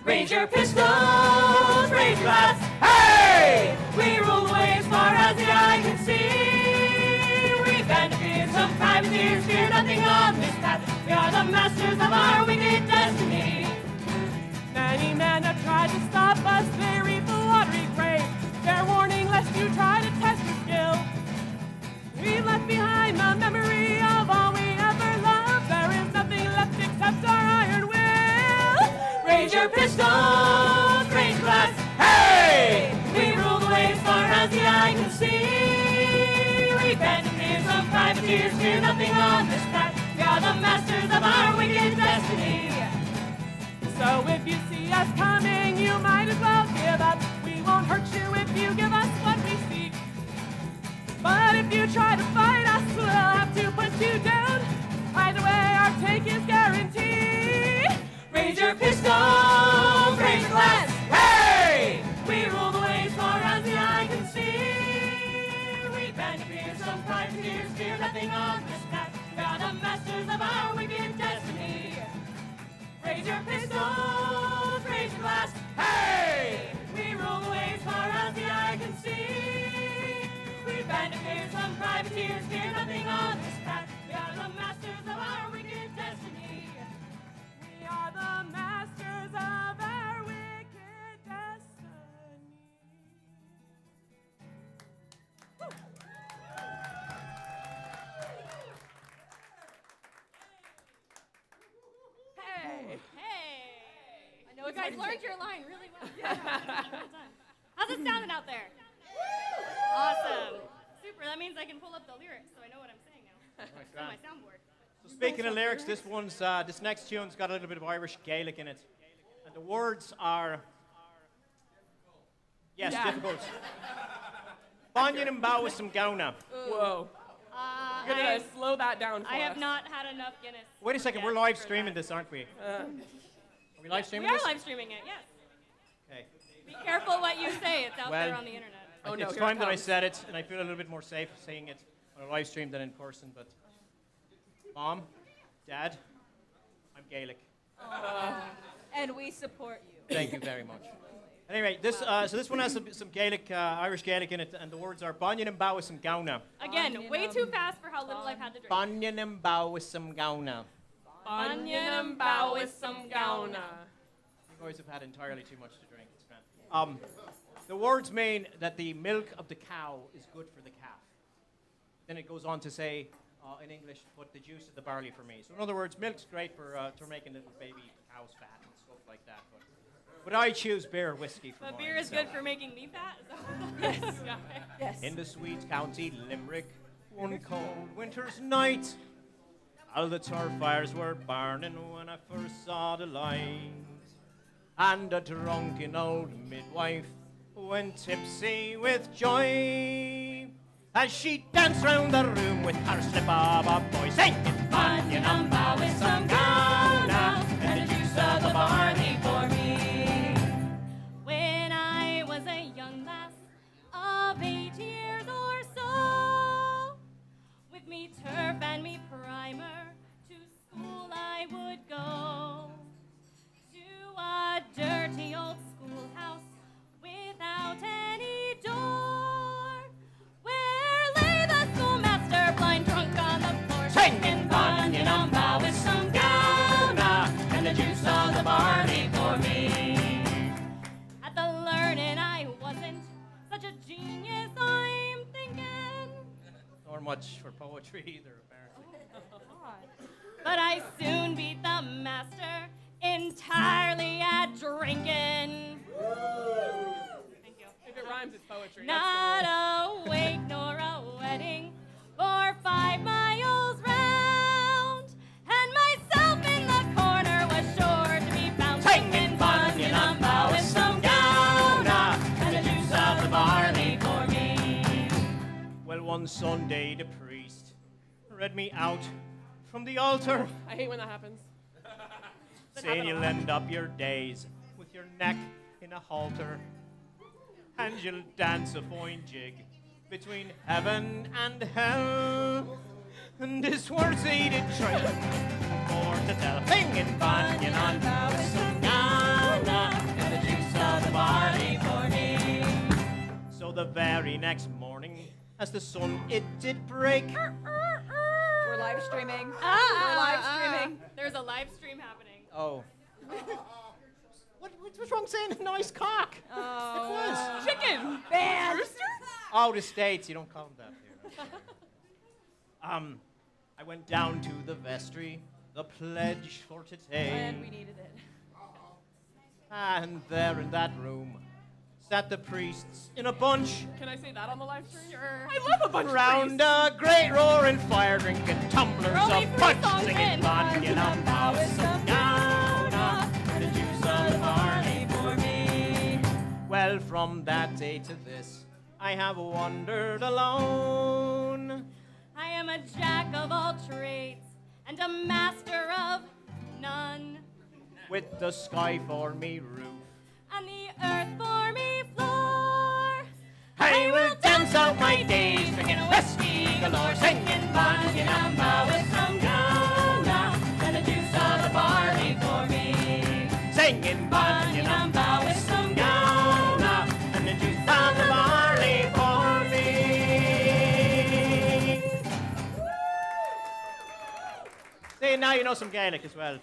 Raise your pistols, raise your glass. Hey! We rule the way as far as the eye can see. We band of fear, some privateers fear nothing on this path. We are the masters of our wicked destiny. Many men have tried to stop us, they reap the watery grave. Fair warning lest you try to test your skill. We left behind the memory of all we ever loved. There is nothing left except our iron will. Raise your pistols, raise glass. Hey! We rule the way as far as the eye can see. We band of fear, some privateers fear nothing on this path. We are the masters of our wicked destiny. So if you see us coming, you might as well give up. We won't hurt you if you give us what we seek. But if you try to fight us, we'll have to put you down. Either way, our take is guaranteed. Raise your pistols, raise your glass. Hey! We rule the way as far as the eye can see. We band of fear, some privateers fear nothing on this path. We are the masters of our wicked destiny. Raise your pistols, raise your glass. Hey! We rule the way as far as the eye can see. We band of fear, some privateers fear nothing on this path. We are the masters of our wicked destiny. We are the masters of our wicked destiny. Hey! Hey! I know you guys learned your line really well. How's it sounding out there? Awesome. Super. That means I can pull up the lyrics so I know what I'm saying now. It's on my soundboard. So speaking of lyrics, this next tune's got a little bit of Irish Gaelic in it. And the words are... Yes, difficult. Banyan and bow with some gauna. Whoa. You're going to slow that down for I have us. not had enough Guinness. Wait a second, we're live streaming this, aren't we? Are we live streaming We are this? live streaming it, yes. Okay. Be careful what you say. It's out Well, there on the internet. Oh, no, it's here time it that I comes. said it, and I feel a little bit more safe saying it on a live stream than in person, but... Mom, Dad, I'm Gaelic. And we support you. Thank you very much. Anyway, so this one has some Gaelic, Irish Gaelic in it, and the words are Banyan and bow with some gauna. Again, way too fast for how little I've had to drink. Banyan and bow with some gauna. Onion and bow with some gauna. You boys have had entirely too much to drink. It's grand. The words mean that the milk of the cow is good for the calf. Then it goes on to say, in English, put the juice of the barley for me. So in other words, milk's great for making little baby cows fat and stuff like that. But I choose beer or whiskey for But mine. beer is so. good for making me fat? Is that what that is? Yes. In the sweet county Limerick, one cold winter's night, all the turf fires were burning when I first saw the light. And a drunken old midwife went tipsy with joy as she danced round the room with her slip of a boy singing Banyan and bow with some gauna and the juice of the barley for me. When I was a young lass of 8 years or so, with me turf and me primer, to school I would go. To a dirty old schoolhouse without any door, where lay the schoolmaster blind drunk on the floor, Singing Banyan and bow with some gauna and the juice of the barley for me. At the learning I wasn't such a genius, I'm thinking. Nor much for poetry either, apparently. But I soon beat the master entirely at drinking. Thank you. If it rhymes, it's poetry. Not a wake nor a wedding for 5 miles round, and myself in the corner was sure to be found Singing Banyan and bow with some gauna and the juice of the barley for me. Well, one Sunday the priest read me out from the altar, I hate when that happens. saying you'll end up your days with your neck in a halter, and you'll dance a fine jig between heaven and hell. And this words he did try more to tell. Singing Banyan and bow with some gauna early next morning, as the sun it did break. We're live streaming. We're live streaming. There's a live stream happening. Oh. What's wrong saying a nice cock? Oh. It was. Chicken. Bad. Rooster? Oh, the States, you don't call them that here. I went down to the vestry, the pledge for today. And we needed it. And there in that room sat the priests in a bunch Can I say that on the live stream? Sure. I love a bunch round of a great roaring fire, drinking tumblers We're only of 3 punch, songs singing in. Bunyan on Bowes, down the juice of the barley for me. Well, from that day to this, I have wandered alone. I am a jack of all trades and a master of none. With the sky for me roof, And the earth for me floor. I will dance out my days, drinking whiskey galore, singing Bunyan on Bowes from Ghana, and the juice of the barley for me. Singing Bunyan on Bowes from Ghana, and the juice of the barley for me. See, now you know some Gaelic as well.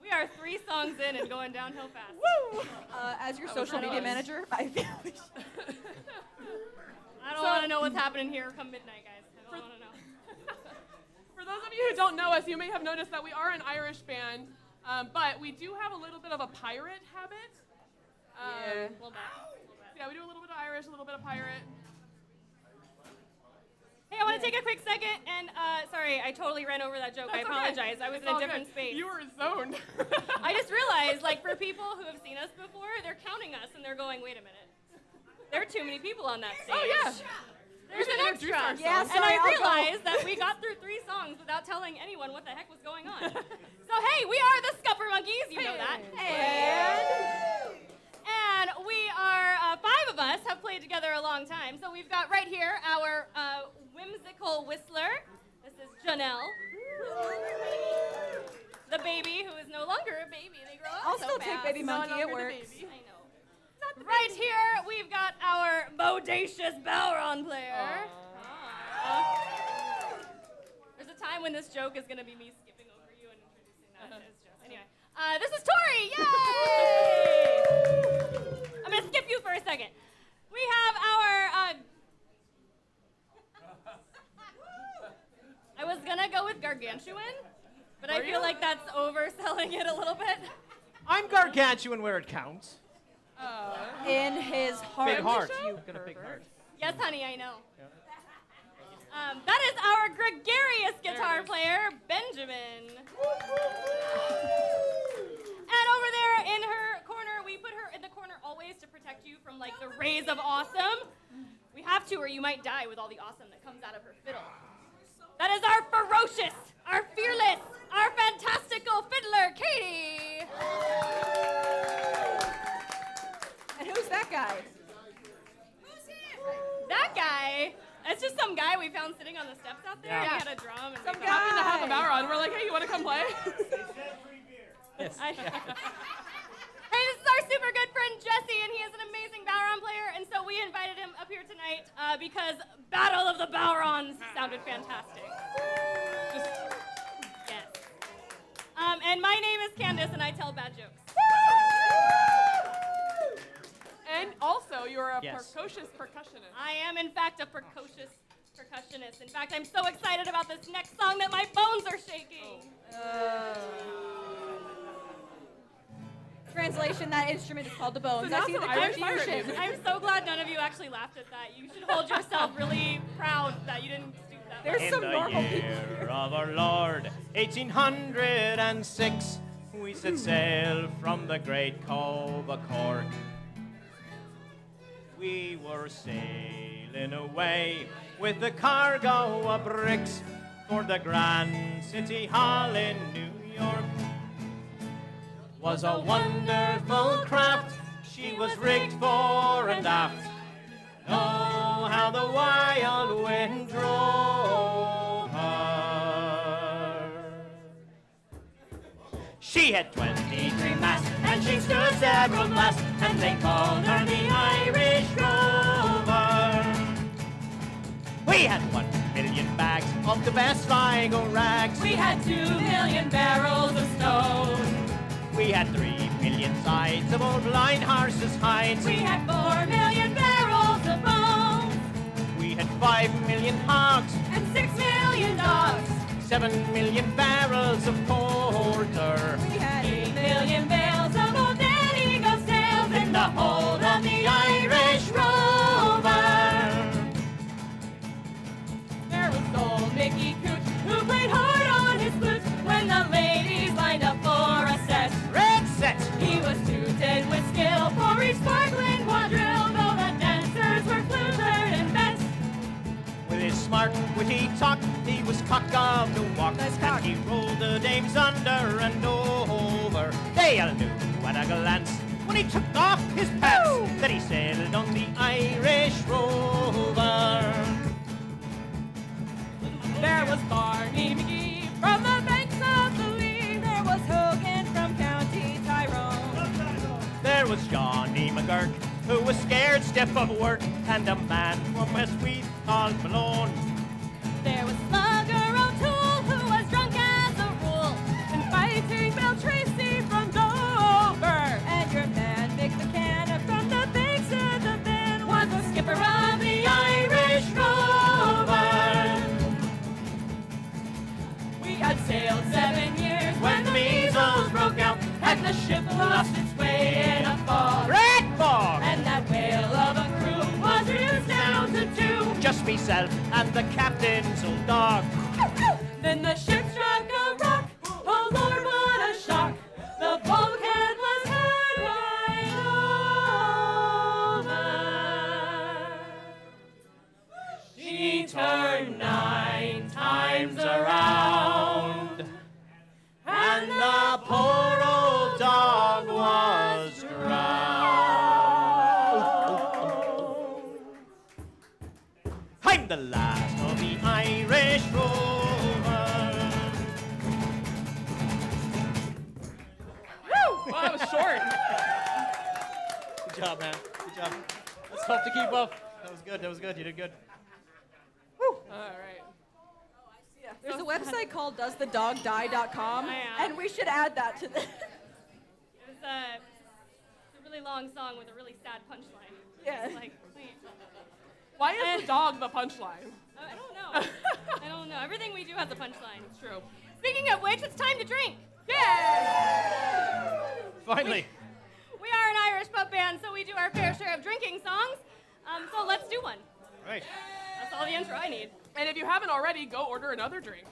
We are 3 songs in and going downhill fast. Woo! As your social media manager, I feel we should. I don't want to know what's happening here come midnight, guys. I don't want to know. For those of you who don't know us, you may have noticed that we are an Irish band, but we do have a little bit of a pirate habit. A little bit. Yeah, we do a little bit of Irish, a little bit of pirate. Hey, I want to take a quick second and, sorry, I totally ran over that joke. I That's okay. apologize. I was It's in a all different good. space. You were zoned. I just realized, like, for people who have seen us before, they're counting us and they're going, wait a minute. There are too many people on that stage. Oh, yeah. There's We an should introduce extra. ourselves. Yeah, And sorry, I I'll go. realized that we got through 3 songs without telling anyone what the heck was going on. So, hey, we are the Scuppermonkeys. You know that. And we are, 5 of us have played together a long time. So we've got right here our whimsical whistler. This is Janelle. The baby who is no longer a baby. They grow up I'll so still take fast. baby No monkey. It longer the works. baby. I know. Right here, we've got our bodacious bodhrán player. There's a time when this joke is going to be me skipping over you and introducing that as jokes. Anyway, this is Tori. Yay! I'm going to skip you for a second. We have our... I was going to go with gargantuan, but I feel like that's overselling it a little bit. I'm gargantuan where it counts. In his heart. Big heart. You Got a big heart. Yes, honey, I know. That is our gregarious guitar player, Benjamin. And over there in her corner, we put her in the corner always to protect you from like the rays of awesome. We have to, or you might die with all the awesome that comes out of her fiddle. That is our ferocious, our fearless, our fantastical fiddler, Katie. And who's that guy? That guy, it's just some guy we found sitting on the steps out there. Yeah. He had a drum. And Some we guy. thought- Happened to have a bodhrán. We're like, hey, you want to come play? Yes. Hey, this is our super good friend Jesse, and he is an amazing bodhrán player. And so we invited him up here tonight because Battle of the Bodhráns sounded fantastic. Yes. And my name is Candace, and I tell bad jokes. And also, you're a Yes. precocious percussionist. I am, in fact, a precocious percussionist. In fact, I'm so excited about this next song that my bones are shaking. Translation, that instrument is called the bones. So now I see some the Irish confusion. pirate music. I'm so glad none of you actually laughed at that. You should hold yourself really proud that you didn't stoop that There's low. In some the normal people year of our Lord, 1806, we set sail from the great Cove of Cork. We were sailing away with the cargo of bricks for the Grand City Hall in New York. Was a wonderful craft, she was rigged fore and aft. Oh, how the wild wind drove her. She had 23 masts, and she stood several blasts, and they called her the Irish Rover. We had 1 million bags of the best Sligo rags. We had 2 million barrels of stone. We had 3 million sides of old blind horses' hides. We had 4 million barrels of bones. We had 5 million hogs And 6 million dogs. 7 million barrels of porter. We had 8 million bales of old Danny Ghost tales in the hold of the Irish Rover. There was old Mickey Cooch, who played hard on his flute when the ladies lined up for a set. Red set. He was suited with skill for each sparkling quadrille, though the dancers were flutered and bent. With his smart, witty talk, he was cock of the walk. Nice cock. And he rolled the dames under and over. They all knew at a glance when he took off his pants that he sailed on the Irish Rover. There was Barney McGee from the banks of the Lee. There was Hogan from County Tyrone. There was Johnny McGurk, who was scared stiff of work, and a man from West Meath called Malone. There was Slugger O'Toole, who was drunk as a rule. And fighting Bill Tracy from Dover. And your man Mick McCann from the banks of the Ben Was the skipper of the Irish Rover. We had sailed 7 years when the measles broke out, and the ship lost its way in a fog. Red Fog! And that whale of a crew was reduced down to 2. Just myself and the captain's old dog. Then the ship struck a rock. Oh Lord, what a shock! The bulkhead was head right over. She turned 9 times around, And the poor old dog was drowned. I'm the last of the Irish Rovers. Well, that was short. Good job, man. Good job. Let's hope to keep up. That was good. That was good. You did good. All right. There's a website called doesthedogdie.com, Oh, yeah. and we should add that to this. It's a really long song with a really sad punchline. Yeah. It's like, please. Why is the dog the punchline? I don't know. I don't know. Everything we do has a punchline. It's true. Speaking of which, it's time to drink. Yay! Finally. We are an Irish pub band, so we do our fair share of drinking songs. So let's do one. Right. That's all the intro I need. And if you haven't already, go order another drink.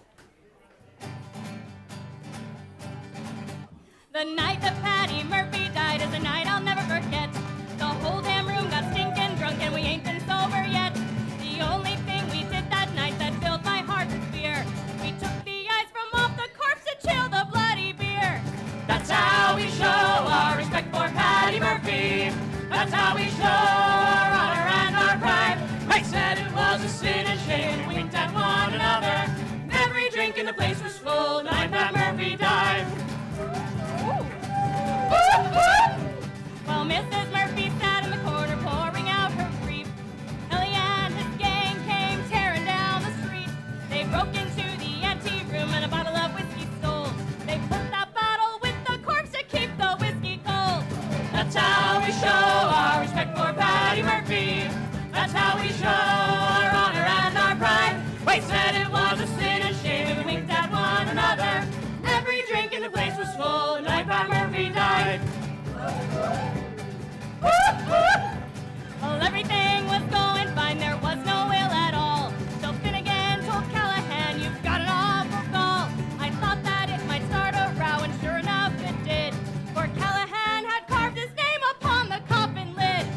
The night that Patty Murphy died is a night I'll never forget. The whole damn room got stinking drunk and we ain't been sober yet. The only thing we did that night that filled my heart with fear, we took the ice from off the corpse to chill the bloody beer. That's how we show our respect for Patty Murphy. That's how we show our honor and our pride. I said it was a sin and shame. We winked at one another. Every drink in the place was full. The night that Murphy died. Well, Mrs. Murphy sat in the corner pouring out her grief. Ellie and his gang came tearing down the street. They broke into the anteroom and a bottle of whiskey stole. They put that bottle with the corpse to keep the whiskey cold. That's how we show our respect for Patty Murphy. That's how we show our honor and our pride. We said it was a sin and shame and we winked at one another. Every drink in the place was full. The night that Murphy died. Well, everything was going fine, there was no ill at all. So Finnegan told Callahan, you've got an awful gall. I thought that it might start a row, and sure enough it did. For Callahan had carved his name upon the coffin lid.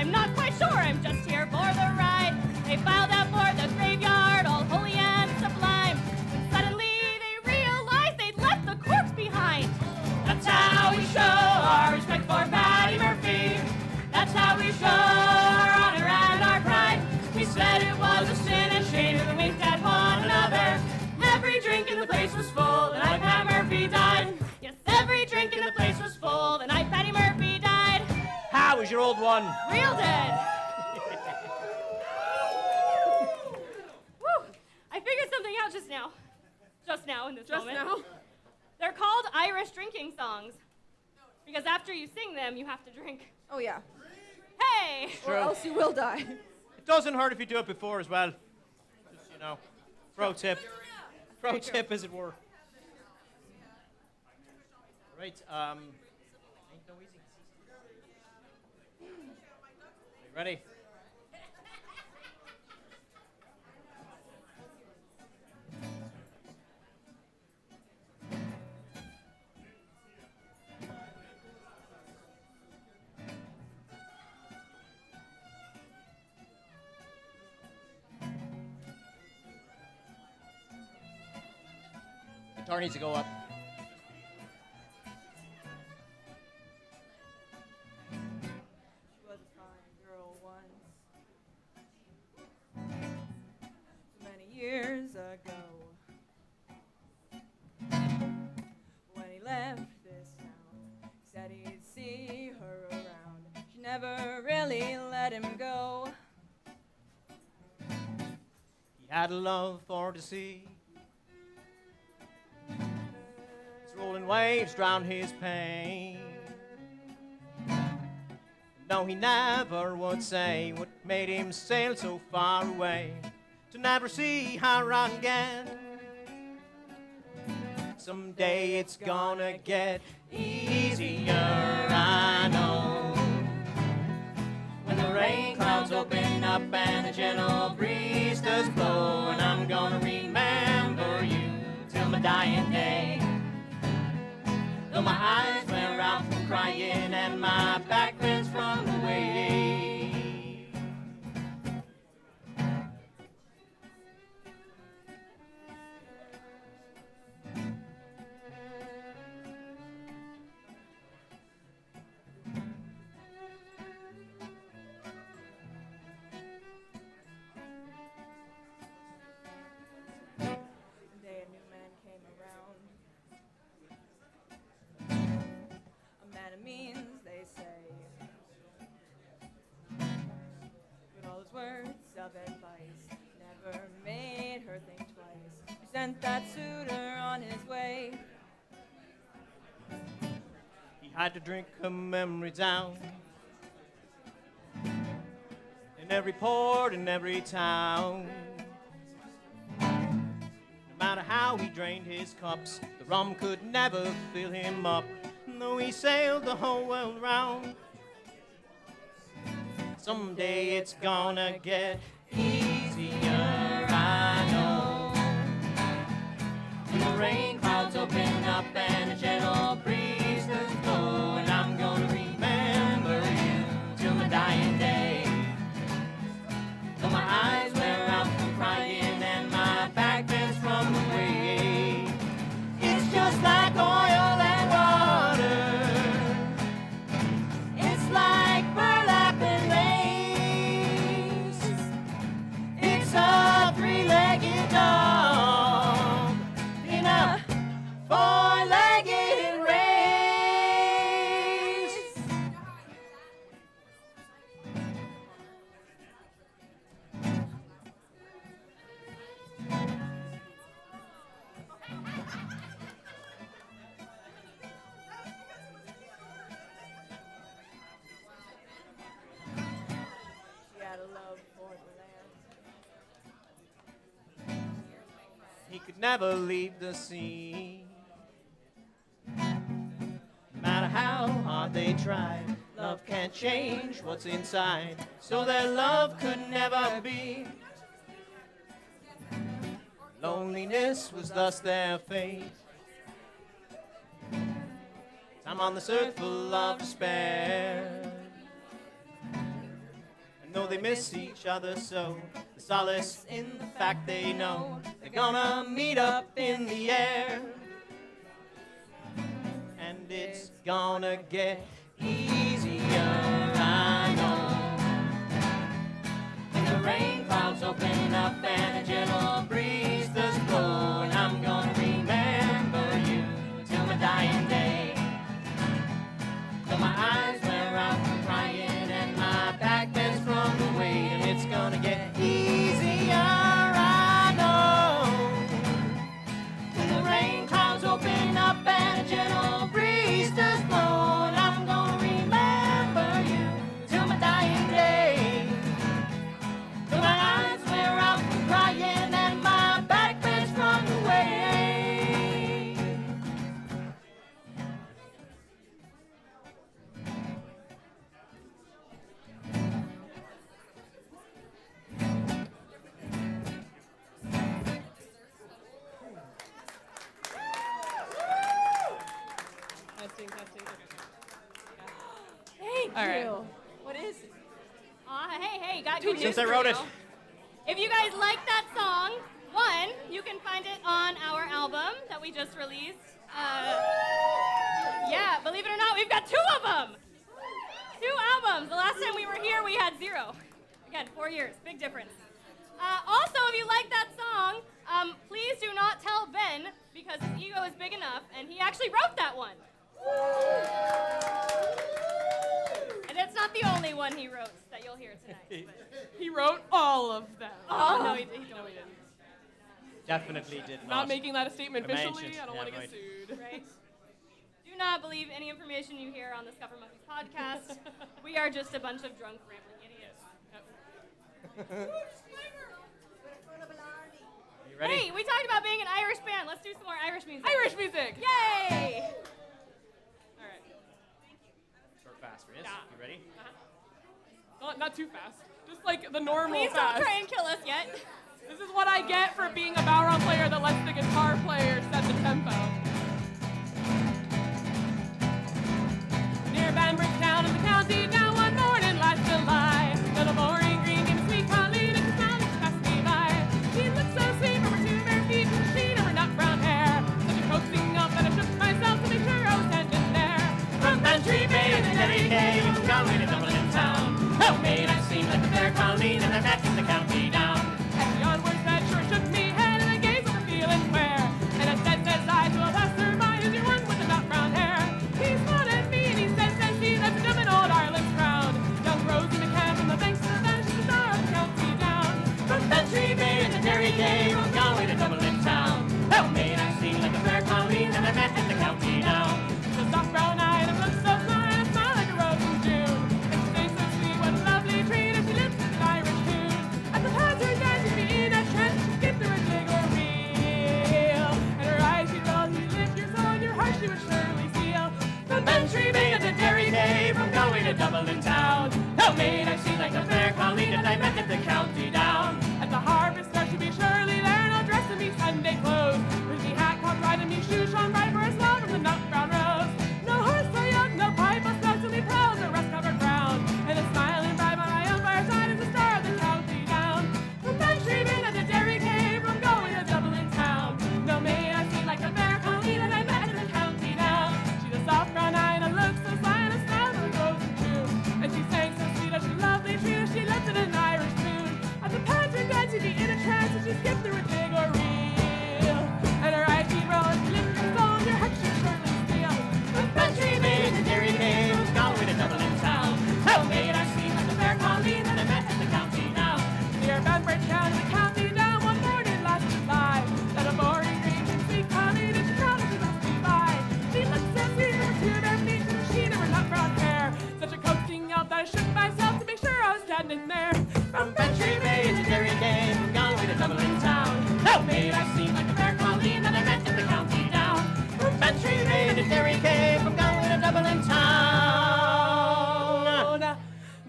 I'm not quite sure, I'm just here for the ride. They filed out for the graveyard, all holy and sublime. When suddenly they realized they'd left the corpse behind. That's how we show our respect for Patty Murphy. That's how we show our honor and our pride. We said it was a sin and shame, and we winked at one another. Every drink in the place was full the night Pat Murphy died. Yes, every drink in the place was full the night Patty Murphy died. How is your old one? Real dead. Woo! I figured something out just now. Just now in this moment. Just now? They're called Irish drinking songs. Because after you sing them, you have to drink. Oh, yeah. Hey! Or else you will die. It doesn't hurt if you do it before as well. Just, you know, pro tip. Pro tip, as it were. Right, ain't no easy. Are you ready? Guitar needs to go up. She was a fine girl once. Many years ago. When he left this town, he said he'd see her around. She never really let him go. He had a love for the sea. Its rolling waves drowned his pain. No, he never would say what made him sail so far away to never see her again. Someday it's gonna get easier, I know. When the rain clouds open up and a gentle breeze does blow, and I'm gonna remember you till my dying day. Though my eyes wear out from crying and my back bends from the wave. One day a new man came around. A man of means, they say. But all his words of advice never made her think twice. She sent that suitor on his way. He had to drink a memory down in every port, in every town. No matter how he drained his cups, the rum could never fill him up, though he sailed the whole world round. Someday it's gonna get easier, I know. When the rain clouds open up and a gentle breeze does blow, and I'm gonna remember you till my dying day. Though my eyes wear out from crying and my back bends from the wave. It's just like oil and water. It's like burlap and lace. It's a three-legged dog in a four-legged race. She had a love for the land. He could never leave the sea. No matter how hard they tried, love can't change what's inside, so their love could never be. Loneliness was thus their fate. Time on this earth full of despair. though they miss each other so. The solace in the fact they know they're gonna meet up in the air. And it's gonna get easier, I know. When the rain clouds open up and a gentle breeze does blow, and I'm gonna remember you till my dying day. Till my eyes wear out from crying and my back bends from the weight, and it's gonna get easier, I know. When the rain clouds open up and a gentle breeze does blow, and I'm gonna remember you till my dying day. Till my eyes wear out from crying and my back bends from the weight. Testing. Thank All right. you. What is it? Hey, got good news Since I for wrote you. it. If you guys like that song, one, you can find it on our album that we just released. Yeah, believe it or not, we've got 2 of them. 2 albums. The last time we were here, we had 0. Again, 4 years, big difference. Also, if you like that song, please do not tell Ben because his ego is big enough, and he actually wrote that one. And it's not the only one he wrote that you'll hear tonight. He wrote all of them. Oh, no, he didn't. Definitely did not. Not making that a statement Mentioned. officially. I don't Yeah, want to right. get sued. Right? Do not believe any information you hear on the Scuppermonkeys podcast. We are just a bunch of drunk, rambling idiots. You ready? Hey, we talked about being an Irish band. Let's do some more Irish music. Irish music. Yay! All right. Short, fast, Riz. Yeah. You ready? Not too fast. Just like the normal Please fast. don't try and kill us yet. This is what I get for being a bodhrán player that lets the guitar player set the tempo. Near Banbridge Town in the county, down one morning last July, little boring green and sweet Colleen and smiled and passed me by. She looked so sweet from her 2 bare feet and she and her nut brown hair. Such a coaxing up that I shook myself to make sure I was standing there. From Bantry Bay and the Derry came, Galway to Dublin town. Oh, made I seem like a fair Colleen, and I met in the county down. And the onwards that sure shook me head, and I gazed with a feeling queer. And I said, I to a passer-by, is your one with the nut brown hair? He smiled at me and he says he, that's a in old Ireland's crown. Young Rosie McCann from the banks of the Bansh, the star of the county down. From Bantry Bay and the Derry came, Galway to Dublin town. Oh, made I seem like a fair Colleen, and I met in the county down. The soft brown eye and a look so fine, a smile like a rose in June. And she sang so sweet, what a lovely treat, and she lives in an Irish tune. At the passers as she'd be in a trance, she'd skip through a jig or reel. And her eyes she'd roll, she'd lift your soul, and your heart she would surely seal. From Bantry Bay and the Derry came, from Galway to Dublin town. Oh, made I seem like a fair Colleen, and I met in the county down. At the harvest fair she'd be surely there, and all dressed in me Sunday clothes. With me hat cocked right and me shoes shone bright for a smell from the nut brown rose. No horse so young, no pipe or smoke, till me pearls the rust covered ground. And a smiling bride by my own fireside is the star of the county down. From Bantry Bay and the Derry came, from Galway to Dublin town. No maid I seen like a fair Colleen, and I met in the county down. She'd a soft brown eye and a look so sly and a smile that goes in June. And she sang so sweet as she lovely true, she left in an Irish tune. At the pageant dance she'd be in a trance, and she'd skip through a jig or reel. And her eyes she'd roll, and she lifted her soul, and your heart she'd surely steal. From Bantry Bay and the Derry came, from Galway to Dublin town. Oh, made I seem like a fair Colleen, and I met in the county down. Near Banbridge Town in the county down one morning last July, that a boring green and sweet Colleen and she promised to pass me by. She looked so sweet from her 2 bare feet and she and her nut brown hair. Such a coaxing out that I shook myself to make sure I was standing there. From Bantry Bay and the Derry came, from Galway to Dublin town. Oh, made I seem like a fair Colleen, and I met in the county down. From Bantry Bay and the Derry came, from Galway to Dublin town.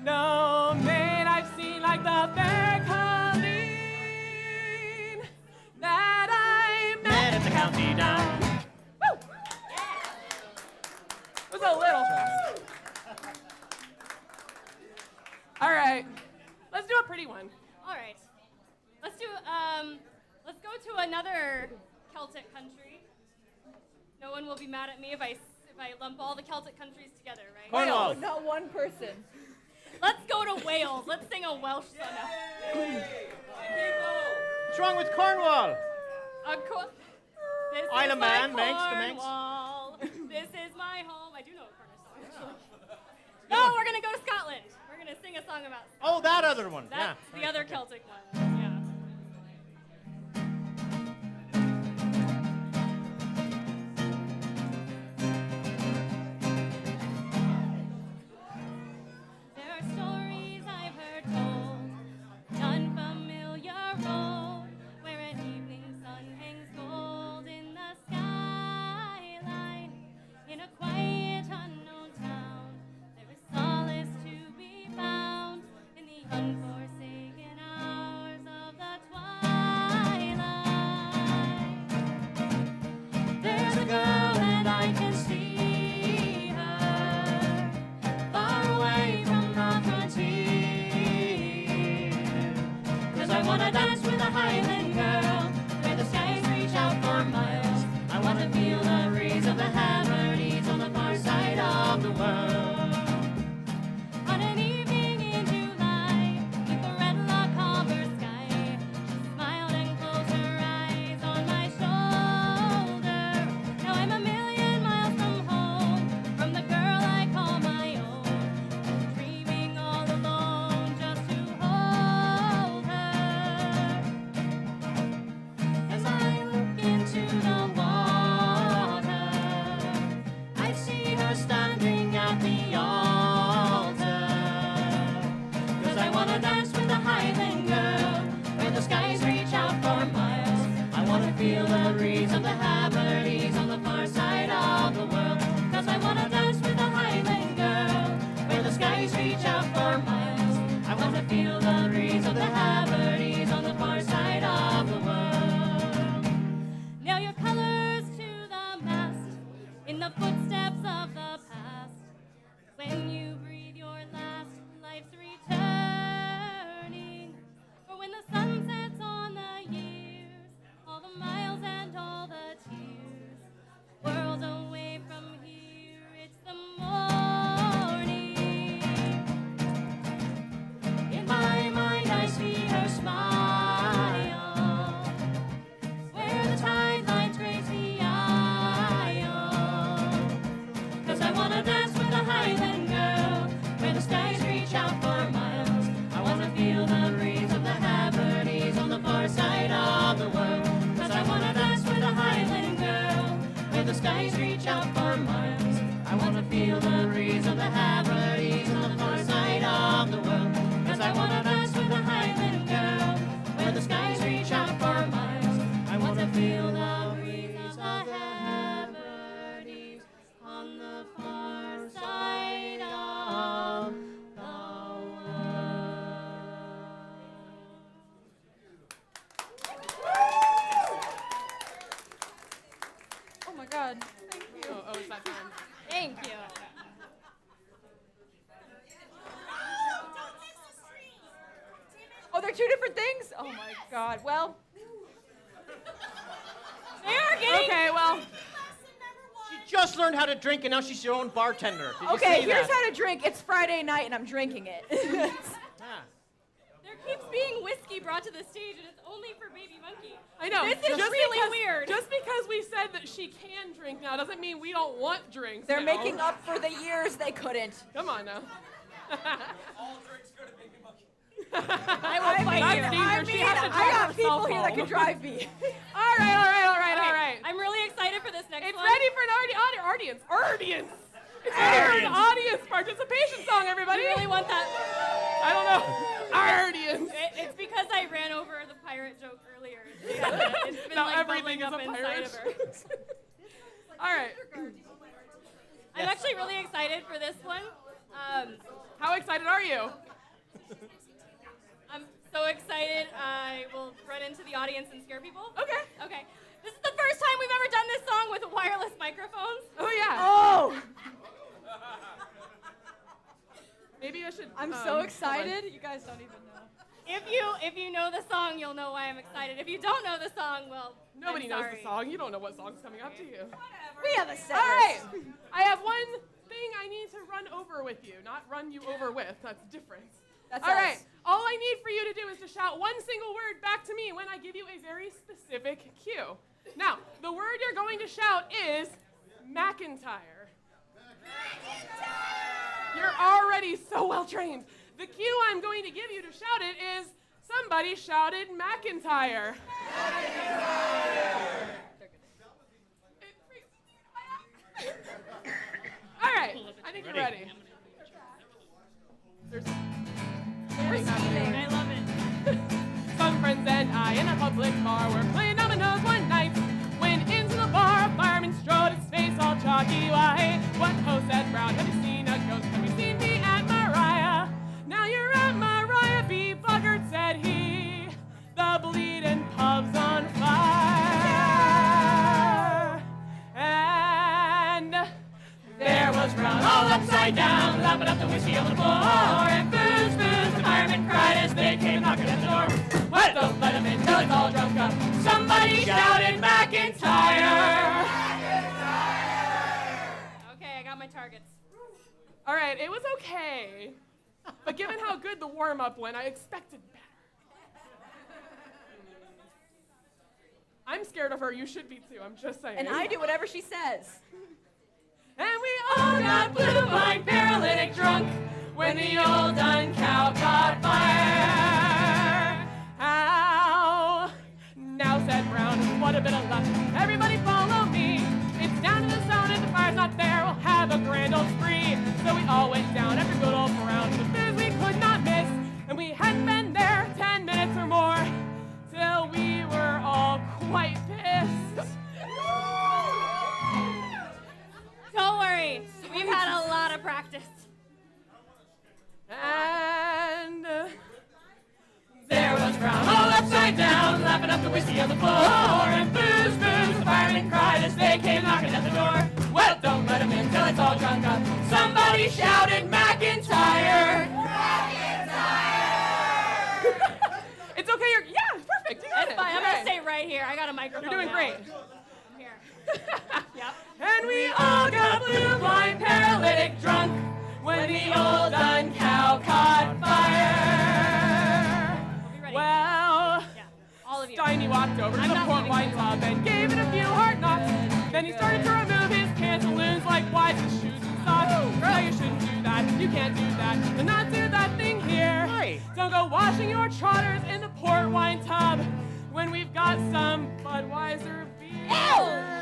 No maid I've seen like the fair Colleen that I Met met. in the county down. Woo! It was a little fast. All right. Let's do a pretty one. All right. Let's go to another Celtic country. No one will be mad at me if I lump all the Celtic countries together, right? Cornwall. Wales, not one person. Let's go to Wales. Let's sing a Welsh song. What's wrong with Cornwall? This Isle is of my Man, Manx to Manx. Cornwall. This is my home. I do know a Cornish song, actually. No, we're going to go to Scotland. We're going to sing a song about Oh, that other one. That's yeah. the other Celtic one. Yeah. There are stories I've heard told, an unfamiliar road, where an evening sun hangs gold in the skyline. In a quiet, unknown town, there is solace to be found in the unforsaken hours of the twilight. There's a girl and I can see her far away from the frontier. 'Cause I wanna dance with a Highland girl where the skies reach out for miles. I wanna feel the breeze of the Hebrides on the far side of the world. On an evening in July, with the red lock-covered sky, she smiled and closed her eyes on my shoulder. Now I'm a million miles from home, from the girl I call my own, dreaming all alone just to hold her. As I look into the water, I see her standing at the altar. 'Cause I wanna dance with a Highland girl where the skies reach out for miles. I wanna feel the breeze of the Hebrides on the far side of the world. 'Cause I wanna dance with a Highland girl where the skies reach out for miles. I wanna feel the breeze of the Hebrides on the far side of the world. Nail your colors to the mast in the footsteps of the past. When you breathe your last, life's returning. For when the sun sets on the years, all the miles and all the tears, worlds away from here, it's the morning. In my mind I see her smile, where the tide lines raise the aisle. 'Cause I wanna dance with a Highland girl where the skies reach out for miles. I wanna feel the breeze of the Hebrides on the far side of the world. 'Cause I wanna dance with a Highland girl where the skies reach out for miles. I wanna feel the breeze of the Hebrides on the far side of the world. 'Cause I wanna dance with a Highland girl where the skies reach out for miles. I wanna feel the breeze of the Hebrides on the far side of the Oh my God. Thank you. Oh, it's that time. Thank you. Oh, they're two different things? Oh my God. Well, They are getting Okay, well, She just learned how to drink and now she's your own bartender. Did you okay, see here's that? how to drink. It's Friday night and I'm drinking it. Ah. There keeps being whiskey brought to the stage, and it's only for Baby Monkey. I know. This is really weird. Just because we said that she can drink now doesn't mean we don't want drinks. They're now. making up for the years they couldn't. Come on now. I will fight That's you. dangerous. She has to I drive got herself people here that home. can drive me. All right. Okay, I'm really excited for this next It's one. ready for an audience. Audience. It's ready for an audience participation song, everybody. I really want that. I don't know. Audience. It's because I ran over the pirate joke earlier. It's been Now like everything bubbling is up a inside of pirate. her. All right. I'm actually really excited for this one. How excited are you? I'm so excited I will run into the audience and scare people. Okay. Okay. This is the first time we've ever done this song with wireless microphones. Oh yeah. Oh! Maybe I should. I'm so excited. You guys don't even know. If you know the song, you'll know why I'm excited. If you don't know the song, well, Nobody I'm knows sorry. the song. You don't know what song's coming up to you. We have a set. All right. I have one thing I need to run over with you, not run you over with. That's different. That's All right. us. All I need for you to do is to shout one single word back to me when I give you a very specific cue. Now, the word you're going to shout is McIntyre. You're already so well trained. The cue I'm going to give you to shout it is somebody shouted McIntyre. All right, I think you're ready. We're scheming. I love it. Some friends and I in a public bar were playing dominoes one night. When into the bar, a fireman strode, his face all chalky white. What ho, said Brown, have you seen a ghost? Have you seen me at Mariah? Now you're at Mariah, be buggered, said he. The bleeding pub's on fire. And there was Brown all upside down, lapping up the whiskey on the floor. And booze, booze, the firemen cried as they came knocking at the door. Well, don't let him in till it's all drunk up. Somebody shouted McIntyre. Okay, I got my targets. All right, it was okay. But given how good the warm-up went, I expected better. I'm scared of her. You should be too. I'm just saying. And I do whatever she says. And we all got blue-blind, paralytic drunk when the old dun cow caught fire. Ow! Now, said Brown, what a bit of luck. Everybody follow me. It's down to the zone. If the fire's not there, we'll have a grand old spree. So we all went down every good old round. The booze we could not miss. And we hadn't been there 10 minutes or more till we were all quite pissed. Don't worry, we've had a lot of practice. And there was Brown all upside down, lapping up the whiskey on the floor. And booze, booze, the firemen cried as they came knocking at the door. Well, don't let him in till it's all drunk up. Somebody shouted McIntyre. It's okay, yeah, it's perfect. You got That's it. fine, I'm Okay. gonna stay right here. I got a microphone. You're doing now. great. Here. Yep. And we all got blue, blind, paralytic drunk when the old dun cow caught fire. Be ready. Well, Yeah. All of you. Steiny walked over to I'm the not port leaving wine you. tub and gave it a few hard knocks. Then he started to remove his pantaloons like wives and shoes and socks. No, you shouldn't do that. You can't do that. Do not do that thing here. Why? Don't go washing your trotters in the port wine tub when we've got some Budweiser beer.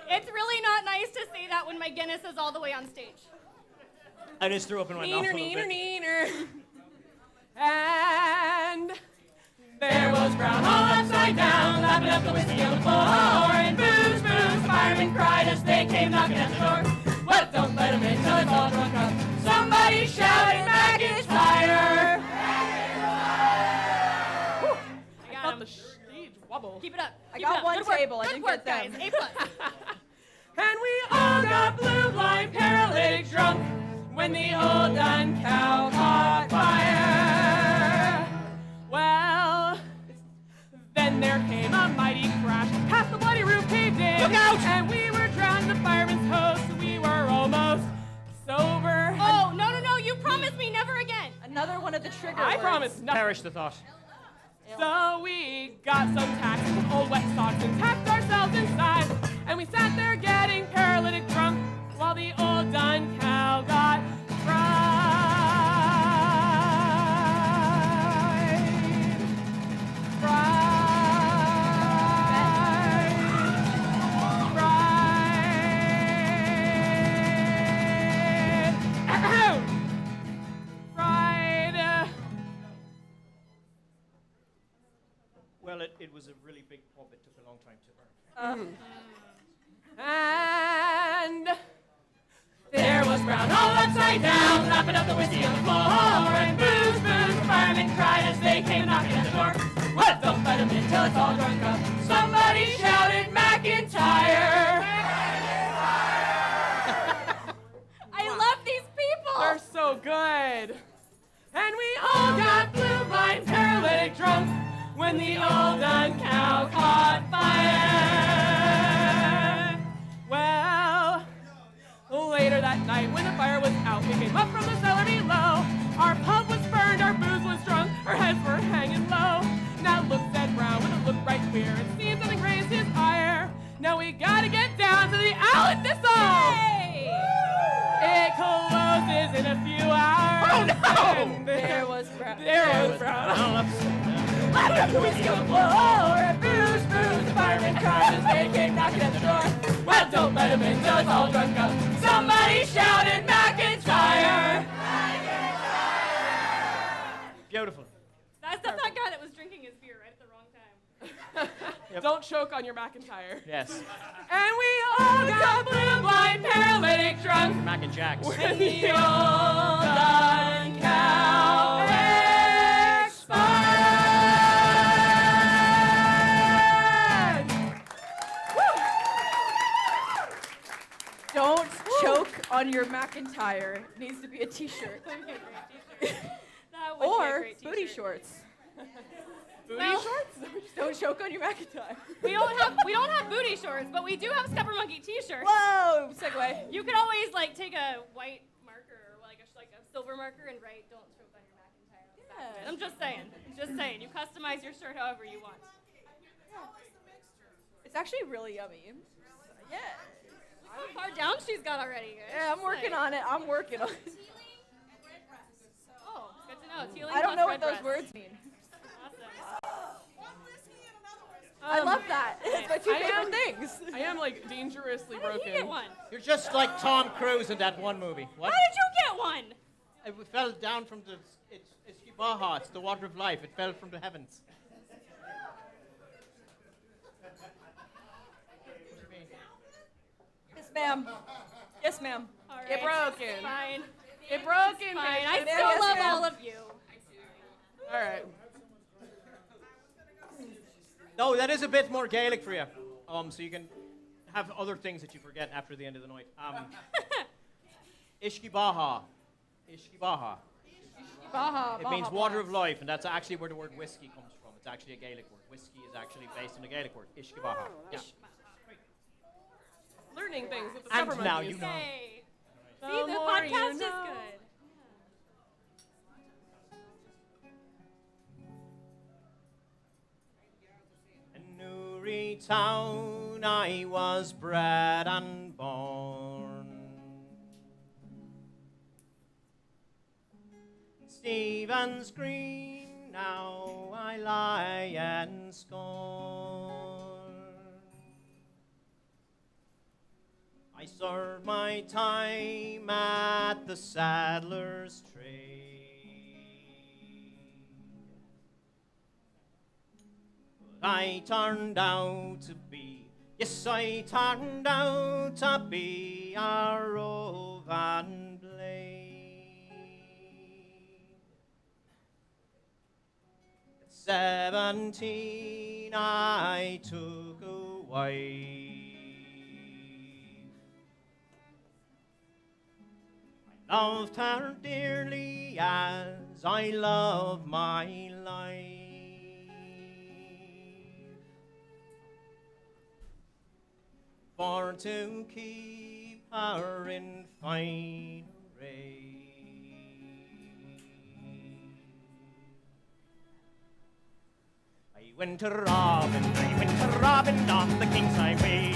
It's really not nice to say that when my Guinness is all the way on stage. I just threw up in my mouth a Neener, little neener, bit. neener. And there was Brown all upside down, lapping up the whiskey on the floor. And booze, booze, firemen cried as they came knocking at the door. Well, don't let him in till it's all drunk up. Somebody shouted McIntyre. Whew. I got felt him. the stage wobble. Keep it up. I Keep got it up. one Good work. table. I Good didn't work, get them. guys. A+. And we all got blue, blind, paralytic drunk when the old dun cow caught fire. Well, then there came a mighty crash. Half the bloody roof caved in. Look out! And we were drowned in the fireman's hose. We were almost sober. Oh, no, no, no. You promised me never again. Another one of the trigger I words. promise nothing. Perish the thought. So we got some tacks and some old wet socks and tacked ourselves inside. And we sat there getting paralytic drunk while the old dun cow got fried. Fried. Fried. Fried. Well, it was a really big pub. It took a long time to burn. And there was Brown all upside down, lapping up the whiskey on the floor. And booze, booze, the firemen cried as they came knocking at the door. Well, don't let him in till it's all drunk up. Somebody shouted McIntyre. I love these people. And we all got blue, blind, paralytic drunk when the old dun cow caught fire. Well, later that night when the fire was out, we came up from the cellar below. Our pub was burned, our booze was drunk, our heads were hanging low. Now look said Brown with a look right queer, and seemed something raised his ire. Now we gotta get down to the Owl at Thistle! Hey! It closes in a few hours. Oh no! And There was Brown. there was Brown. Let the whiskey flow, and booze, booze, the fireman cried as they came knocking at the door. Well, don't let him in till it's all drunk up. Somebody shouted McIntyre! Beautiful. That's that guy that was drinking his beer right at the wrong time. Don't choke on your McIntyre. Yes. And we all got blue, blind, paralytic drunk Mac and Jacks. when the old dun cow expired. Don't choke on your McIntyre. It needs to be a t-shirt. That would be a great t-shirt. That would be a Or great t-shirt. booty shorts. Booty Well- shorts? Don't choke on your McIntyre. We don't have booty shorts, but we do have Scuppermonkey t-shirts. Whoa, segue. You could always like take a white marker or like a silver marker and write "Don't choke on your McIntyre." on the back of it. Yeah. I'm just saying. You customize your shirt however you want. It's actually really yummy. Yeah. Look how far down she's got already. Yeah, I'm working on it. I'm working on it. Oh, good to know. Tealing I don't plus know what those redbreast. words mean. Awesome. I love that. It's my two I favorite am- things. I am like dangerously How did broken. he get one? You're just like Tom Cruise in that one movie. How What? did you get one? It fell down from the. It's Baha. It's the water of life. It fell from the heavens. Yes, ma'am. Yes, ma'am. All It right. broken. Fine. It broken. Fine. I bitch. still Yes, love ma'am. all of you. All right. No, that is a bit more Gaelic for you. So you can have other things that you forget after the end of the night. Ishki Baha. Ishki Baha. Baha, It means water of life, and that's actually where the word whiskey comes from. It's actually a Gaelic word. Whiskey is actually based on a Gaelic word. Ishki Baha. Yeah. Learning things with the And Scuppermonkeys. now you know. Yay. The See, the more podcast you is know. good. In Newry town I was bred and born. Stephen's Green now I lie and scorn. I served my time at the saddler's trade. But I turned out to be, yes, I turned out to be a rove and blade. At 17 I took a wife. Loved her dearly as I love my life. For to keep her in fine array. I went to robbing on the King's Highway.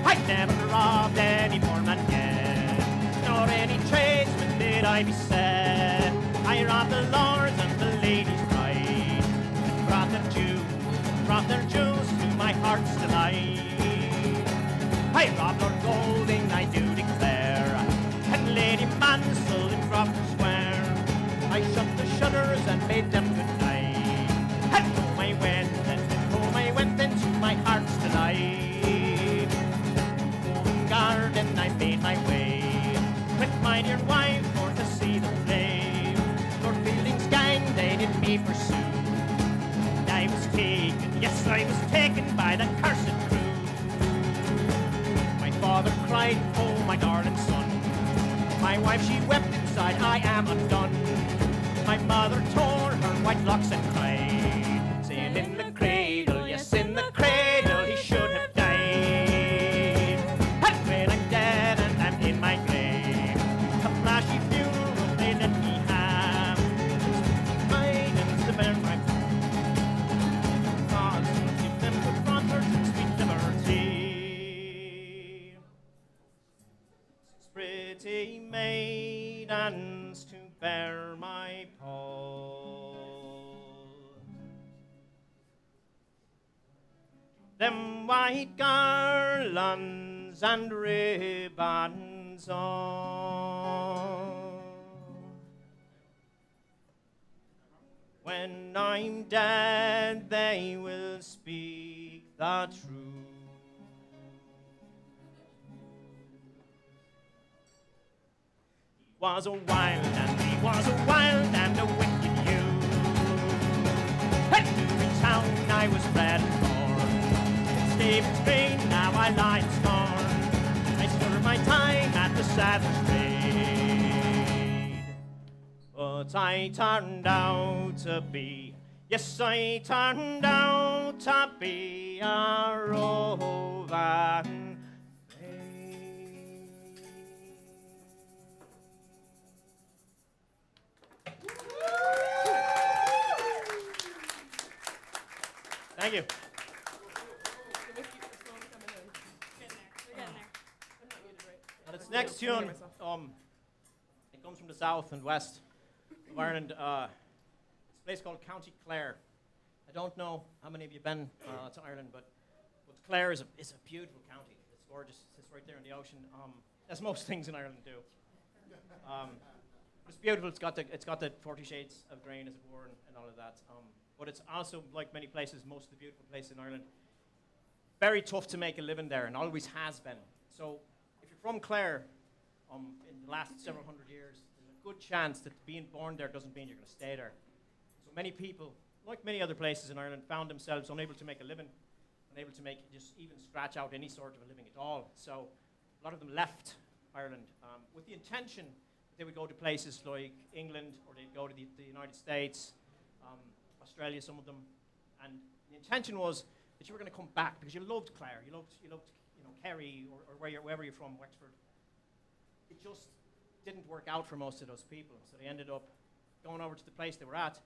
I never robbed any poor man yet, nor any tradesman did I beset. I robbed the lords and the ladies' bride, and brought their jewels to my heart's delight. I robbed Lord Golding, I do declare, and Lady Mansell in Crofton Square. I shut the shutters and bade them good night, and home I went into my heart's delight. Home garden I made my way, with my dear wife for to see the play. Lord Fielding's gang, they did me pursue, and I was taken, yes, I was taken by the cursed crew. My father cried, oh, my darling son. My wife, she wept inside, I am undone. my mother tore her white locks and cried, saying, in the cradle, yes, in the cradle, he should have died. And when I'm dead and I'm in my grave, a flashy funeral they let me have. Maidens to bear my cause, give them good fronters and sweet liberty. Pretty maidens to bear my pall, them white garlands and ribbons on. When I'm dead, they will speak the truth. Was a wild and he was a wild and a wicked youth. And in town I was bred and born. In Stephen's Green now I lie in scorn. I served my time at the Saddler's Trade. But I turned out to be, yes, I turned out to be a roving. Thank you. And its next tune, it comes from the south and west of Ireland. It's a place called County Clare. I don't know how many of you have been to Ireland, but Clare is a beautiful county. It's gorgeous. It's right there in the ocean, as most things in Ireland do. It's beautiful. It's got the 40 shades of green, as it were, and all of that. But it's also, like many places, most of the beautiful places in Ireland, very tough to make a living there, and always has been. So if you're from Clare, in the last several hundred years, there's a good chance that being born there doesn't mean you're going to stay there. So many people, like many other places in Ireland, found themselves unable to make a living, unable to make just even scratch out any sort of a living at all. So a lot of them left Ireland with the intention that they would go to places like England, or they'd go to the United States, Australia, some of them, and the intention was that you were going to come back because you loved Clare, you loved Kerry, or wherever you're from, Wexford. It just didn't work out for most of those people, so they ended up going over to the place they were at.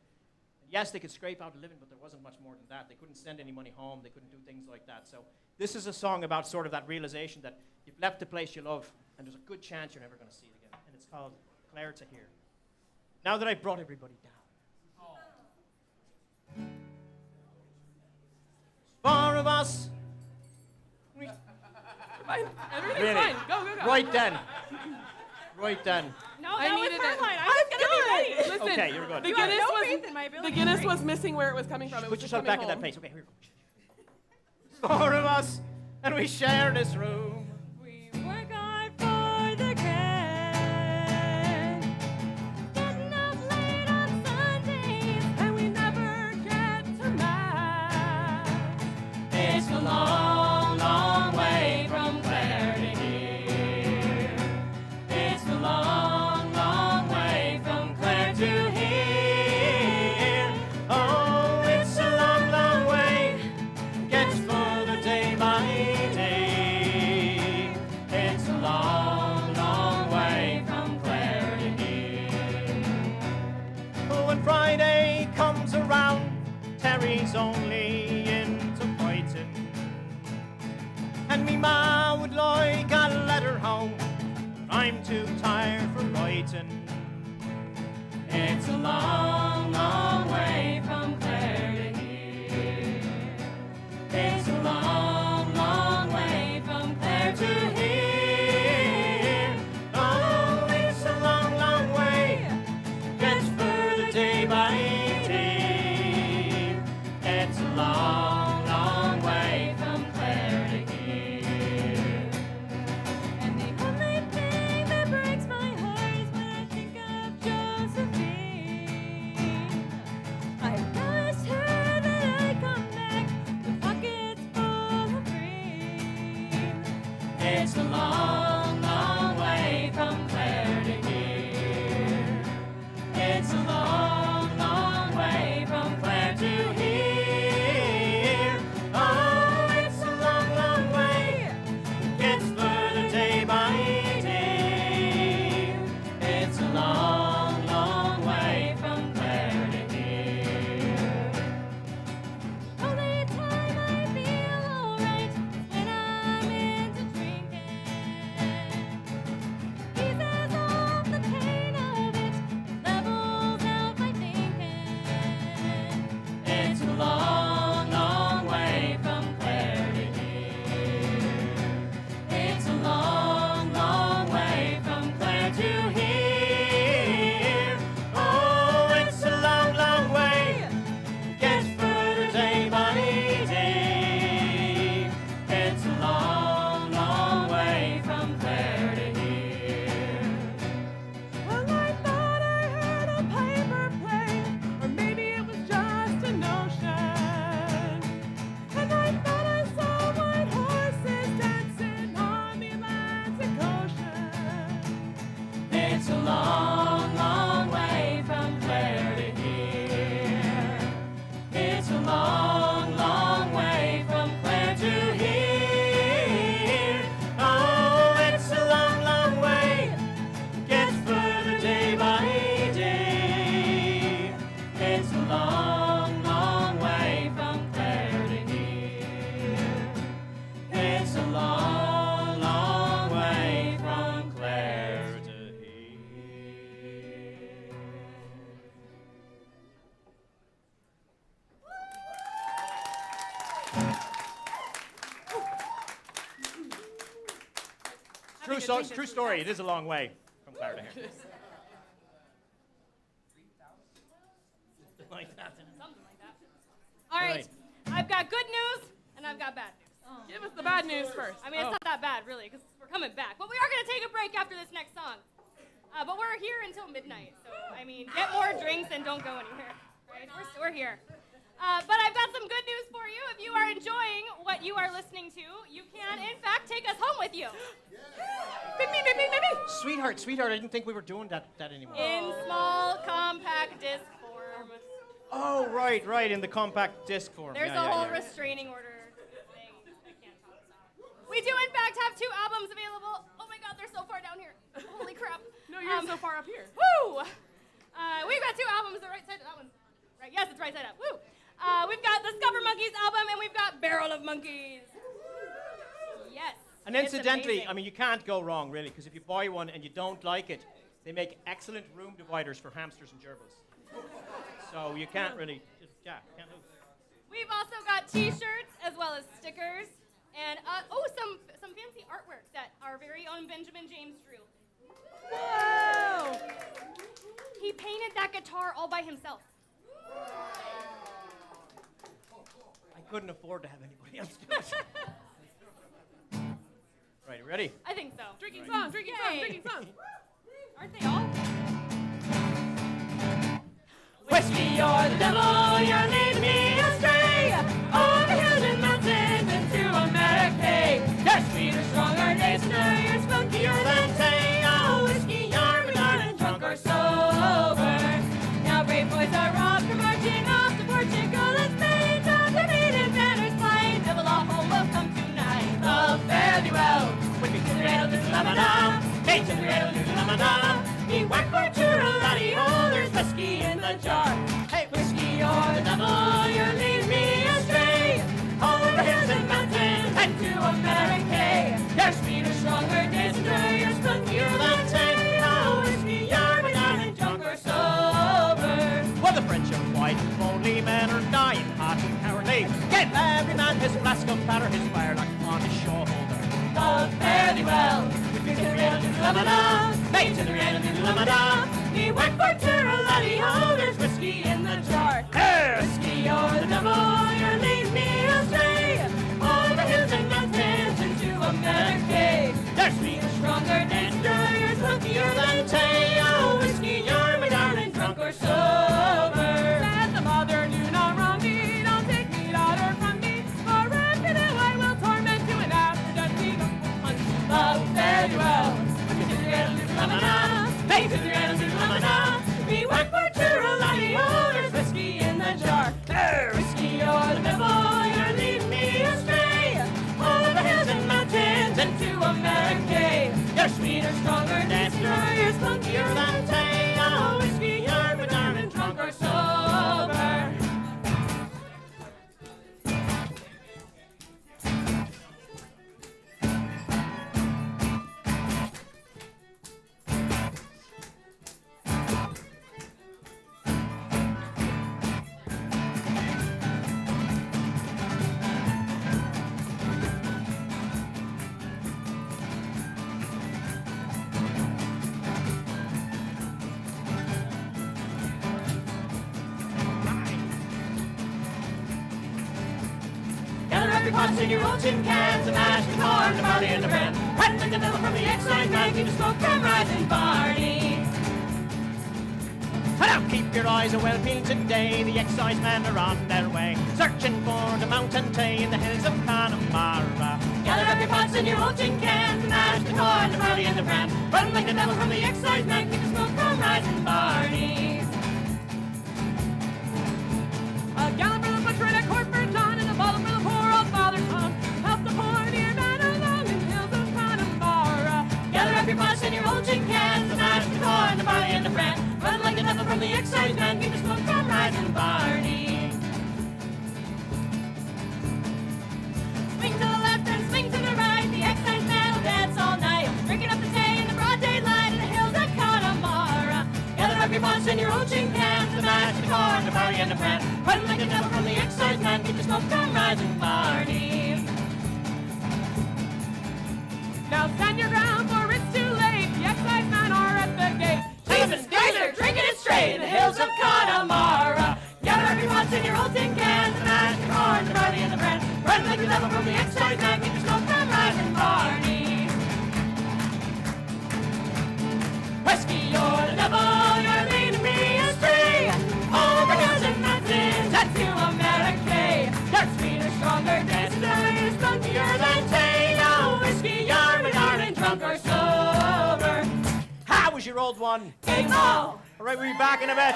And yes, they could scrape out a living, but there wasn't much more than that. They couldn't send any money home, they couldn't do things like that. So this is a song about sort of that realization that you've left the place you love, and there's a good chance you're never going to see it again. And it's called Clare to Hear. Now that I've brought everybody down. Four of us. Fine. Everything's Really? fine. Go. Right then. No, I that was needed her it. line. I was going to be ready. Listen, Okay, you're good. The You have Guinness no was faith in my ability the Guinness to was drink. missing where it was coming from. It was Put just yourself coming back in home. that place. Okay, here we go. Four of us, and we share this room. We work hard for the grand. Getting up late on Sundays, And we never get to mass. it's a long, long way from Clare to here. It's a long, long way from Clare to here. Oh, it's a long, long way. Gets further day by day. It's a long, long way from Clare to here. Oh, when Friday comes around, Terry's only into fighting. And me ma would like a letter home, but I'm too tired for writing. It's a long, long way from Clare to here. It's a long, long way from Clare to here. Oh, it's a long, long way. Gets further day by day. It's a long, long way from Clare to here. And the only thing that breaks my heart is when I think True story. It is a long way from Clara to here. Like that. Something like that. All right. I've got good news and I've got bad news. Give us the bad news first. I mean, it's not that bad, really, because we're coming back. But we are going to take a break after this next song. But we're here until midnight, so, I mean, get more drinks and don't go anywhere, right? We're here. But I've got some good news for you. If you are enjoying what you are listening to, you can, in fact, take us home with you. Beep, beep, beep, beep, beep, beep. Sweetheart, I didn't think we were doing that anymore. In small, compact disc form. Oh, right, in the compact disc form. There's a whole restraining order thing I can't talk about. We do, in fact, have 2 albums available. Oh my God, they're so far down here. Holy crap. No, you're so far up here. Woo! We've got 2 albums. The right side, that one's right. Yes, it's right side up. Woo! We've got the Scuppermonkeys album, and we've got Barrel of Monkeys. Yes. And incidentally, I mean, you can't go wrong, really, because if you buy one and you don't like it, they make excellent room dividers for hamsters and gerbils. So you can't really, can't lose. We've also got T-shirts as well as stickers, and some fancy artwork that our very own Benjamin James drew. Whoa! He painted that guitar all by himself. I couldn't afford to have anybody else do it. Right, ready? I think so. Drinking songs. Aren't they all? Whiskey, you're the devil, you're leading me astray. Over hills and mountains into America. Your sweeter, stronger, taster, you're spunkier than say. Oh, whiskey, you're my darling, drunk or sober. Now brave boys are off, we're marching off to Portugal and Spain. Down the native banners flying, devil all home will come tonight. Oh, fare thee well. Whiskey to the rattle, to the la-ma-da. Hey, to the rattle, to the la-ma-da. Me whack for churro-laddie, oh, there's whiskey in the jar. Hey, whiskey, you're the devil, you're leading me astray. Over hills and mountains and to America. You're sweeter, stronger, danger, you're spunkier than say. Oh, whiskey, you're my darling, drunk or sober. Well, the French are white, only men are dying, hot and cowardly. Give every man his flask of powder, his firelock on his shoulder. Oh, fare thee well. Whiskey to the rattle, to the la-ma-da. Hey, to the rattle, to the la-ma-da. Me whack for churro-laddie, oh, there's whiskey in the jar. Hey! Whiskey, you're the devil, you're leading me astray. Over hills and mountains into America. You're sweeter, stronger, danger, you're spunkier than say. Oh, whiskey, you're my darling, drunk or sober. Said the mother knew no wrong deed. Don't take me, daughter, from me. For revenue I will torment you, and after death we will hunt you. Oh, fare thee well. Whiskey to the rattle, to the la-ma-da. Hey, to the rattle, to the la-ma-da. Me whack for churro-laddie, oh, there's whiskey in the jar. Hey, whiskey, you're the devil, you're leading me astray. Over hills and mountains into America. You're sweeter, stronger, danger, you're spunkier than say. Oh, whiskey, you're my darling, drunk or sober. Gather up your pots and your old tin cans, the mash, the corn, the barley, and the bran. Pat like the devil from the excise man, keep the smoke from rising, Barney. And now keep your eyes well peeled today. The excise men are on their way, searching for the mountain tea in the hills of Connemara. Gather up your pots and your old tin cans, the mash, the corn, the barley, and the bran. Run like the devil from the excise man, keep the smoke from rising, Barney. A gallon for the butcher and a quart for John, and a bottle for the poor old Father Tom. Help the poor dear man along in the hills of Connemara. Gather up your pots and your old tin cans, the mash, the corn, the barley, and the bran. Run like the devil from the excise man, keep the smoke from rising, Barney. Swing to the left and swing to the right, the excise man will dance all night, drinking up the day in the broad daylight in the hills of Connemara. Gather up your pots pots and your old tin cans, the mash, the corn, the barley, and the bran. Run like a devil from the excise man, keep the smoke from rising, Barney. Now stand your ground, for it's too late. The excise men are at the gate. Cheese and guys are drinking it straight in the hills of Connemara. Gather up your pots and your old tin cans, the mash, the corn, the barley, and the bran. Run like a devil from the excise man, keep the smoke from rising, Barney. Whiskey, you're the devil, you're leading me astray. Over hills and mountains, that's to America. You're sweeter, stronger, dancier, spunkier than Tay. No whiskey, you're my darling, drunk or sober. How was your old one? Game all. All right, we'll be back in a bit.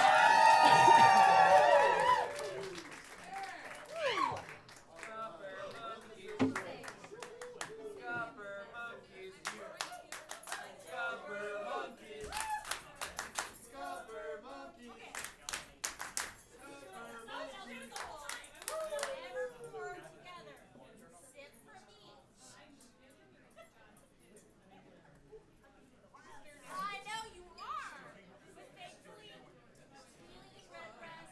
I know you are. But thankfully, feeling is red breast.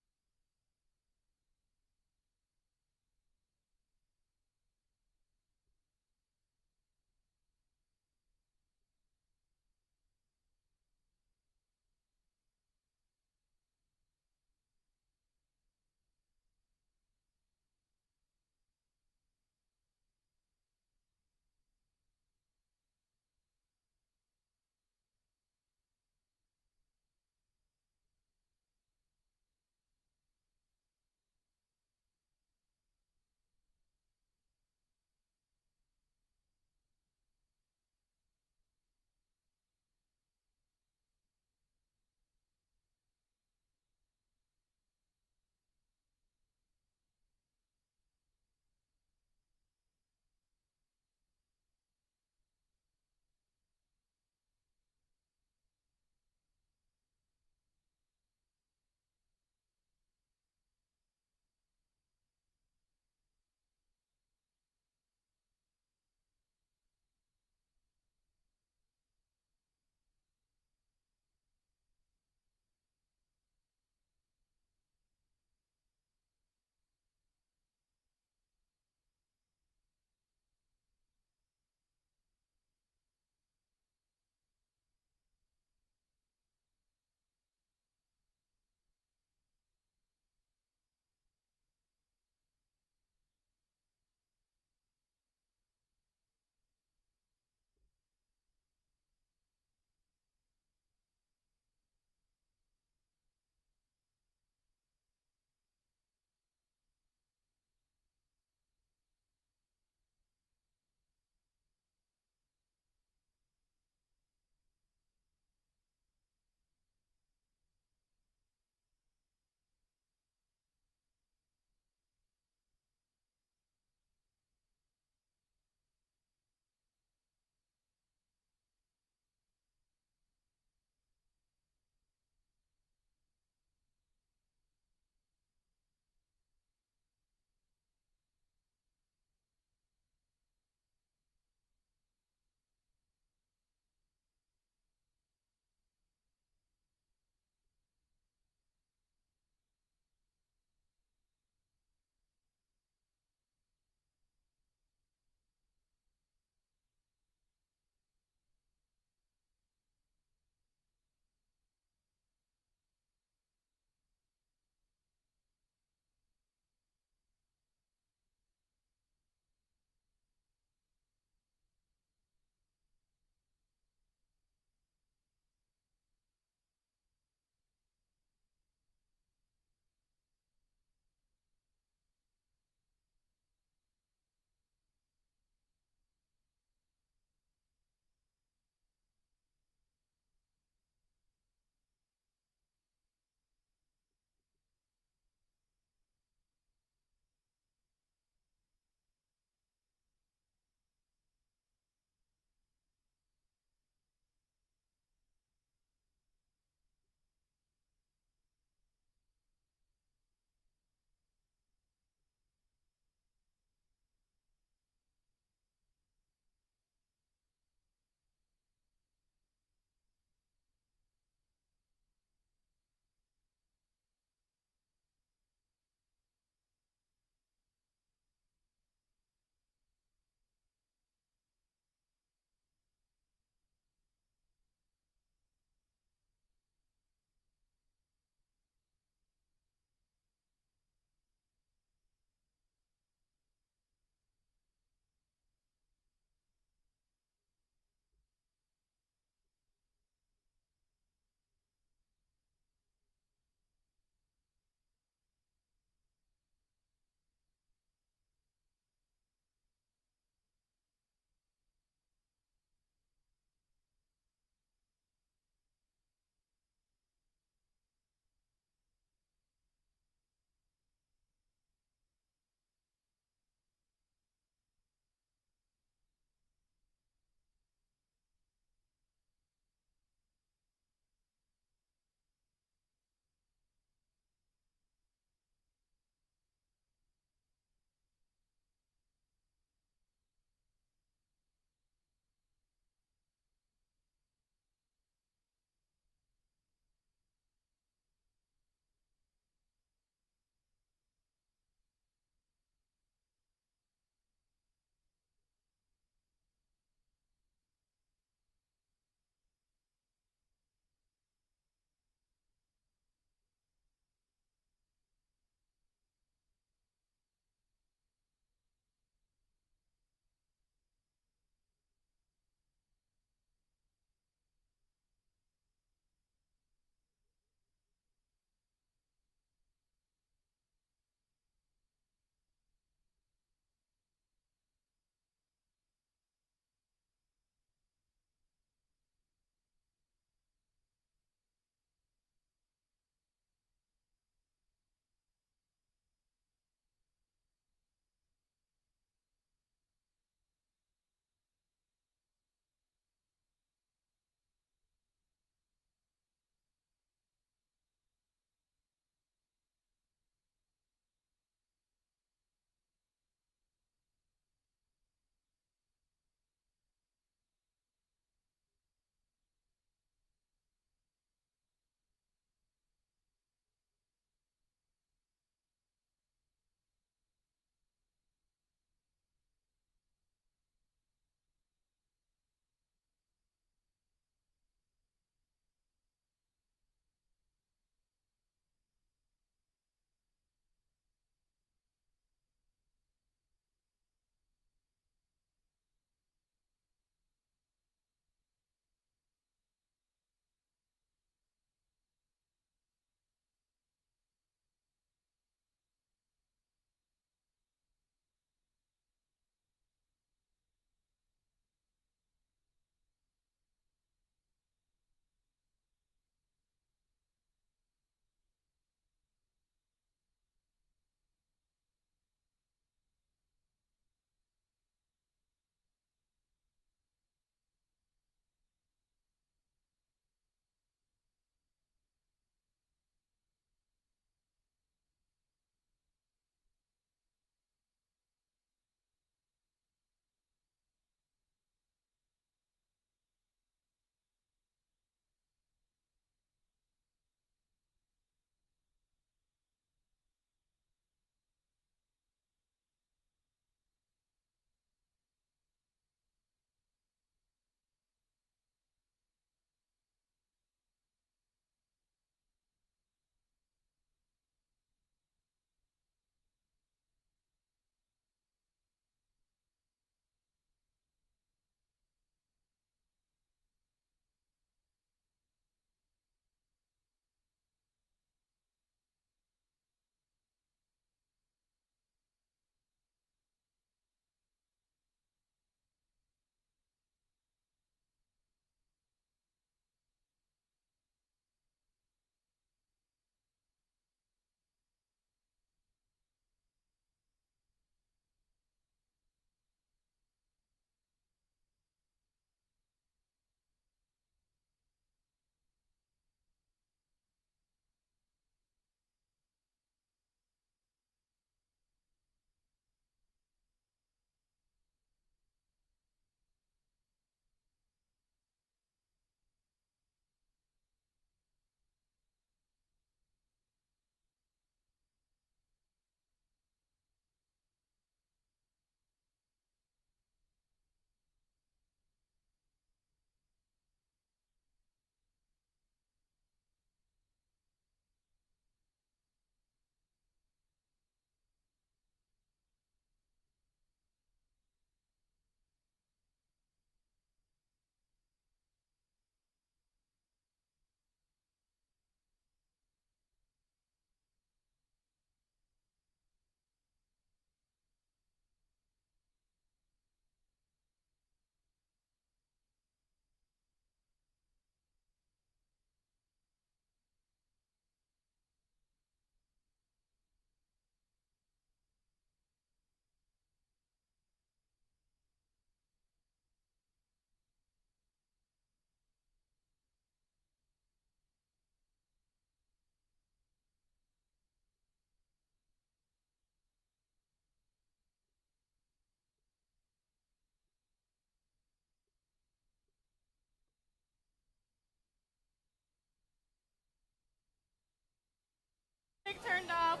Music turned off.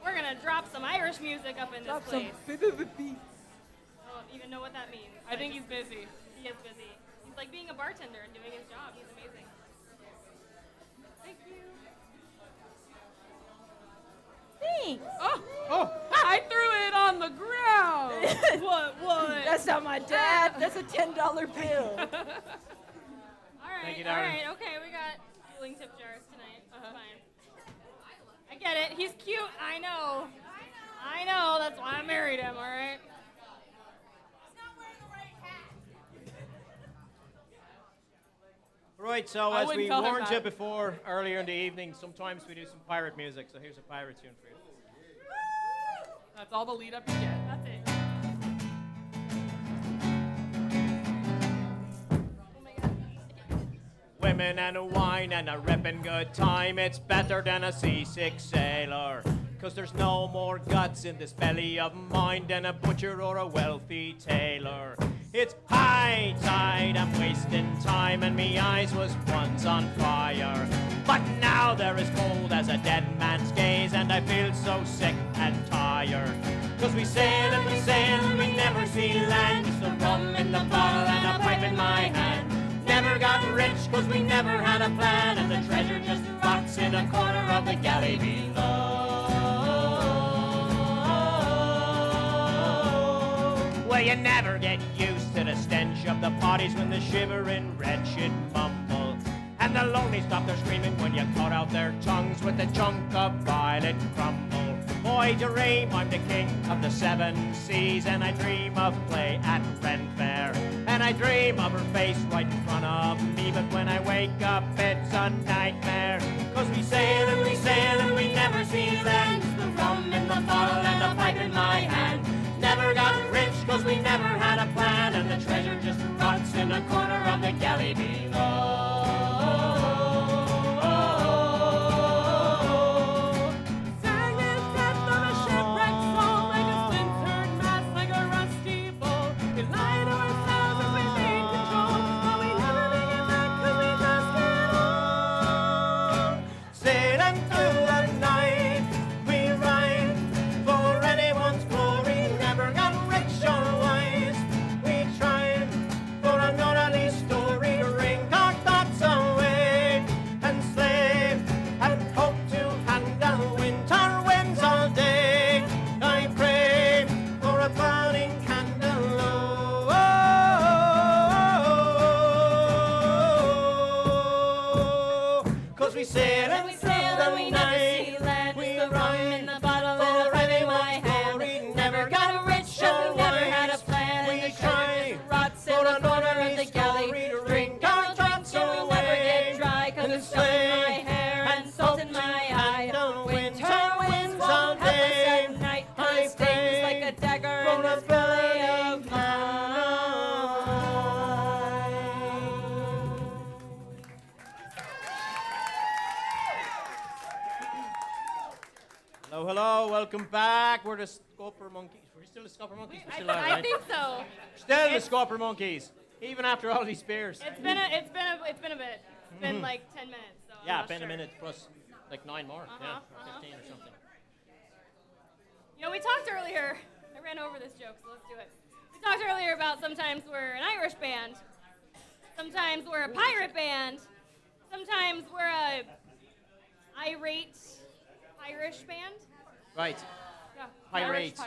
We're gonna drop some Irish music up in this place. Fiddle the beat. I don't even know what that means. I think he's busy. He is busy. He's like being a bartender and doing his job. He's amazing. Thank you. Thanks. Oh, I threw it on the ground. What? That's not my dad. That's a $10 bill. All right, Thank you, all Darren. right, okay, we got cooling tip jars tonight. Fine. I get it. He's cute. I know. That's why I married him. All right. Right, so I as wouldn't we tell him warned you that. before earlier in the evening, sometimes we do some pirate music, so here's a pirate tune for you. That's all the lead up you get. That's it. Oh my God. Women and a wine and a ripping good time, it's better than a seasick sailor. 'Cause there's no more guts in this belly of mine than a butcher or a wealthy tailor. It's high tide, I'm wasting time, and me eyes was once on fire. But now they're as cold as a dead man's gaze, and I feel so sick and tired. 'Cause we sail and we never see land, just a rum in the bottle and a pipe in my hand. Never got rich 'cause we never had a plan, and the treasure just rots in a corner of the galley below. Well, you never get used to the stench of the potties when the shivering wretched mumble, and the lonely stop their screaming when you cut out their tongues with a chunk of violet crumble. Boy, dream I'm the king of the seven seas, and I dream of play at Ren Fair, and I dream of her face right in front of me, but when I wake up it's a nightmare. 'Cause we sail and we never see land, just the rum in the bottle and a pipe in my hand. Never got rich 'cause we never had a plan, and the treasure just rots in a corner of the galley below. Sang his death on a shipwrecked soul, like a splintered mast, like a rusty bowl. We lie to ourselves as we gain control, but we never make it back 'cause we just get old. Sailing through the night, we ride for anyone's glory. Never got rich or wise. We tried for an orderly story to wring our thoughts away and slave and hope to handle winter winds all day. I pray for a burning candle. Oh, 'cause we sail and We sail and we never see land, just the rum in the bottle and a pipe in my hand. Never got rich and we never had a plan, and the treasure just rots in the corner of the galley. Drink our thoughts so we'll never get dry, 'cause it's stuck in my hair and salt in my eye. Winter winds won't help us at night, 'cause it stings like a dagger in this belly of mine. Hello, welcome back. We're the Scuppermonkeys. We're still the Scuppermonkeys. We're still I think so. Still the Scuppermonkeys, even after all these beers. It's been a bit. It's been like 10 minutes. So I'm Yeah, not been a sure. minute plus like 9 more. Yeah, Uh-huh, or 15 or something. You know, we talked earlier. I ran over this joke, so let's do it. We talked earlier about sometimes we're an Irish band, sometimes we're a pirate band, sometimes we're a irate Irish band. Right. Yeah. Pirate.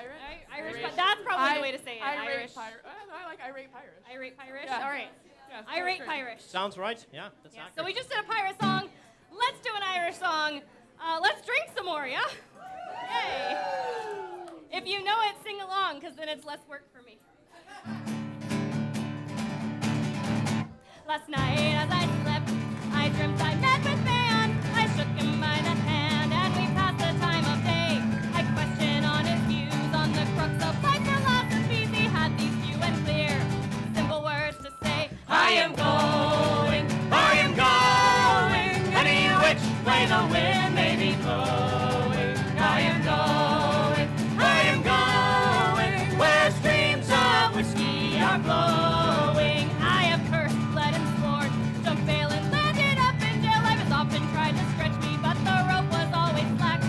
Irish, but that's probably the way to say it. Irish pirate. I like irate pirate. Irate Pirish. Yeah. All right. Yeah, Irate great. Pirish. Sounds right. Yeah, that's Yeah. accurate. So we just did a pirate song. Let's do an Irish song. Let's drink some more, yeah? Yay. If you know it, sing along, because then it's less work for me. Last night as I slept, I dreamt I met with man. I shook him by the hand, and we passed the time of day. I questioned on his views on the crux of life philosophies. He had these few and clear, simple words to say. I am going, any which way the wind may be blowing. I am going, where streams of whiskey are flowing. I have cursed, bled, and sworn, jumped bail and landed up in jail. I was often tried to stretch me, but the rope was always slack.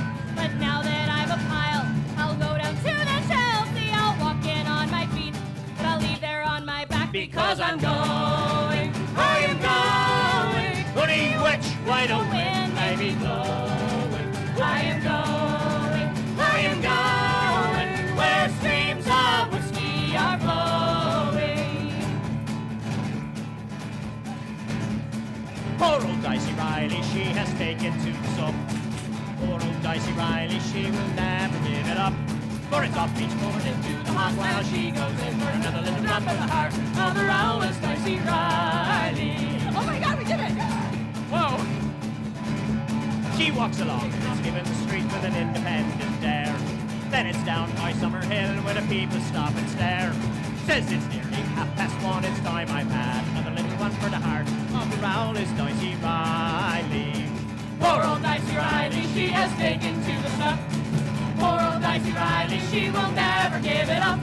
because I'm going, I am going, Honey, which way the wind may be blowing. I am going, where streams of whiskey are flowing. Poor old Dicey Riley, she has taken to the sup. Poor old Dicey Riley, she will never give it up. For it's off each moment into the hot while she goes in for another little drop of the heart of the rowless Dicey Riley. Oh my God, we did it! Whoa! She walks along and is given the street with an independent air. Then it's down by Summer Hill where the people stop and stare. Says it's nearly 1:30, it's time I've had another little one for the heart of the rowless Dicey Riley. Poor old Dicey Riley, she has taken to the stuff. Poor old Dicey Riley, she will never give it up.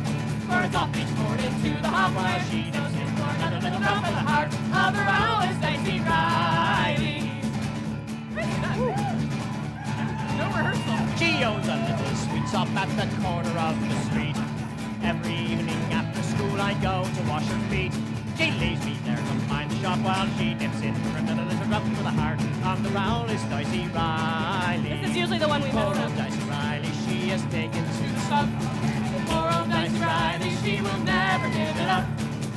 For it's off each morning to the hop while she goes in for another little drop of the heart of the rowless Dicey Riley. No rehearsal. She owns a little sweet shop at the corner of the street. Every evening after school I go to wash her feet. She leaves me there to mind the shop while she dips in for another little drop for the heart of the rowless Dicey Riley. This is usually the one we Poor miss. old Dicey Riley, she has taken to the stuff. Poor old Dicey Riley, she will never give it up.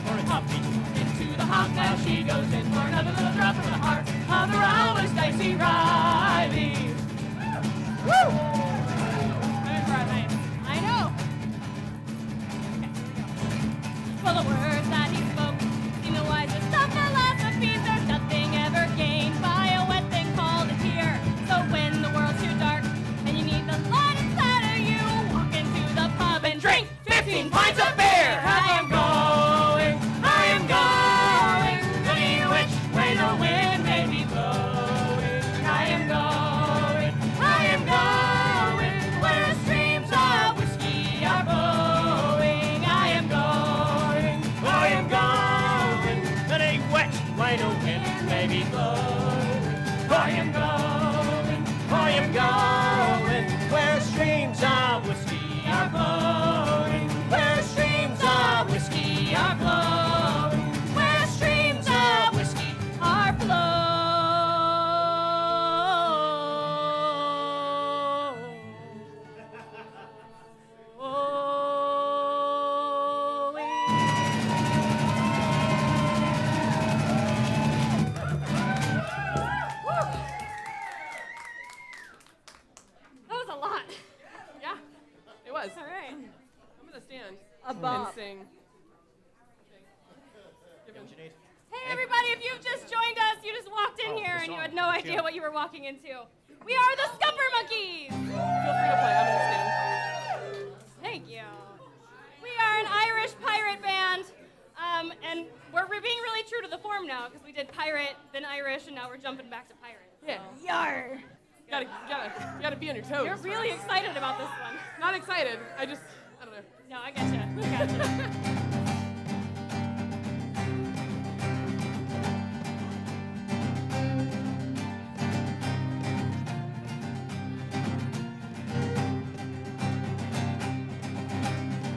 For it's off each morning to the hop while she goes in for another little drop of the heart of the rowless Dicey Riley. Woo! I know. Well, the words that he spoke seem the wisest of philosophies. There's nothing ever gained by a wet thing called a tear. So when the world's too dark and you need the light inside of you, walk into the pub and drink 15 pints of beer. I am going, any which way the wind may be blowing. I am going, where streams of whiskey are flowing. I am going, Any which way the wind may be blowing. I am going, where streams of whiskey are flowing. Where streams of whiskey are flowing. Where streams of whiskey Our flow. That was a lot. Yeah, it was. All right. I'm gonna stand A and bop. sing. Hey everybody, if you've just joined us, you just walked in here and you had no idea what you were walking into. We are the Scuppermonkeys! Feel free to play. I'm gonna stand. Thank you. We are an Irish pirate band, and we're being really true to the form now because we did pirate, then Irish, and now we're jumping back to pirate. Yeah. Yar! You gotta be on your toes. You're really excited about this one. Not excited. I don't know. No, I gotcha.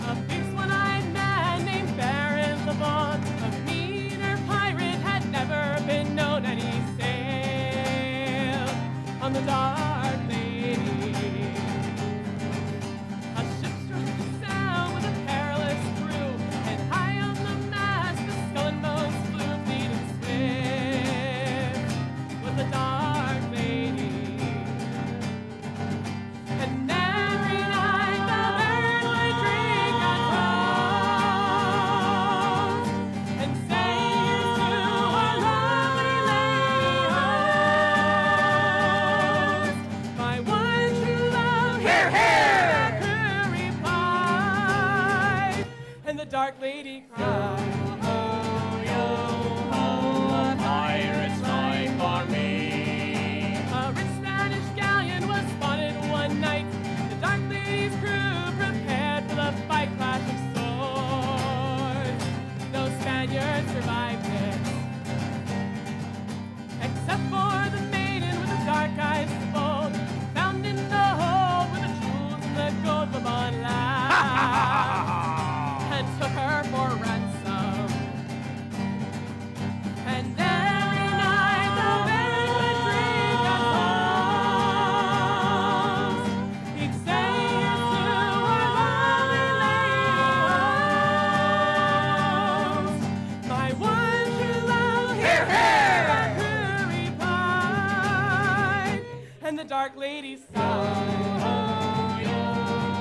A fierce one-eyed man named Baron Lamont, a meaner pirate, had never been known, and he sailed on the Dark Lady. A ship struck the sound with a perilous crew, and high on the mast the skull and bones flew, fleet and swift was the Dark Lady. And every night the Baron would drink a toast and say here's to our lovely lady host. My one true love, hear, hear! The crew replied, and the Dark Lady cried, oh, yo, ho, a pirate's life for me. A rich Spanish galleon was spotted one night. The Dark Lady's crew prepared for the fight, clash of swords. No Spaniard survived it, except for the maiden with the dark eyes bold, found in the hold with the jewels and the gold. Babylon laughed and took her for ransom. lady sighed.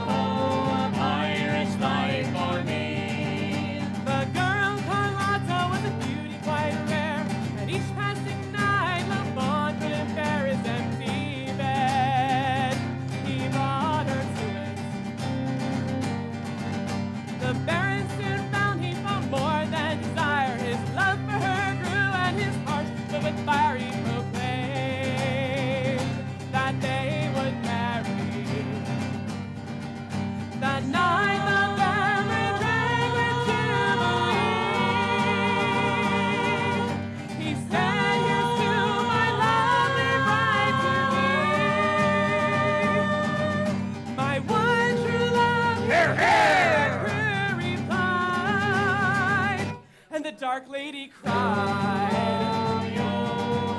A pirate's life for me. The girl Carlotta was a beauty quite rare, and each passing night Le Bon couldn't bear his empty bed. He brought her to it. The Baron soon found he found more than desire. His love for her grew, and his heart filled with fire. He proclaimed that they would marry. That night the Baron drank with jubilee. He said, "Here's to my lovely bride to be, my one true love." Hear, hear! The crew replied, and the dark lady cried.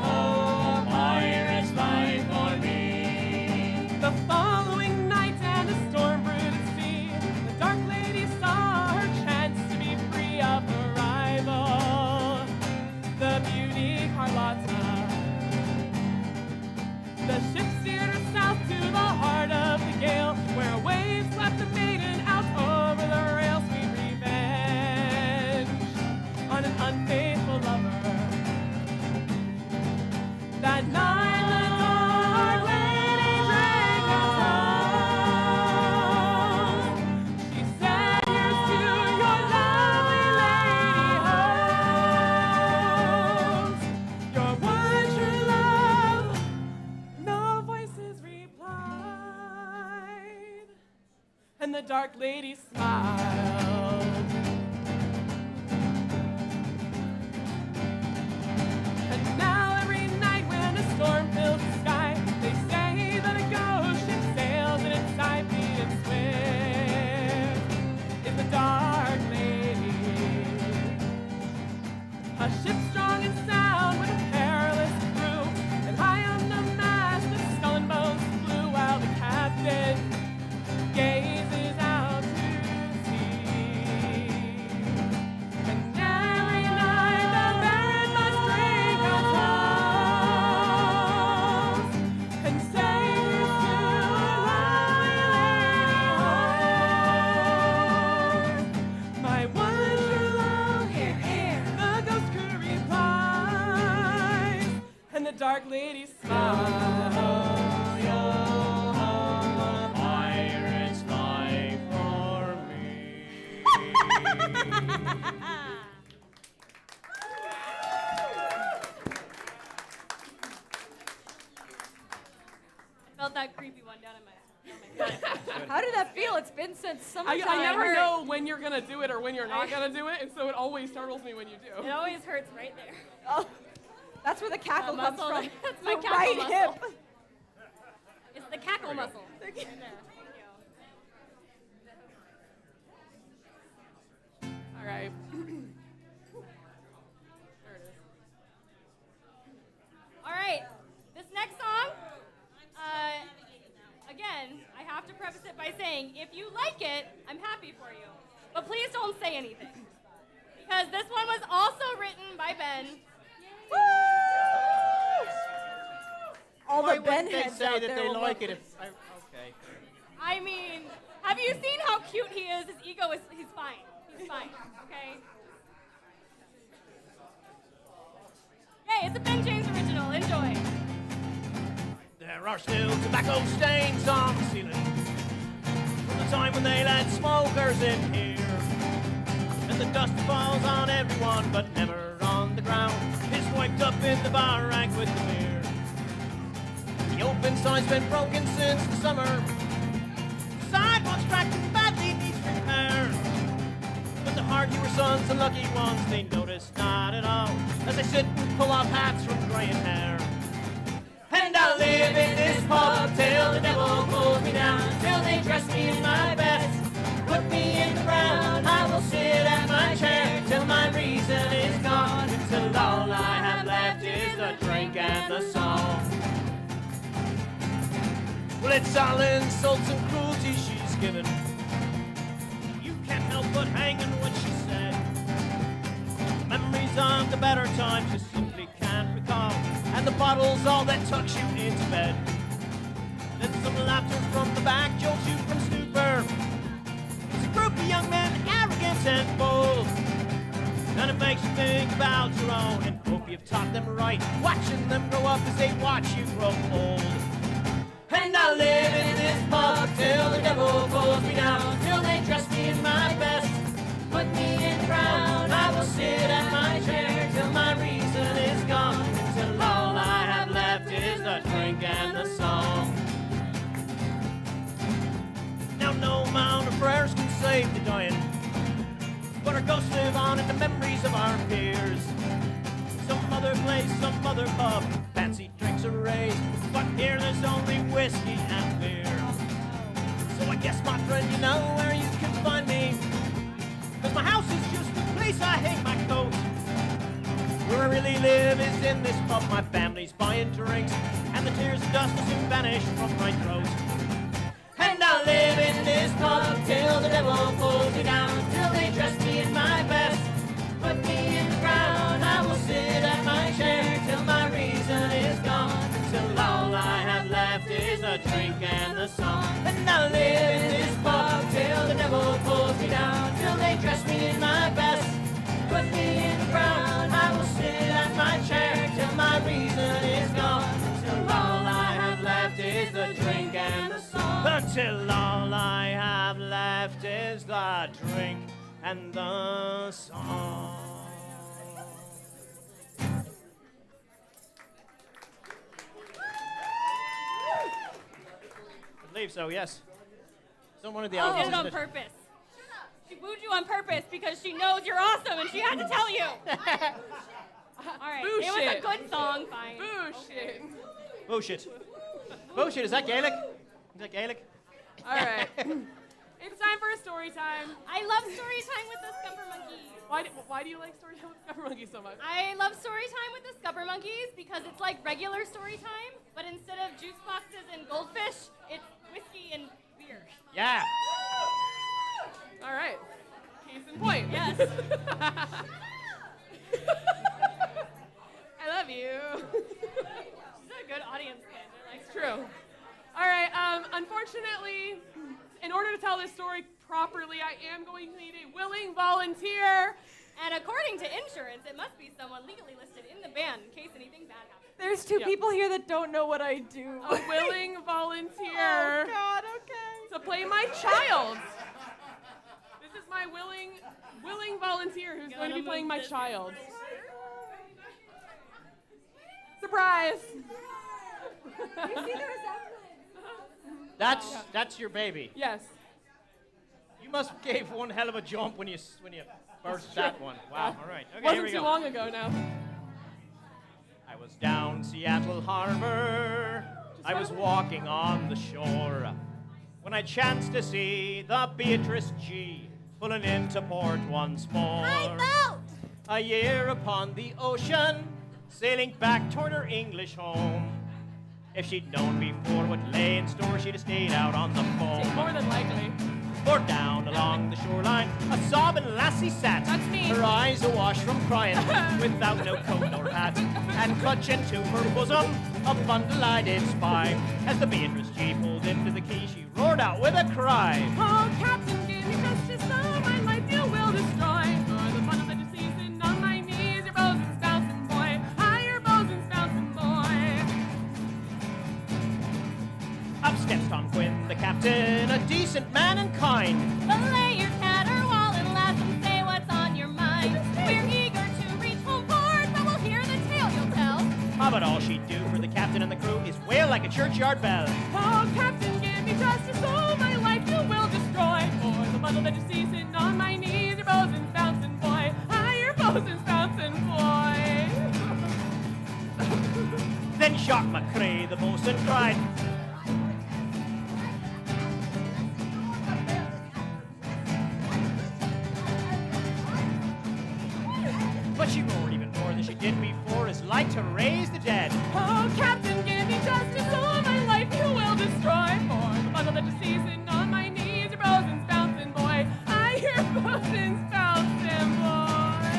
A pirate's life for me. The following night and a storm brewed at sea, the dark lady saw her chance to be free of her rival, the beauty Carlotta. The ship steered her south to the heart of the gale, where waves swept the maiden out over the rail. Sweet revenge on an unfaithful lover. That night the dark lady drank her toast. She said, "Here's to your lovely lady host, your one true love." No voices replied, and the dark lady smiled. And now every night when a storm fills the sky, they say that a ghost ship sails in its side beat and swift is the dark lady. A ship strong and sound with a perilous crew, and high on the mast the skull and bones flew, while the captain gazes out to sea. And every night the Baron must drink a toast and say, "Here's to a lovely lady host, my one true love." Hear, hear! The ghost crew replies, and the dark lady smiles. A pirate's life for me. Felt that creepy one down in my gut. How did that feel? It's been since summertime. I never know when you're gonna do it or when you're not gonna do it, and so it always startles me when you It do. always hurts right there. Oh, that's where the cackle comes muscle. from. That's my The cackle right muscle. hip. It's the cackle muscle. Thank you. All right. There it is. All right, this next song, again, I have to preface it by saying, if you like it, I'm happy for you. But please don't say anything. Because this one was also written by Ben. Woo! All Why the Ben wouldn't they heads say out that there they will like love it? this. Okay. I mean, have you seen how cute he is? His ego is, he's fine. He's fine, okay? Yay, it's a Ben James original. Enjoy. There are still tobacco stains on the ceiling from the time when they let smokers in here. And the dust falls on everyone, but never on the ground. It's wiped up in the bar rack with the beer. The open sign's been broken since the summer. Sidewalks cracked and badly needs repair. But the hard-hewer sons and lucky ones, they notice not at all as they sit and pull off hats from graying hair. And I'll live in this pub till the devil pulls me down, till they dress me in my best, put me in the ground. I will sit at my chair till my reason is gone, till all I have left is the drink and the song. Well, it's all insults and cruelty she's given. You can't help but hanging what she said. Memories of the better times you simply can't recall, and the bottle's all that tucks you into bed. Then some laughter from the back jolts you from stupor. It's a group of young men, arrogant and bold. And it makes you think about your own and hope you've taught them right, watching them grow up as they watch you grow old. And I'll live in this pub till the devil pulls me down, till they dress me in my best, put me in the ground. I will sit at my chair till my reason is gone, until all I have left is the drink and the song. Now no amount of prayers can save the dying, but our ghosts live on in the memories of our peers. Some other place, some other pub, fancy drinks are raised, but here there's only whiskey and beer. So I guess, my friend, you know where you can find me, 'cause my house is just the place I hang my coat. Where I really live is in this pub, my family's buying drinks, and the tears of dust will soon vanish from my throat. And I'll live in this pub till the devil pulls me down, till they dress me in my best, put me in the ground. I will sit at my chair till my reason is gone, till all I have left is the drink and the song. And I'll live in this pub till the devil pulls me down, till they dress me in my best, put me in the ground. I will sit at my chair till my reason is gone, till all I have left is the drink and the song. Until all I have left is the drink and the song. I believe so, yes. Someone of the She albums. did it on purpose. She wooed you on purpose because she knows you're awesome and she had to tell you. All right, it was a good song, fine. Bullshit. Bullshit. Bullshit, is that Gaelic? Is that Gaelic? All right. It's time for a story time. I love story time with the Scuppermonkeys. Why do you like story time with Scuppermonkeys so much? I love story time with the Scuppermonkeys because it's like regular story time, but instead of juice boxes and goldfish, it's whiskey and beer. Yeah. All right. Case in point. Yes. I love you. She's a good audience kid. I like her. True. All right. Unfortunately, in order to tell this story properly, I am going to need a willing volunteer. And according to insurance, it must be someone legally listed in the band in case anything bad happens. There's two people here that don't know what I do. A willing volunteer. Oh, God, okay. To play my child. This is my willing volunteer who's going to be playing my child. Surprise! You see the resemblance? That's your baby. Yes. You must have gave one hell of a jump when you burst that one. Wow. All right. Okay, here Wasn't we too go. long ago now. I was down Seattle Harbor. I was walking on the shore when I chanced to see the Beatrice G pulling into port once more. A year upon the ocean, sailing back toward her English home. If she'd known before what lay in store, she'd have stayed out on the foam. More than likely. For down along the shoreline, a sobbing lassie sat. That's me. Her eyes awash from crying, without no coat nor hat. And clutching to her bosom, a bundle I did spy. As the Beatrice G pulled into the quay, she roared out with a cry. Oh, Captain, give me justice, so my life you will destroy. For the bundle that you're seizing on my knees, your bosun's bouncing, boy. Hi, your bosun's bouncing, boy. Up steps Tom Quinn, the captain, a decent man and kind. Belay your caterwaul and laugh and say what's on your mind. We're eager to reach home port, but we'll hear the tale you'll tell. But all she'd do for the captain and the crew is wail like a churchyard bell. Oh, Captain, give me justice, so my life you will destroy. For the bundle that you're seizing on my knees, your bosun's bouncing, boy. Hi, your bosun's bouncing, boy. Then Jacques McCrae, the bosun, cried. But she roared even more than she did before, as like to raise the dead. Oh, Captain, give me justice, so my life you will destroy. For the bundle that you're seizing on my knees, your bosun's bouncing, boy. I hear bosun's bouncing, boy.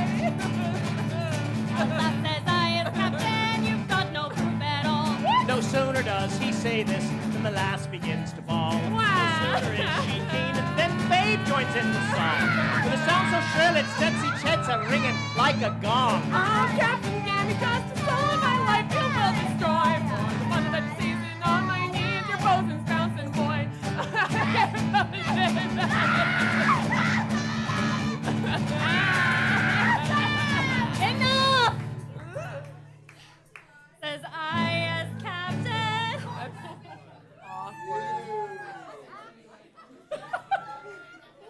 That says I am captain, you've got no proof at all. No sooner does he say this the lass begins to bawl. Wow. No sooner is she keen, and then Babe joins in the song. With a sound so shrill it sets each head a ringing like a gong. Oh, Captain, give me just a soul in my life you will destroy. For the fun that season on my knees, your bosun's bouncing, boy. Enough! Says I as captain.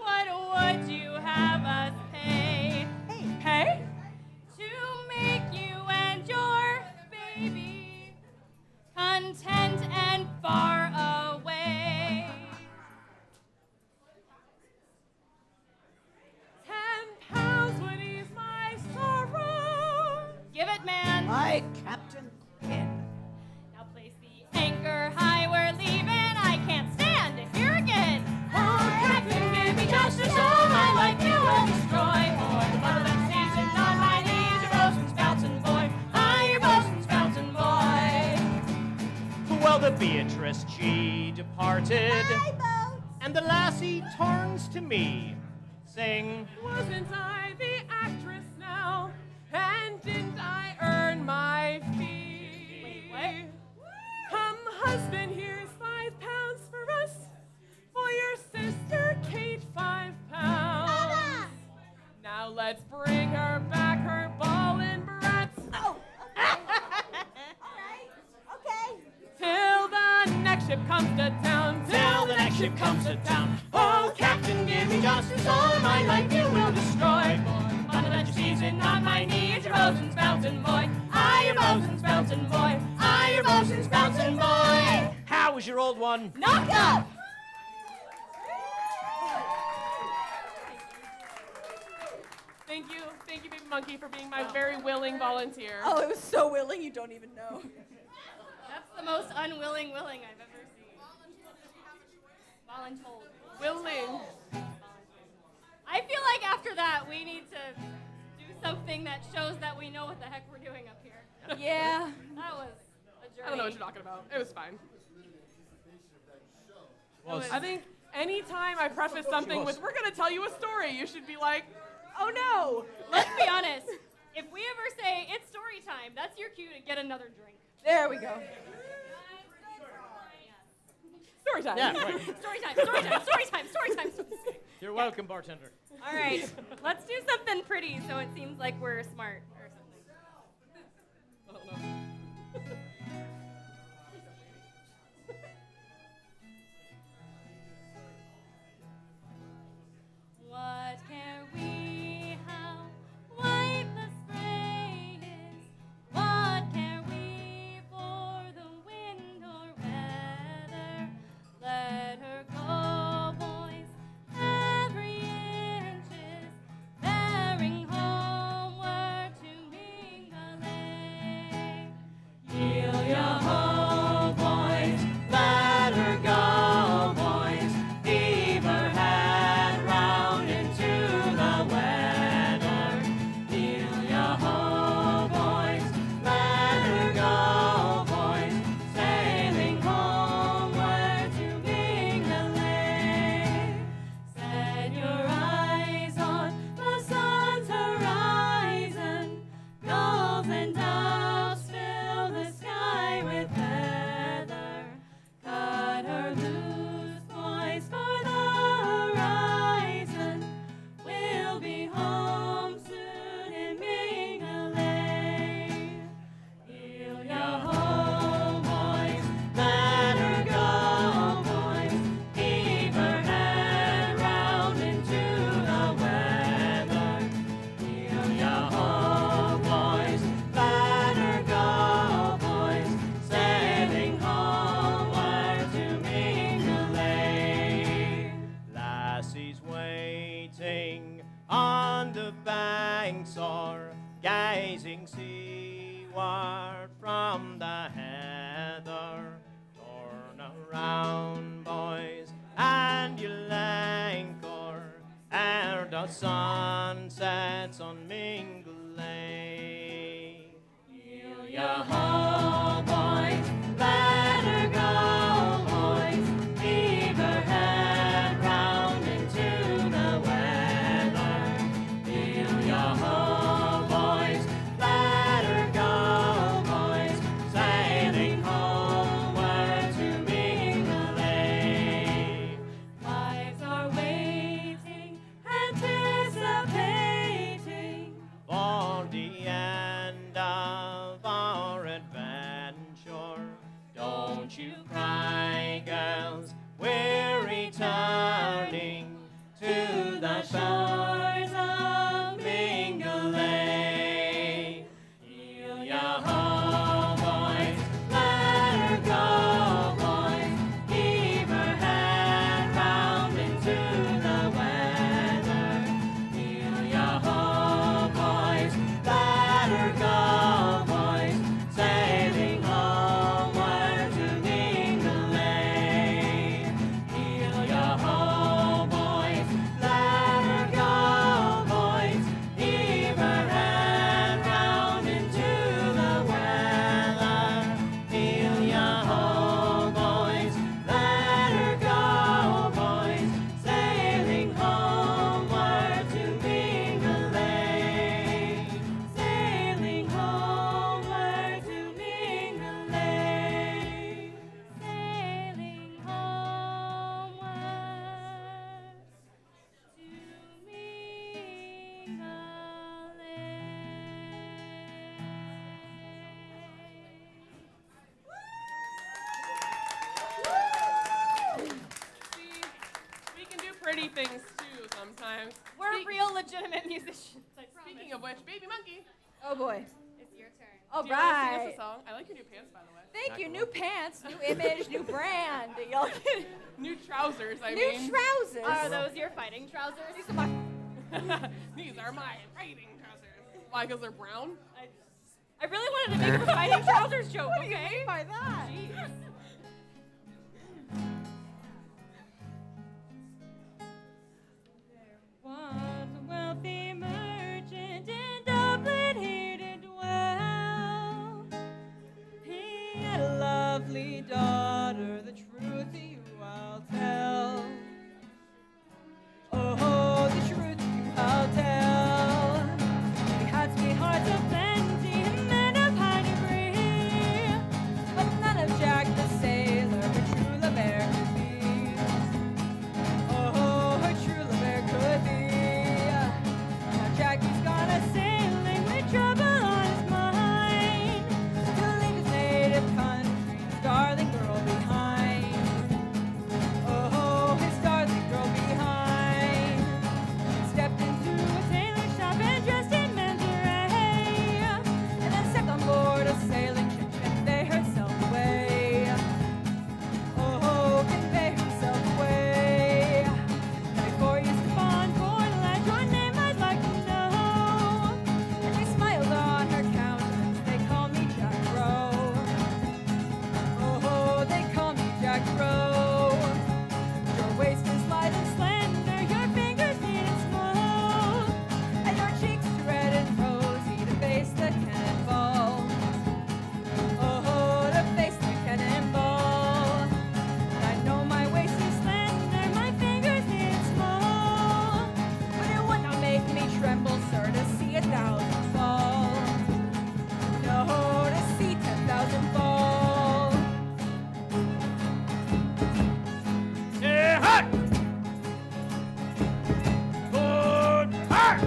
What would you have us pay? Hey? To make you and your baby content and far away. 10 pounds would ease my sorrow. Give it, man. Aye, Captain Quinn. Now place the anchor high, we're leaving. I can't stand to hear again. Oh, Captain, give me justice, all my life you will destroy. For the fun of that season on my knees, your bosun's bouncing, boy. Aye, your bosun's bouncing, boy. Well, the Beatrice, she departed, and the lassie turns to me, saying, Wasn't I the actress now? And didn't I earn my fee? Wait, Come, husband, here's 5 pounds for us. For your sister, Kate, 5 pounds. Now let's bring her back her ball and brats. Oh, okay. Okay. Till the next ship comes to town. till the next ship comes to town. Oh, Captain, give me justice, all my life you will destroy. For fun of that season on my knees, your bosun's bouncing, boy. Aye, your bosun's bouncing, boy. Aye, your bosun's bouncing, boy. How was your old one? Knock up! Thank you, Baby Monkey, for being my very willing volunteer. Oh, it was so willing you don't even know. That's the most unwilling willing I've ever seen. Voluntold. Willing. I feel like after that we need to do something that shows that we know what the heck we're doing up here. Yeah. That was a journey. I don't know what you're talking about. It was fine. Well, I think anytime I preface something with, we're going to tell you a story, you should be like, oh no. Let's be honest. If we ever say it's story time, that's your cue to get another drink. There we go. Story time. yeah, right. Story time, story time, story time, story time. You're welcome, bartender. All right, let's do something pretty so it seems like we're smart or something. I don't know. What care we how white the spray is? What care we for the wind or weather? Let her go, boys, every inch is bearing homeward to Mingalay. Heel ya ho, boys, let her go, boys. Heave her head round into the weather. Heel ya ho, boys, let her go, boys. Sailing homeward to Mingalay. Set your eyes on the sun's horizon. Gulls and doves fill the sky with feather. Cut her loose, boys, for the horizon. We'll be home soon in Mingalay. Heel ya ho, boys, let her go, boys. Heave her head round into the weather. Heel ya ho, boys, let her go, boys. Sailing homeward to Mingalay. Lassies waiting on the banks or gazing seaward from the heather. Turn around, boys, and you'll anchor ere the sun sets on Mingalay. Heel ya ho, boys, let her go, boys. things too sometimes. We're real legitimate musicians, I promise. Speaking of which, Baby Monkey. Oh boy. It's your turn. All Do you want to sing right. us a song? I like your new pants, by the way. Thank you. New pants, new image, new brand. Y'all get New trousers, I new mean. trousers. Are those your fighting trousers? These are my. These are my fighting trousers. Why, because they're brown? I really wanted to make a fighting trousers joke, What do you okay? mean by that? Jeez. Was a wealthy merchant in Dublin here to dwell. He had a lovely daughter, the truth to you I'll tell. Oh, the truth to you I'll tell. He had sweethearts of plenty and men of high degree, but none of Jack the sailor, her true love e'er could be. Oh, her true love e'er could be. Now Jackie's gone a sailing with trouble on his mind, to leave his native country, his darling girl behind. Oh, his darling girl behind. She stepped into a tailor shop and dressed in men's array, and then stepped on board a sailing ship to convey herself away. Oh, convey herself away. Now before you step on board, lad, your name I'd like to know. And she smiled on her countenance. They call me Jack Rowe. Oh, they call me Jack Rowe. Your waist is light and slender, your fingers neat and smooth, and your cheeks red and rosy to face the cannonball. Oh, to face the cannonball. And I know my waist is slender, my fingers neat and small, but it would not make me tremble, sir, to see 1,000 fall. No, to see 10,000 fall. Hey, hi! Good heart!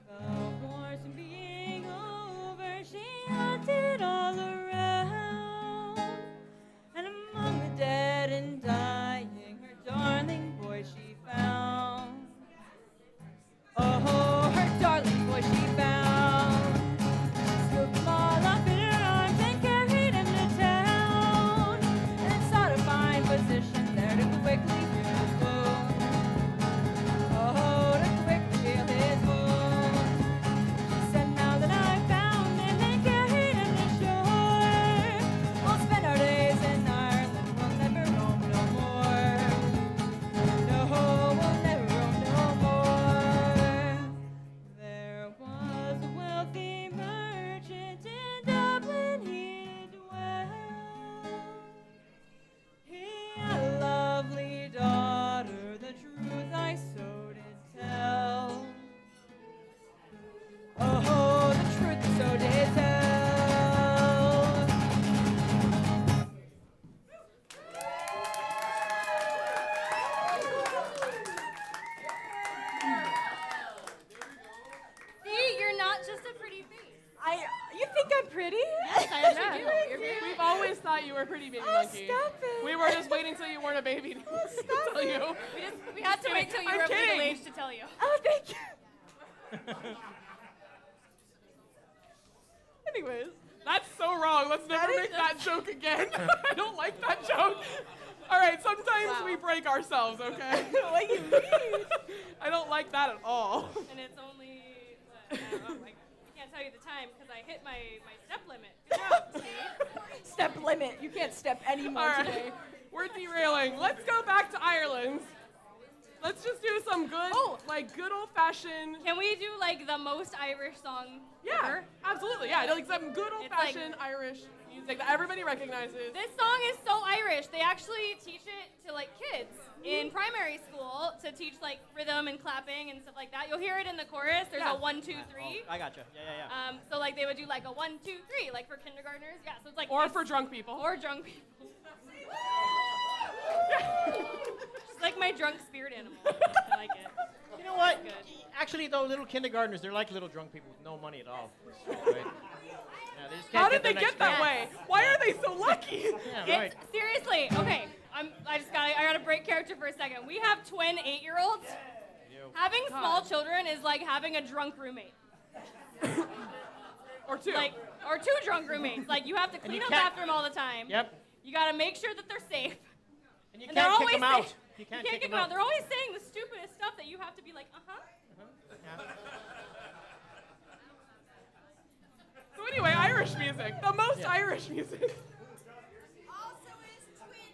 The wars being over, she hunted all around, and among the dead and dying, her darling boy she found. Oh, her darling boy she found. She scooped him all up in her arms and carried him to town, and sought a fine physician there to quickly heal his wound. Oh, to quickly heal his wound. She said, now that I've found him and carried him to shore, we'll spend our days in Ireland, we'll never roam no more. No, we'll never roam no more. There was a wealthy merchant in Dublin he dwell. He had a lovely daughter, the truth I so did tell. Oh, the truth I so did tell. See, you're not just a pretty face. You think I'm pretty? Yes, I actually do. You're very We've always thought you were pretty, Baby Oh, Monkey. stop it. We were just waiting till you weren't a baby to tell you. We had to wait till you I'm were of legal kidding. age to tell you. Oh, thank you. Anyways. That's so wrong. Let's never make that joke again. I don't like that joke. All right, sometimes we break ourselves, okay? What do you mean? I don't like that at all. And it's only, I don't know, I can't tell you the time because I hit my step limit. Good job, Steve. Step limit. You can't step anymore All right, today. we're derailing. Let's go back to Ireland. Let's just do some good, good old-fashioned. Can we do like the most Irish song Yeah, ever? absolutely. Yeah, like some good old-fashioned Irish music that everybody recognizes. This song is so Irish. They actually teach it to like kids in primary school to teach like rhythm and clapping and stuff like that. You'll hear it in the chorus. There's Yeah. a 1, 2, 3. I gotcha. Yeah. So like they would do like a 1, 2, 3, like for kindergartners. Yeah, so it's like Or for drunk people. or drunk people. She's like my drunk spirit animal. I like it. You know what? Actually, though, little kindergartners, they're like little drunk people with no money at all. Right? Yeah, they just can't How did their they next get that drink. way? Why are they so lucky? Yeah, right. Seriously, okay. I gotta break character for a second. We have twin 8-year-olds. Having small children is like having a drunk roommate. Or two. Or two drunk roommates. Like, you have to clean up can't- after them all the time. Yep. You gotta make sure that they're safe. And you And they're can't kick always them out. say- You can't kick them out. They're always saying the stupidest stuff that you have to be like, uh-huh. So anyway, Irish music. The most Irish music. Also is twin.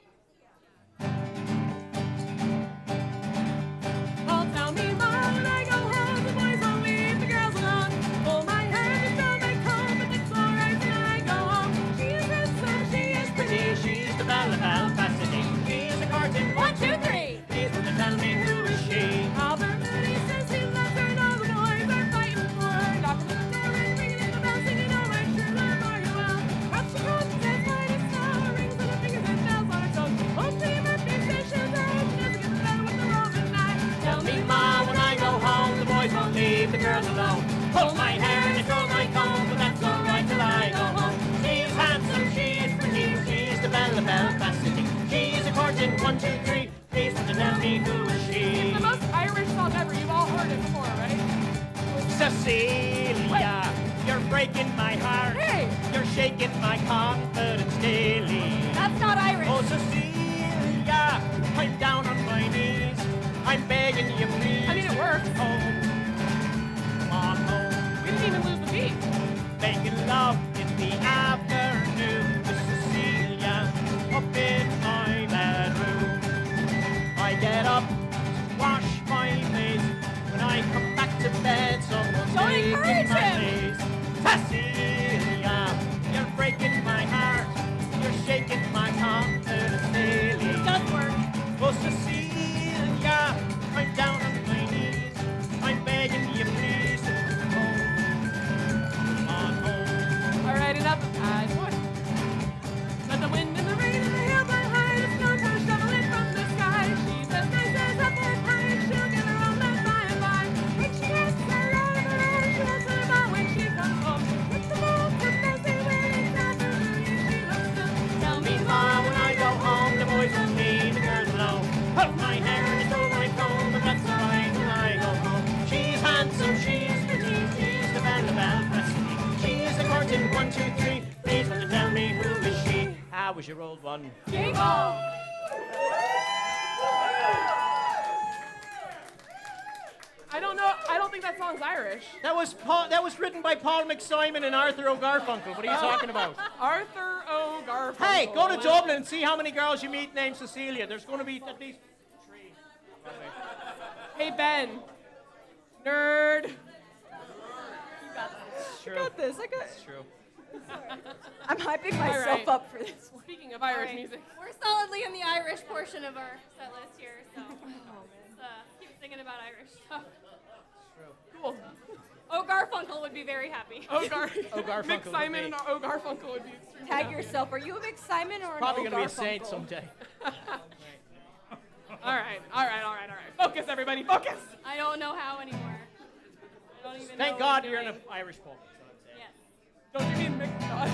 Oh, tell me, Mom, when I go home, the boys won't leave the girls alone. Pull my hair and fill my comb, but it's alright when I go home. She is handsome, she is pretty, She's the belle of Belfast. She's a cartoon. 1, 2, 3. Please will you tell me who is she? Albert Mooney says he loves her, and all the boys are fighting for her. Knocking on the door and ringing in the bell, singing, oh, my true love, are you well? Up she comes, as white as snow, rings on her fingers and bells on her toes. Oh, pretty Murphy says she's her, she doesn't get better with the Roman night. Tell me, Ma, when I go home, the boys won't leave the girls alone. Pull my hair and control my comb, but that's alright till I go home. She's handsome, she's pretty, she's the belle of Belfast City. She's a courting 1, 2, 3. Please will you tell me who is she? The most Irish song ever. You've all heard it before, right? Cecilia, you're breaking my heart. Hey! You're shaking my confidence daily. That's not Irish. Oh, Cecilia, I'm down on my knees. I'm begging you, please. I mean, it works. Home. Come on home. We didn't even lose the beat. Making love in the afternoon with Cecilia up in my bedroom. I get up to wash my face. When I come back to bed, someone's Don't making encourage my him. face. Cecilia, you're breaking my heart. You're shaking my confidence daily. It does work. Oh, Cecilia, I'm down on my knees. I'm begging you, please, to come home. Come on home. All right, enough of that. What? Let the wind and the rain and the hail blow high. The snow comes shoveling from the sky. She says faces up and high. She'll get her own love by and by. When she has her own, she has her about when she comes home. With the most of mercy when it's afternoon, she looks to Tell me, Ma, when I go home, the boys won't leave the girls alone. Hold my hair and control my comb, but that's alright when I go home. She's handsome, she's pretty, she's the belle of Belfast City. She's a courting 1, 2, 3. Please will you tell me who is she? How was your old one? Jingle. I don't know. I don't think that song's Irish. That was written by Paul McSimon and Arthur O'Garfunkel. What are you talking about? Arthur O. Garfunkel. Hey, go to Dublin and see how many girls you meet named Cecilia. There's going to be at least 3. Hey, Ben. Nerd. It's true. I got this. I got It's true. I'm hyping myself right. up for this one. Speaking of Irish All right. music. We're solidly in the Irish portion of our set list here, so let's keep singing about Irish stuff. Cool. Oh, Garfunkel would be very happy. O. Garfunkel Mick would Simon be. and O. Garfunkel would be extremely Tag happy. yourself. Are you a Mick Simon or an Probably old going to be a saint Garfunkel? someday. All right. Focus, everybody. Focus. I don't know how anymore. I don't even Thank know God what you're in doing. an Irish pub. That's what I'm saying. Yes. Don't you mean Mick God?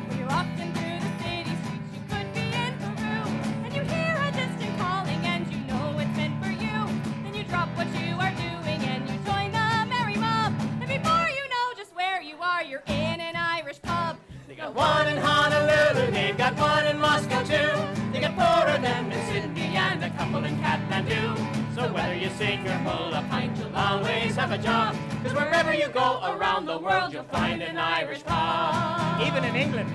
When you're walking through the city streets, you could be in Peru, and you hear a distant calling, and you know it's meant for you. Then you drop what you are doing, and you join the merry mob. And before you know just where you are, you're in an Irish pub. They got one in Honolulu, they've got one in Moscow too. They got 4 of them in Sydney and a couple in Kathmandu. So whether you sing or pull a pint, you'll always have a job. Cause wherever you go around the world, you'll find an Irish pub. Even in England.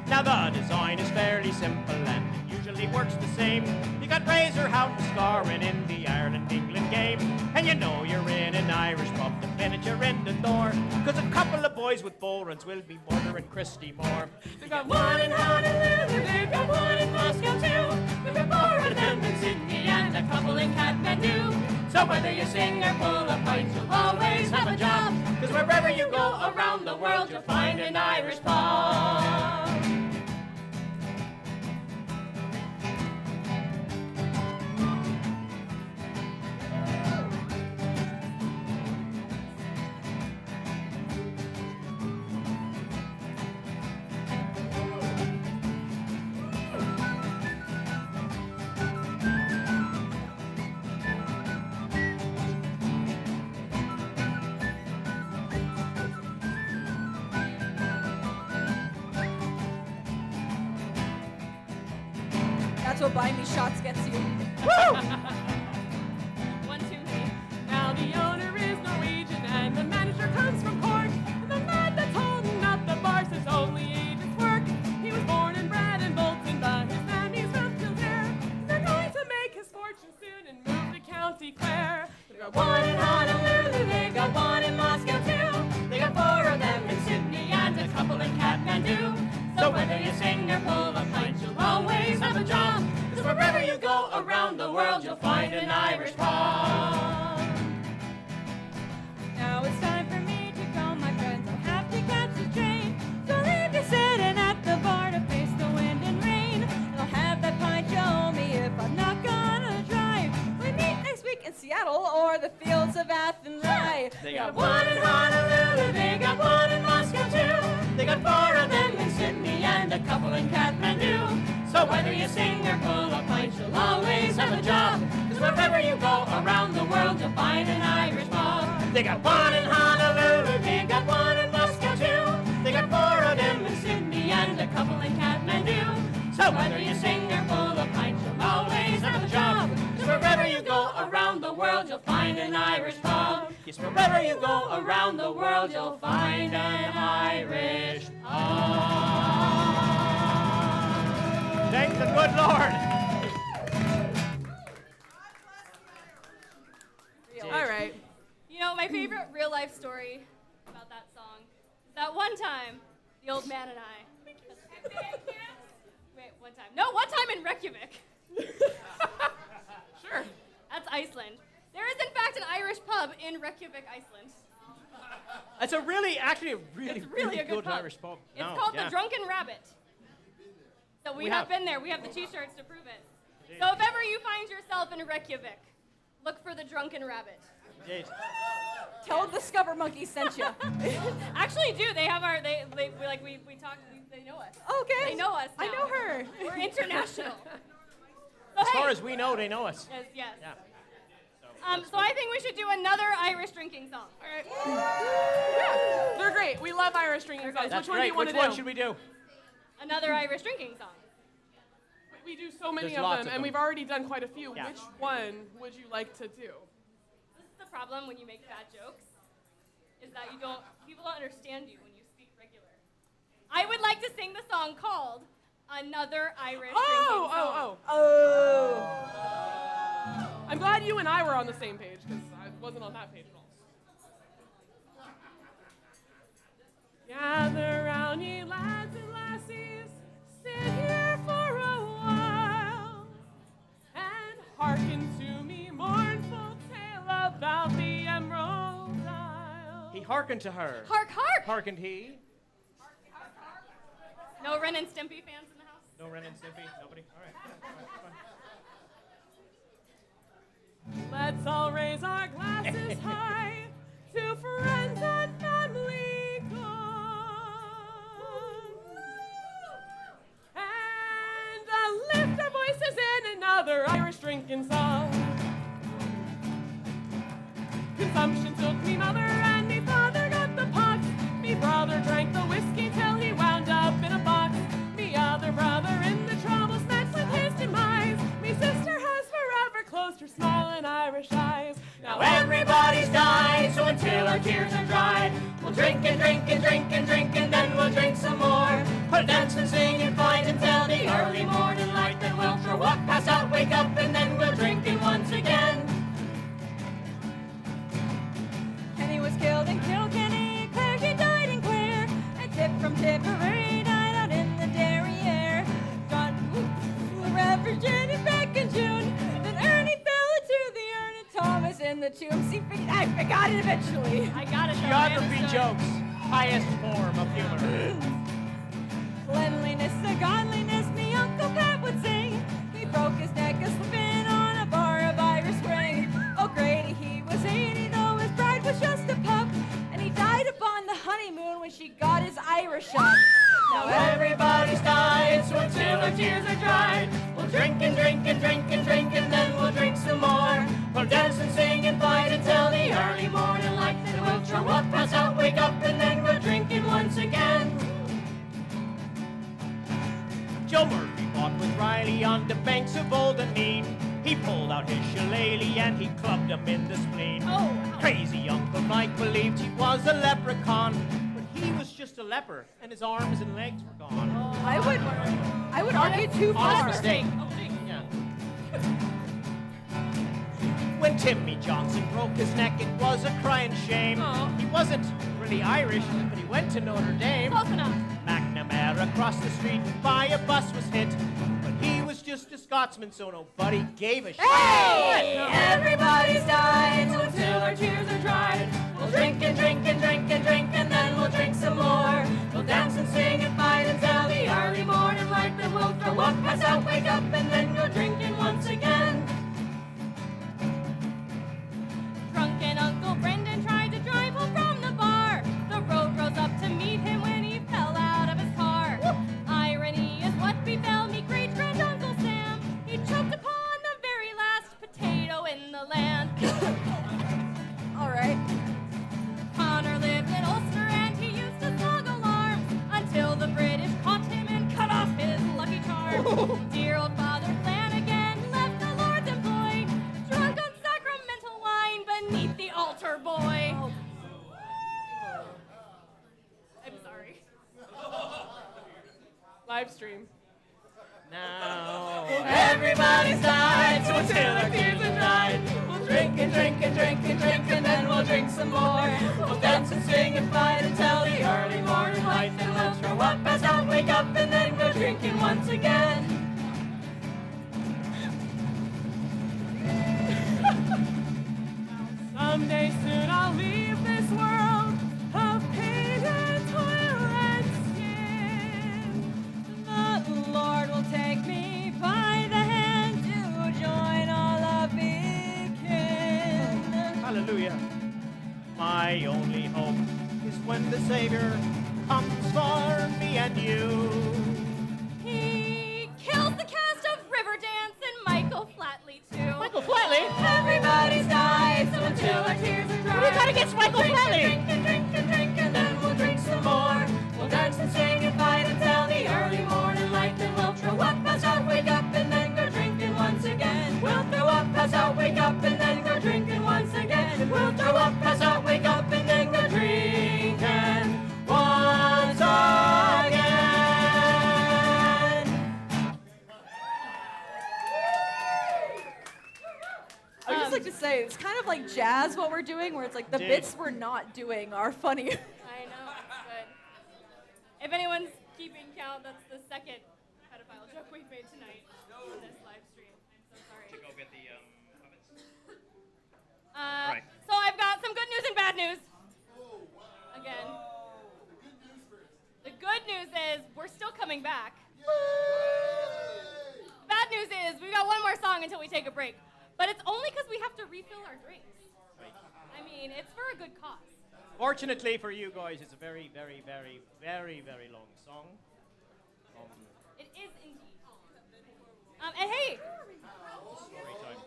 Now the design is fairly simple and it usually works the same. You got Razor Houghton scoring in the Ireland-England game. And you know you're in an Irish pub the minute you're in the door. Cause a couple of boys with bodhráns will be murdering Christy Moore. They got one in Honolulu, they've got one in Moscow too. They've got 4 of them in Sydney and a couple in Kathmandu. So whether you sing or pull a pint, you'll always have a job. Cause wherever you go around the world, you'll find an Irish pub. that's what buying me shots gets you. One too many. Now the owner is Norwegian and the manager comes from Cork. And the man that's holding up the bar says only agents work. He was born and bred in Bolton, but his family's from Kildare. They're going to make his fortune soon and move to County Clare. They got one in Honolulu, they got one in Moscow too. They got 4 of them in Sydney and a couple in Kathmandu. So whether you sing or pull a pint, you'll always have a job. 'Cause wherever you go around the world, you'll find an Irish pub. Now it's time for me to go, my friends. I'll have to catch the train. So leave you sitting at the bar to face the wind and rain. And I'll have that pint you owe me if I'm not gonna drive. We meet next week in Seattle or the fields of Athens. They got one in Honolulu, they got one in Moscow too. They got 4 of them in Sydney and a couple in Kathmandu. So whether you sing or pull a pint, you'll always have a job. 'Cause wherever you go around the world, you'll find an Irish pub. They got one in Honolulu, they got one in Moscow too. They got 4 of them in Sydney and a couple in Kathmandu. So whether you sing or pull a pint, you'll always have a job. 'Cause wherever you go around the world, you'll find an Irish pub. Yes, wherever you go around the world, you'll find an Irish pub. Thank the good Lord. All right. You know, my favorite real life story about that song is that one time, the old man and I. Wait, one time. No, one time in Reykjavik. Sure. That's Iceland. There is, in fact, an Irish pub in Reykjavik, Iceland. It's a really, actually, a really, It's really a good pub. Irish pub. It's called the Drunken Rabbit. So we have have. been there. We have the T-shirts to prove it. So if ever you find yourself in Reykjavik, look for the Drunken Rabbit. Indeed. Tell the Scuppermonkeys sent you. Actually, do they have our? We talk. They know us. Okay. They know us. I now. know her. We're international. As far as we know, they know us. Yes. Yes. Yeah. So I think we should do another Irish drinking song. All right. Yeah, they're great. We love Irish drinking songs. That's Which one do great. you want Which to do? one should we do? Another Irish drinking song. We do so many There's of lots them, of and them. we've already done quite a few. Yeah. Which one would you like to do? This is the problem when you make bad jokes, is that people don't understand you when you speak regular. I would like to sing the song called Another Irish Drinking Song. I'm glad you and I were on the same page, because I wasn't on that page at all. Gather round, ye lads and lassies, sit here for a while, and hearken to me mournful tale about the Emerald Isle. He hearkened to her. Hark, hark! Hearkened he. No Ren and Stimpy fans in the house? No Ren and Stimpy? Nobody? All right. Let's all raise our glasses high to friends and family gone, and lift our voices in another Irish drinking song. Consumption took me mother and me father got the pox. Me brother drank the whiskey till he wound up in a box. Me other brother in the troubles met with his demise. Me sister has forever closed her smiling Irish eyes. Now everybody's died, so until our tears are dried, we'll drink and drink and drink and drink and then we'll drink some more. We'll dance and sing and fight until the early morning light. Then we'll throw up, pass out, wake up, and then we'll drink it once again. Kenny was killed in Kilkenny, Clare she died in Clare, and Tip from Tipperary died out in the Derriere. John around Virginia back in June, then Ernie fell into the urn and Thomas in the tomb. See, I forgot it eventually. I got it though. Geography jokes. Highest form of humor. Cleanliness to godliness, me Uncle Pat would sing. He broke his neck a-slipping on a bar of Irish Spring. Oh, Grady, he was 80, though his bride was just a pup, and he died upon the honeymoon when she got his Irish up. Now everybody's died, so until our tears are dried, we'll drink and drink and drink and drink and then we'll drink some more. We'll dance and sing and fight until the early morning light. Then we'll throw up, pass out, wake up, and then we'll drink it once again. Joe Murphy bought with Riley on the banks of Alderney. He pulled out his shillelagh and he clubbed him in the spleen. Crazy Uncle Mike believed he was a leprechaun, but he was just a leper, and his arms and legs were gone. I would argue too far. Mistake. Yeah. When Timmy Johnson broke his neck, it was a crying shame. He wasn't really Irish, but he went to Notre Dame. Close enough. McNamara across the street by a bus was hit, but he was just a Scotsman, so nobody gave a shit. Hey! Everybody's died until our tears are dried. We'll drink and drink and drink and drink, and then we'll drink some more. We'll dance and sing and fight until the early morning light. Then we'll throw up, pass out, wake up, and then go drinking once again. Drunken Uncle Brendan tried to drive home from the bar. The road rose up to meet him when he fell out of his car. Irony is what befell me great-grand-uncle Sam. He choked upon the very last potato in the land. All right. Connor lived in Ulster and he used to slug alarms until the British caught him and cut off his lucky charm. Dear old Father Flanagan left the Lord's employ, drunk on sacramental wine beneath the altar boy. I'm sorry. Live stream. Now Everybody's died until our tears are dried. We'll drink and drink and drink and drink, and then we'll drink some more. We'll dance and sing and fight until the early morning light. Then we'll throw up, pass out, wake up, and then go drinking once again. Someday soon I'll leave this world of pain and toil and sin. The Lord will take me by the hand to join all of His kin. hallelujah. My only hope is when the Savior comes for me and you. He kills the cast of Riverdance and Michael Flatley too. Michael Flatley? Everybody's died until our tears are dried. We gotta get Michael Drink Flatley. and drink and drink and drink, and then we'll drink some more. We'll dance and sing and fight until the early morning light. Then we'll throw up, pass out, wake up, and then go drinking once again. We'll throw up, pass out, wake up, and then go drinking once again. We'll throw up, pass out, wake up, and then go drinking once again. I would just like to say, it's kind of like jazz what we're doing, where it's like the Dude. bits we're not doing are funny. I know, but if anyone's keeping count, that's the second pedophile joke we've made tonight on this live stream. I'm so sorry. Go get the ovens. Right. So I've got some good news and bad news. Again. The good news is we're still coming back. Bad news is we've got one more song until we take a break. But it's only because we have to refill our drinks. Right. I mean, it's for a good cause. Fortunately for you guys, it's a very, very, very, very, very long song. It is indeed. And hey, Story time.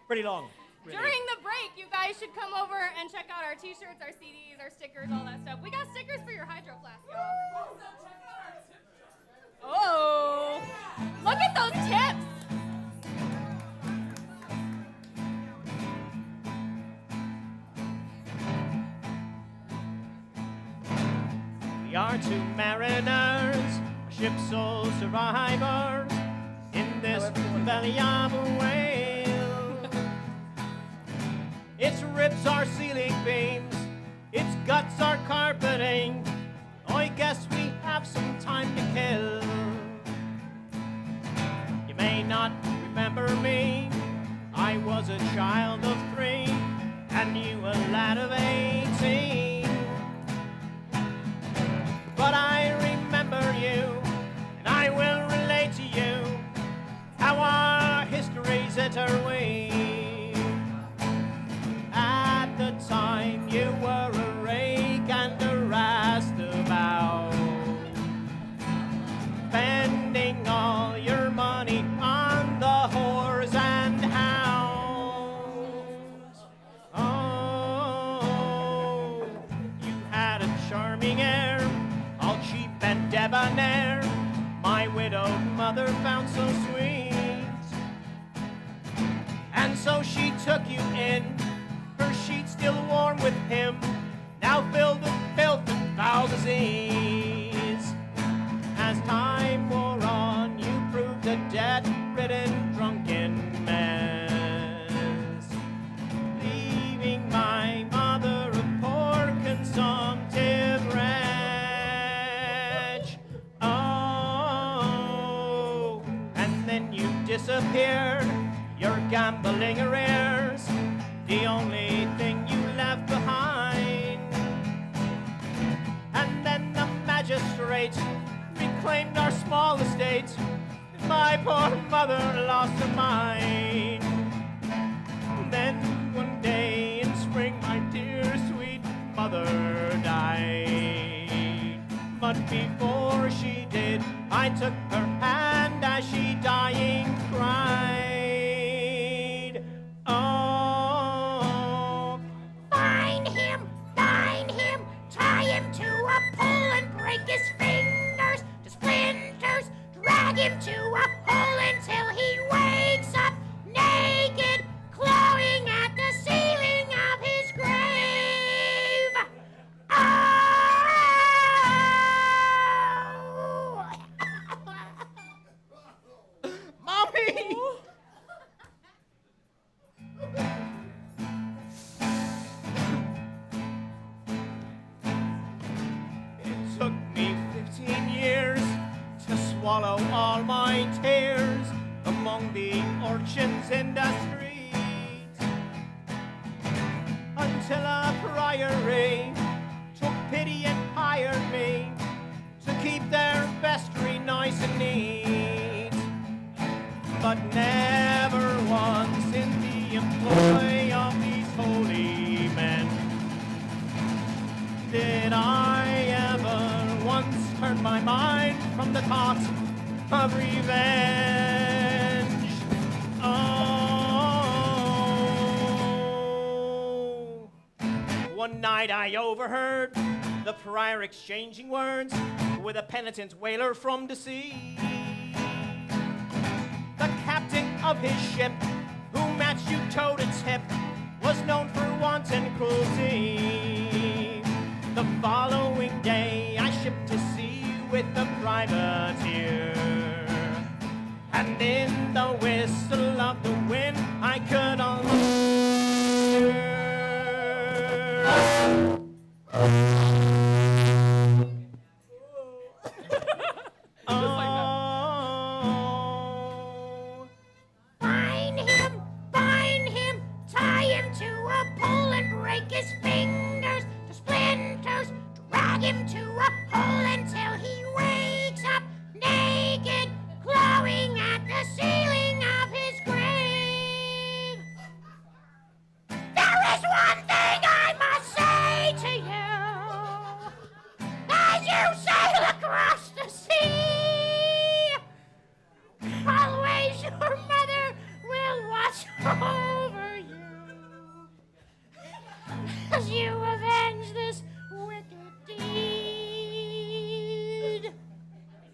Pretty long. Really. during the break, you guys should come over and check out our t-shirts, our CDs, our stickers, all that stuff. We got stickers for your hydro flask, y'all. Oh, look at those tips. We are two mariners, ship's sole survivors, in this belly of a whale. Its ribs are ceiling beams, its guts are carpeting. I guess we have some time to kill. You may not remember me, I was a child of 3, and you a lad of 18. But I remember you, and I will relate to you how our histories interweave. At the time you were a rake and a roustabout, spending all your money on the whores and hounds. Oh, you had a charming air, all cheap and debonair. My widowed mother found so sweet. And so she took you in, her sheets still warm with him, now filled with filth and foul disease. As time wore on, you proved a debt-ridden, drunken mess, leaving my mother a poor, consumptive wretch. Oh, and then you disappeared, your gambling arrears, the only thing you left behind. And then the magistrate reclaimed our small estate, and my poor mother lost her mind. Then one day in spring, my dear sweet mother died. But before she did, I took her hand as she dying cried. Oh, Bind him, tie him to a pole and break his fingers to splinters. Drag him to a hole until he wakes up naked, clawing at the ceiling of his grave. Oh! Mommy! It took me 15 years to swallow all my tears among the urchins in the street, until a priory took pity and hired me to keep their vestry nice and neat. But never once in the employ of these holy men did I ever once turn my mind from the thought of revenge. Oh, one night I overheard the prior exchanging words with a penitent whaler from the sea. The captain of his ship, who matched you toe to tip, was known for wanton cruelty. The following day I shipped to sea with a privateer, and in the whistle of the wind I could almost hear. Bind him, tie him to a pole and break his fingers to splinters. Drag him to a hole until he wakes up naked, clawing at the ceiling of his grave. There is one thing I must say to you as you sail across the sea. Always your mother will watch over you as you avenge this wicked deed.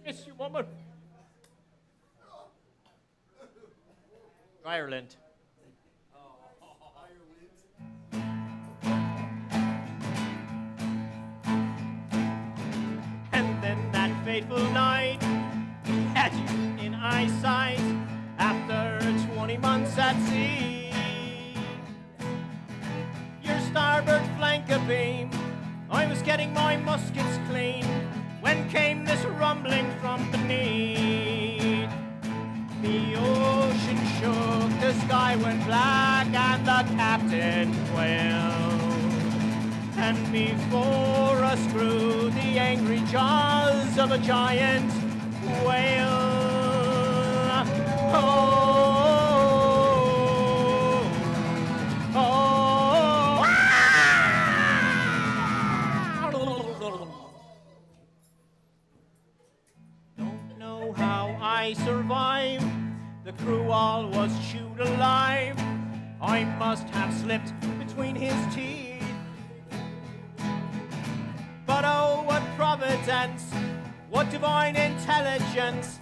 Miss you, woman. Ireland. And then that fateful night, had you in eyesight after 20 months at sea. Your starboard flank abeam, I was getting my muskets clean when came this rumbling from beneath. The ocean shook, the sky went black, and the captain quailed. And before us grew the angry jaws of a giant whale. Don't know how I survived. The crew all was chewed alive. I must have slipped between his teeth. But oh, what providence, what divine intelligence,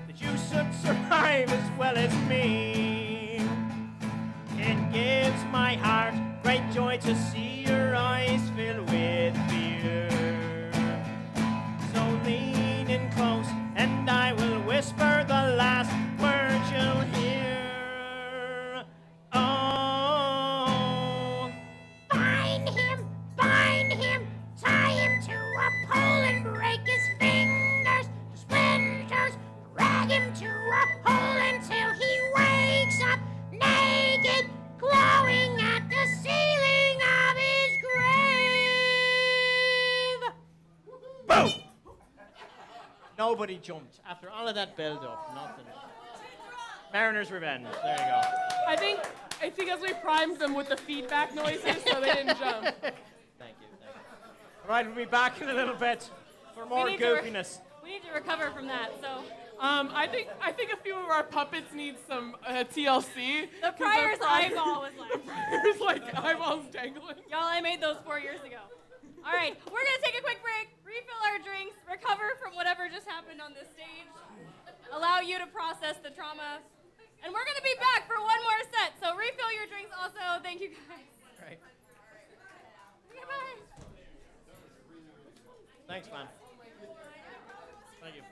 that you should rhyme as well as me. It gives my heart great joy to see your eyes fill with fear. So lean in close and I will whisper the last words you'll hear. Oh, Bind him, tie him to a pole and break his fingers to splinters. Drag him to a hole until he wakes up naked, glowing at the ceiling of his grave. boom! Nobody jumped. After all of that build-up, nothing. Mariner's Revenge. There you go. I think as we primed them with the feedback noises, so they didn't jump. Thank you. All right, we'll be back in a little bit for more We need to goofiness. We need to recover from that, so. I think a few of our puppets need some TLC. The prior's eyeball was left. Prior's like eyeballs dangling. Y'all, I made those 4 years ago. All right, we're going to take a quick break, refill our drinks, recover from whatever just happened on this stage, allow you to process the trauma, and we're going to be back for one more set. So refill your drinks also. Thank you, guys. Right. Okay, bye. Thanks, man. Thank you.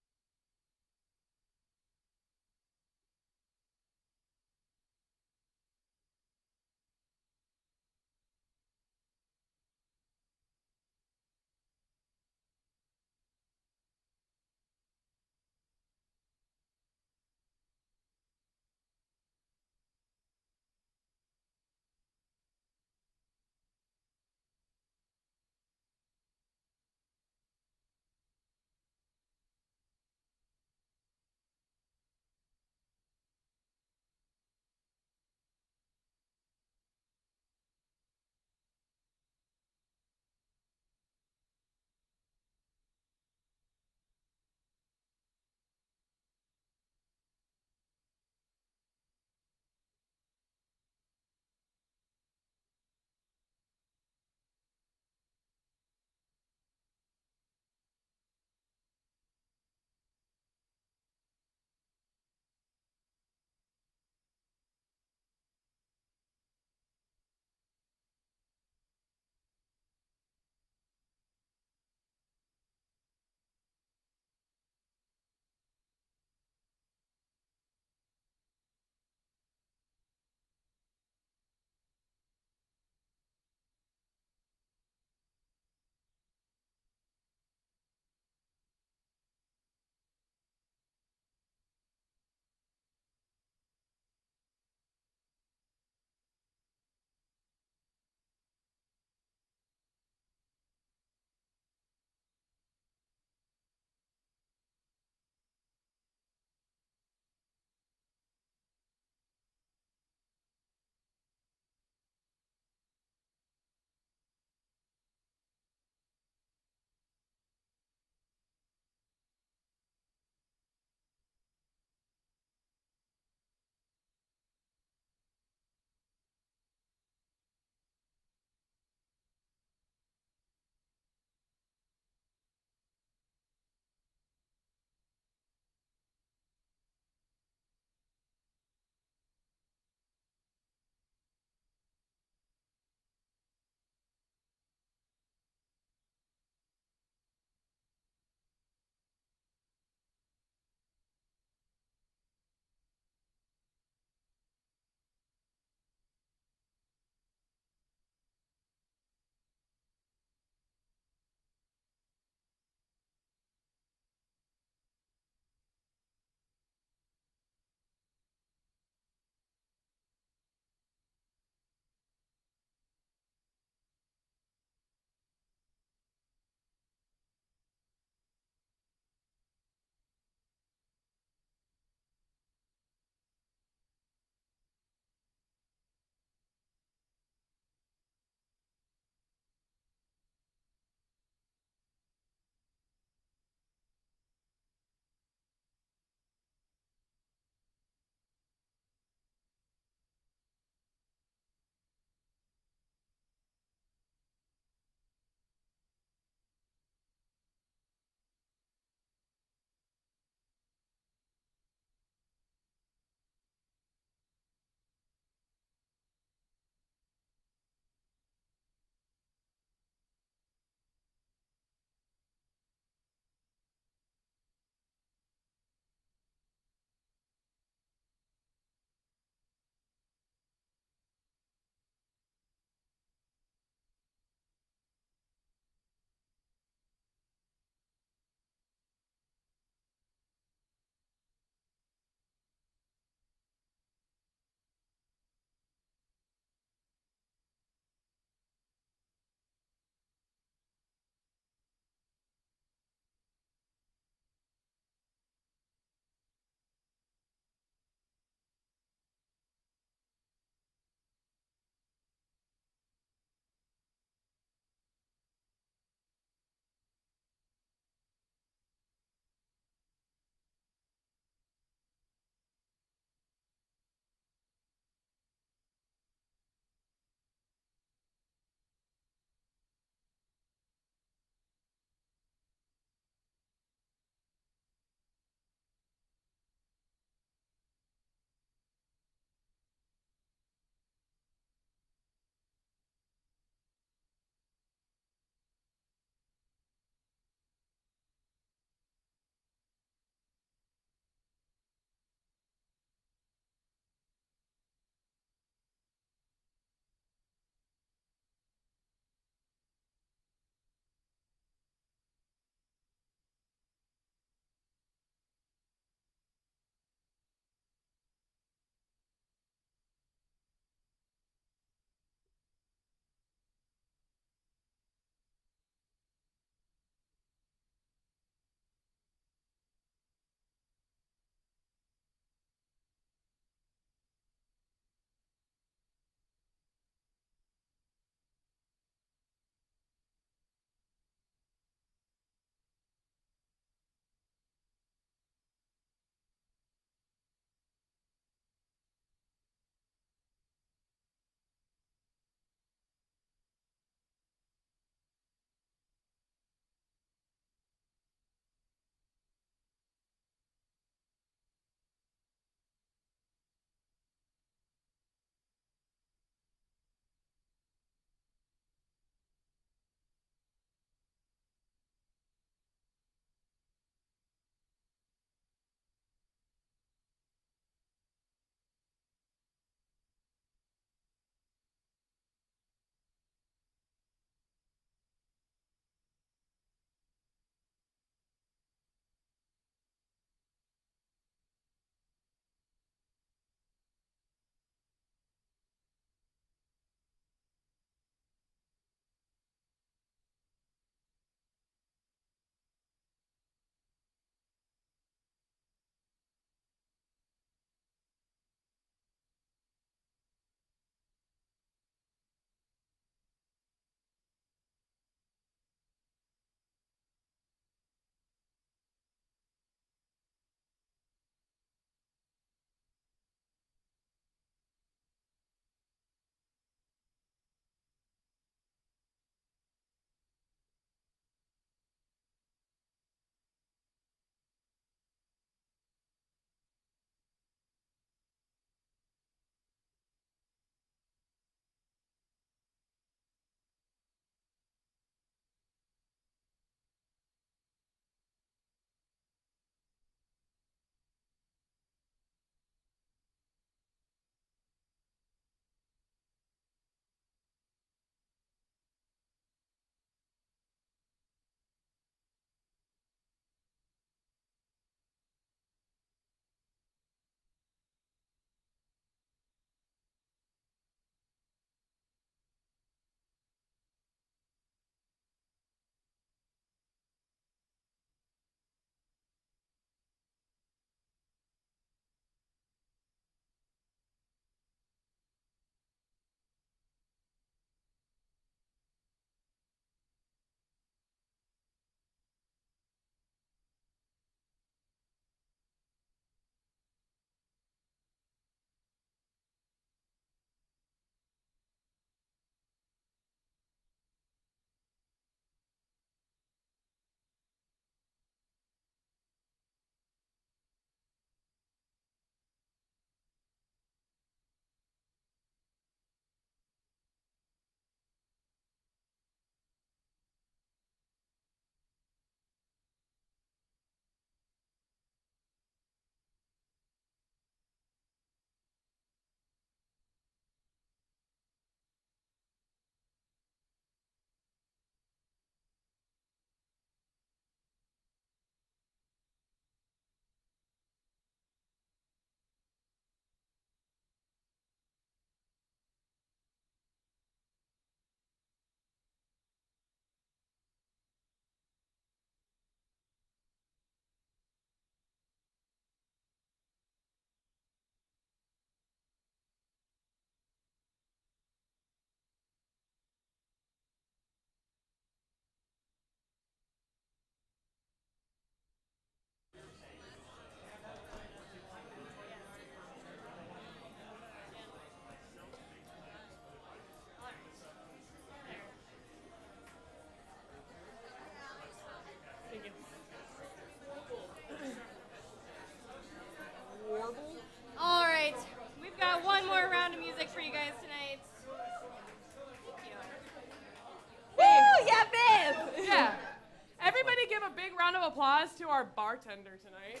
bartender tonight.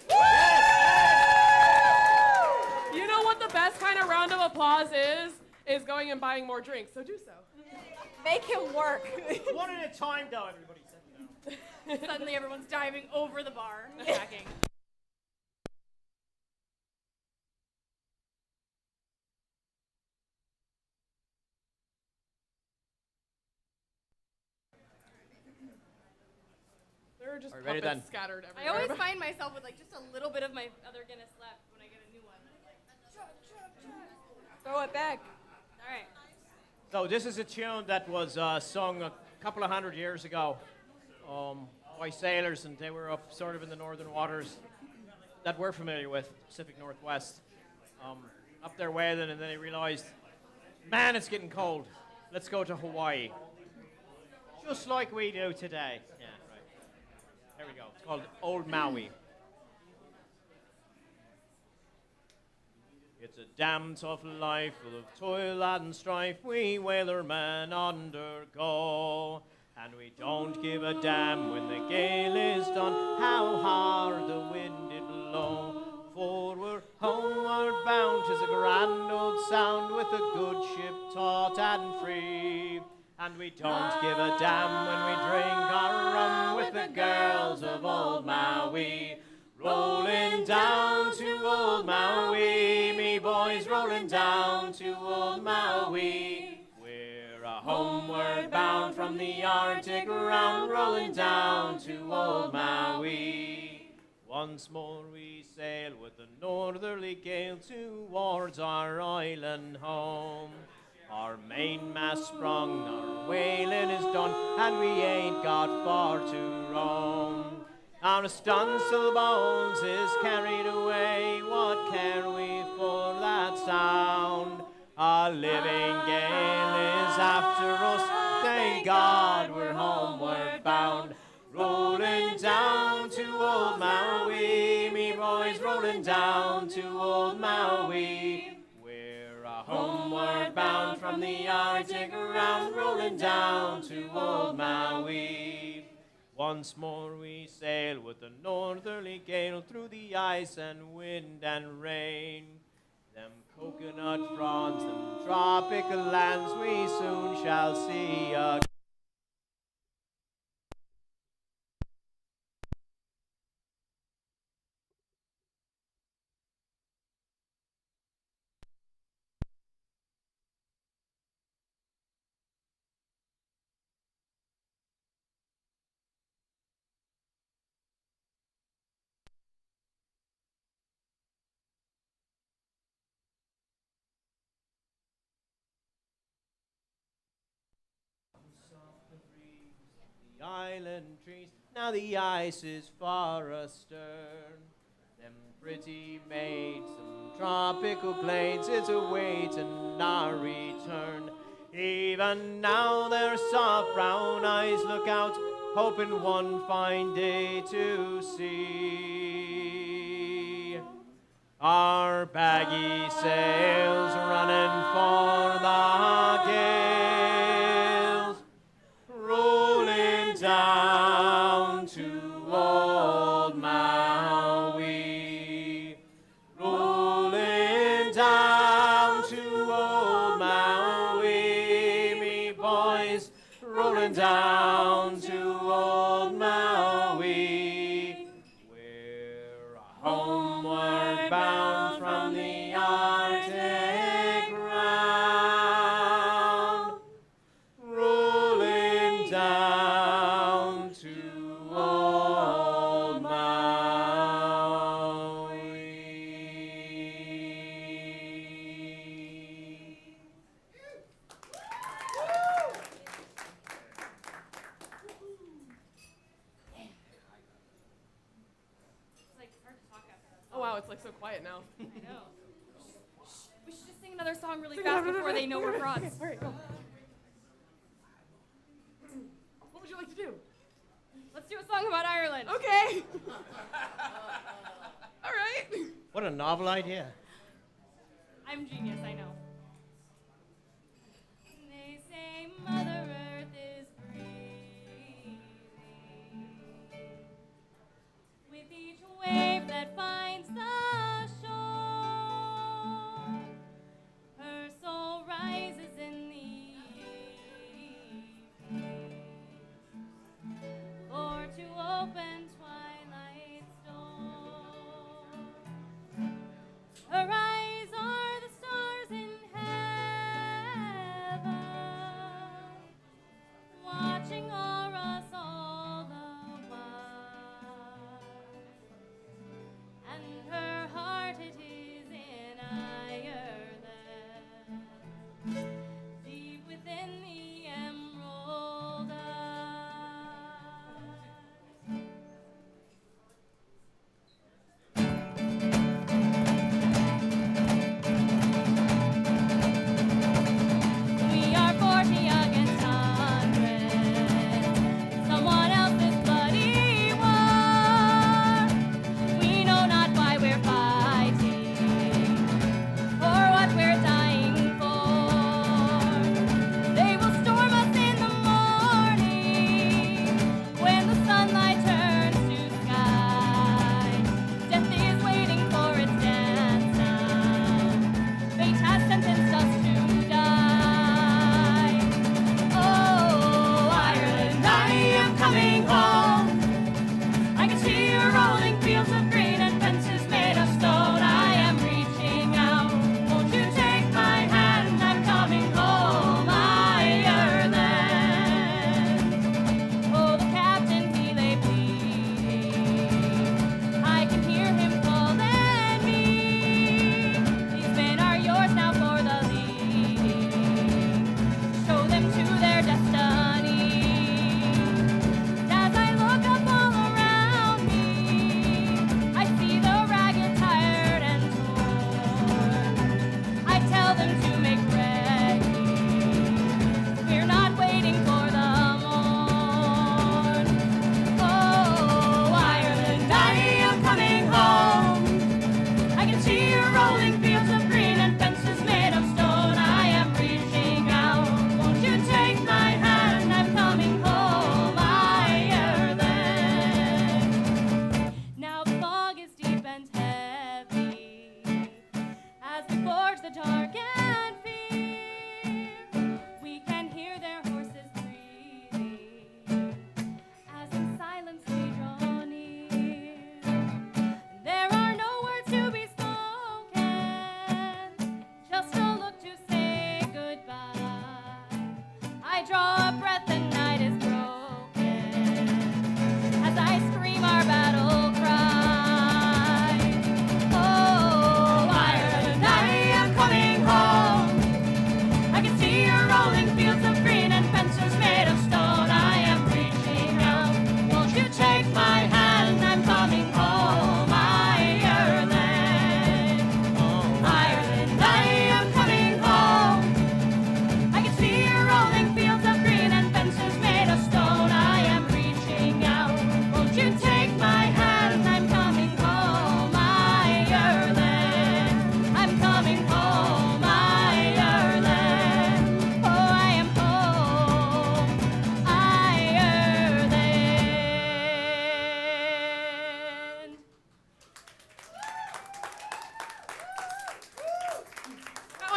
You know what the best kind of round of applause is? Is going and buying more drinks, so do so. Make him work. One at a time, though, everybody. Sit down. Suddenly everyone's diving over the bar, attacking. There are just All right, ready puppets then. scattered I everywhere. always find myself with like just a little bit of my other Guinness left when I get a new one. Throw it back. All right. So this is a tune that was sung a couple of 100 years ago by sailors, and they were up sort of in the northern waters that we're familiar with, Pacific Northwest, up there whaling, and then they realized, man, it's getting cold. Let's go to Hawaii. Just like we do today. Yeah, right. There we go. It's called Old Maui. It's a damn tough life full of toil and strife we whalermen undergo. And we don't give a damn when the gale is done, how hard the wind did blow. For we're homeward bound, 'tis a grand old sound, with a good ship taut and free. And we don't give a damn when we drink our rum with the girls of Old Maui. Rolling down to Old Maui, me boys, rolling down to Old Maui. We're a homeward bound from the Arctic round, rolling down to Old Maui. Once more we sail with the northerly gale towards our island home. Our mainmast sprung, our whaling is done, and we ain't got far to roam. Our stunsail bones is carried away, what care we for that sound? A living gale is after us, thank God we're homeward bound. Rolling down to Old Maui, me boys, rolling down to Old Maui. We're a homeward bound from the Arctic round, rolling down to Old Maui. Once more we sail with the northerly gale through the ice and wind and rain. Them coconut fronds, them tropical lands we soon shall see again. The island trees, now the ice is far astern. Them pretty maids, some tropical glades, it's a waitin' our return. Even now their soft brown eyes look out, hoping one fine day to see our baggy sails running for the gales, rolling down to Old Maui, rolling down to Old Maui, me boys, rolling down to Old Maui. We're homeward bound from the Arctic round, rolling down to Old Maui. It's like hard to talk after that. Oh wow, it's like so quiet now. I know. We should just sing another song really fast before they know we're frauds. All right, go. What would you like to do? Let's do a song about Ireland. Okay. All right. What a novel idea. I'm genius, I know. They say Mother Earth is breathing with each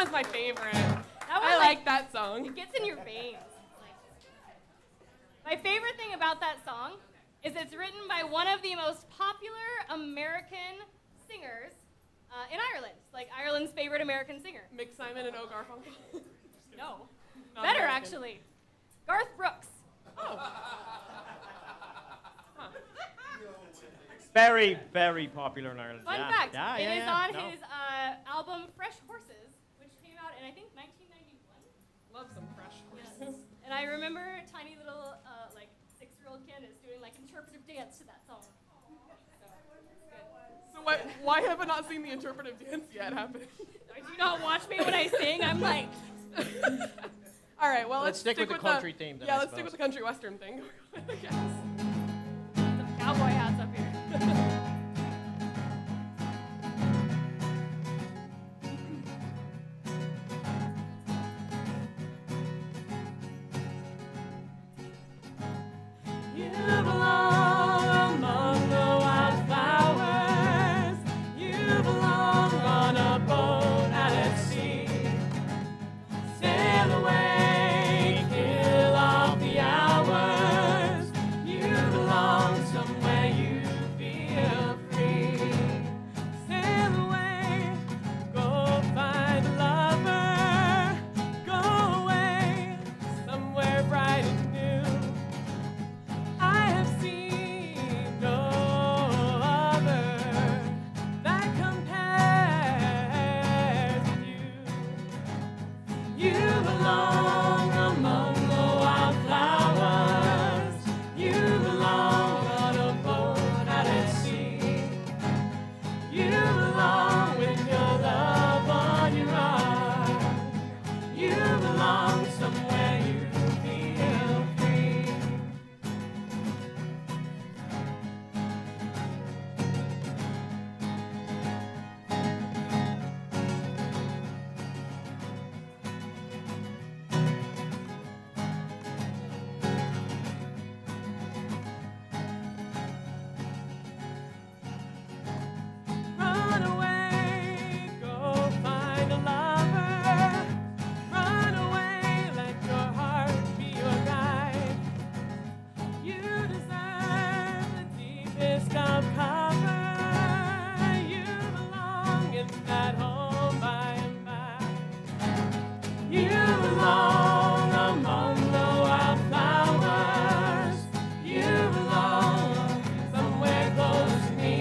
was my favorite. That was I like that song. It gets in your veins. My favorite thing about that song is it's written by one of the most popular American singers in Ireland. It's like Ireland's favorite American singer. Mick Simon and O. Garfunkel. No. Not Better, American. actually. Garth Brooks. Very, very popular in Ireland. Fun yeah. fact, Yeah, it yeah, is yeah. on No. his album Fresh Horses, which came out in, I think, 1991. Love some fresh horses. And I remember tiny little, 6-year-old Candace doing, interpretive dance to that song. So why have I not seen the interpretive dance yet happen? Do you not watch me when I sing? I'm like... All right, well, Let's stick with the country theme then, Yeah, I let's stick with the country western thing. I guess. Some cowboy hats up here. You belong among the wildflowers. You belong on a boat out at sea. Sail away, kill off the hours. You belong somewhere you feel free. Sail away, go find a lover. Go away, somewhere bright and new. I have seen no other that compares with you. You belong among the wildflowers. You belong on a boat out at sea. You belong with your love on your arm. You belong somewhere you feel free. Run away, go find a lover. Run away, let your heart be your guide. You deserve the deepest of cover. You belong in that home by and by. You belong among the wildflowers. You belong somewhere close to me.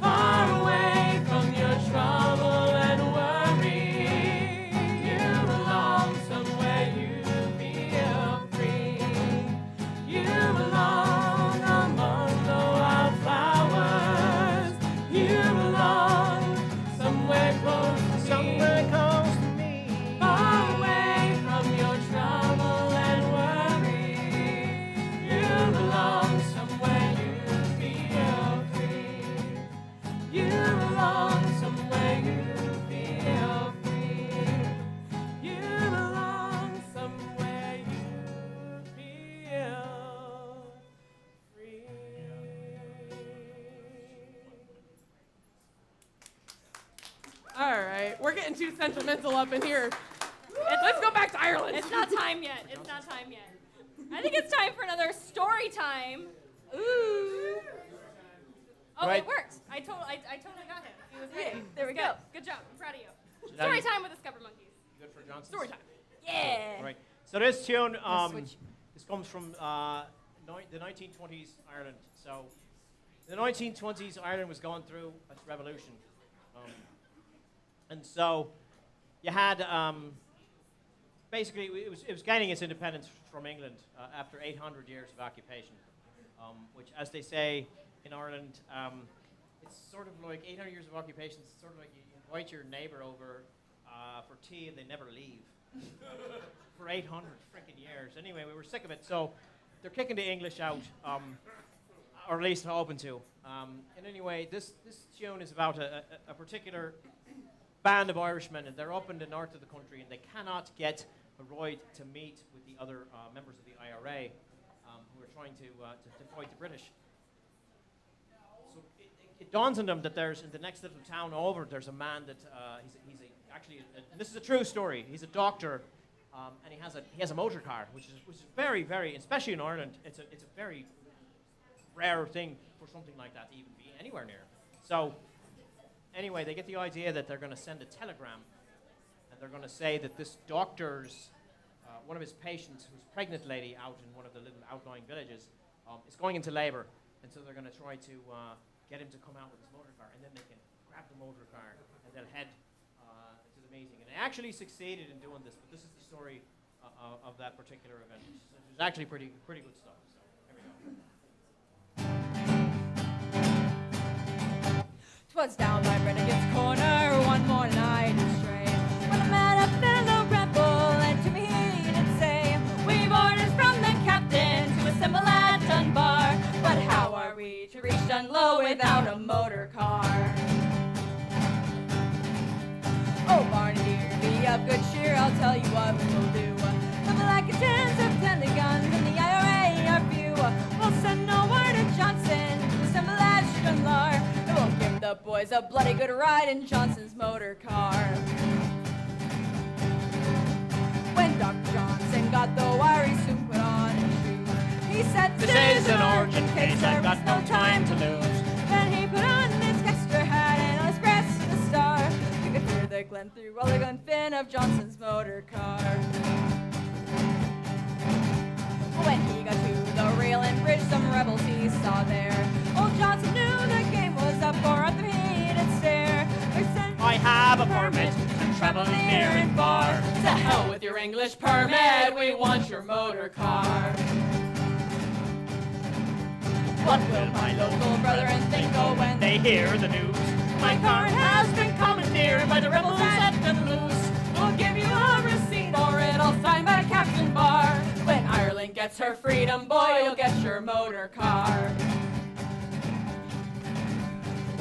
Far away from your trouble and worry. You belong somewhere you feel free. You belong among the wildflowers. You belong somewhere close to me. Somewhere close to me. Far away from your trouble and worry. You belong somewhere you feel free. You belong somewhere you feel free. You belong somewhere you feel free. All right, we're getting too sentimental up in here. Let's go back to Ireland. It's not time yet. It's not time yet. I think it's time for another story time. Ooh. Oh, Right. it worked. I totally got him. He was ready. There we Good. go. Good job. I'm proud of you. Now Story you- time with the Scuppermonkeys. Good for Johnson. Story time. Yeah. Right. So this tune, switch. this comes from the 1920s Ireland. So in the 1920s, Ireland was going through its revolution. And so you had, basically, it was gaining its independence from England after 800 years of occupation, which, as they say in Ireland, it's sort of like 800 years of occupation. It's sort of like you invite your neighbor over for tea and they never leave for 800 freaking years. Anyway, we were sick of it, so they're kicking the English out, or at least hoping to. And anyway, this tune is about a particular band of Irishmen, and they're up in the north of the country, and they cannot get a ride to meet with the other members of the IRA who are trying to fight the British. So it dawns on them that there's, in the next little town over, there's a man that he's actually, and this is a true story. He's a doctor, and he has a motor car, which is very, very, especially in Ireland, it's a very rare thing for something like that to even be anywhere near. So, anyway, they get the idea that they're going to send a telegram, and they're going to say that this doctor's, one of his patients, who's a pregnant lady out in one of the little outlying villages, is going into labor, and so they're going to try to get him to come out with his motor car, and then they can grab the motor car, and they'll head to the meeting. And they actually succeeded in doing this, but this is the story of that particular event. It's actually pretty good stuff. So, here we go. 'Twas down by Renegades Corner one morning I did stray, when I met a fellow rebel, and to me he did say, "We've orders from the captain to assemble at Dunbar, but how are we to reach Dunlow without a motor car?" "Oh, Barney dear, be of good cheer, I'll tell you what we'll do. The Malackatons have 10 guns and the IRA are few. We'll send no word to Johnson to assemble at Dunbar, and we'll give the boys a bloody good ride in Johnson's motor car." When Dr. Johnson got the wire, he soon put on his shoes. He said, This is an urgent case, I've got no time to lose. Then he put on his extra hat and on his breast a star. You could hear the glen through all the gun fin of Johnson's motor car. When he got to the rail and bridge, some rebels he saw there. Old Johnson knew the game was up, for at the heated stare. I have a permit to travel near and far. To hell with your English permit, we want your motor car. What will my local brethren think of when They hear the news. My car has been commandeered by the rebels at Loose. We'll give you a receipt for it, all signed by Captain Barr. When Ireland gets her freedom, boy, you'll get your motor car.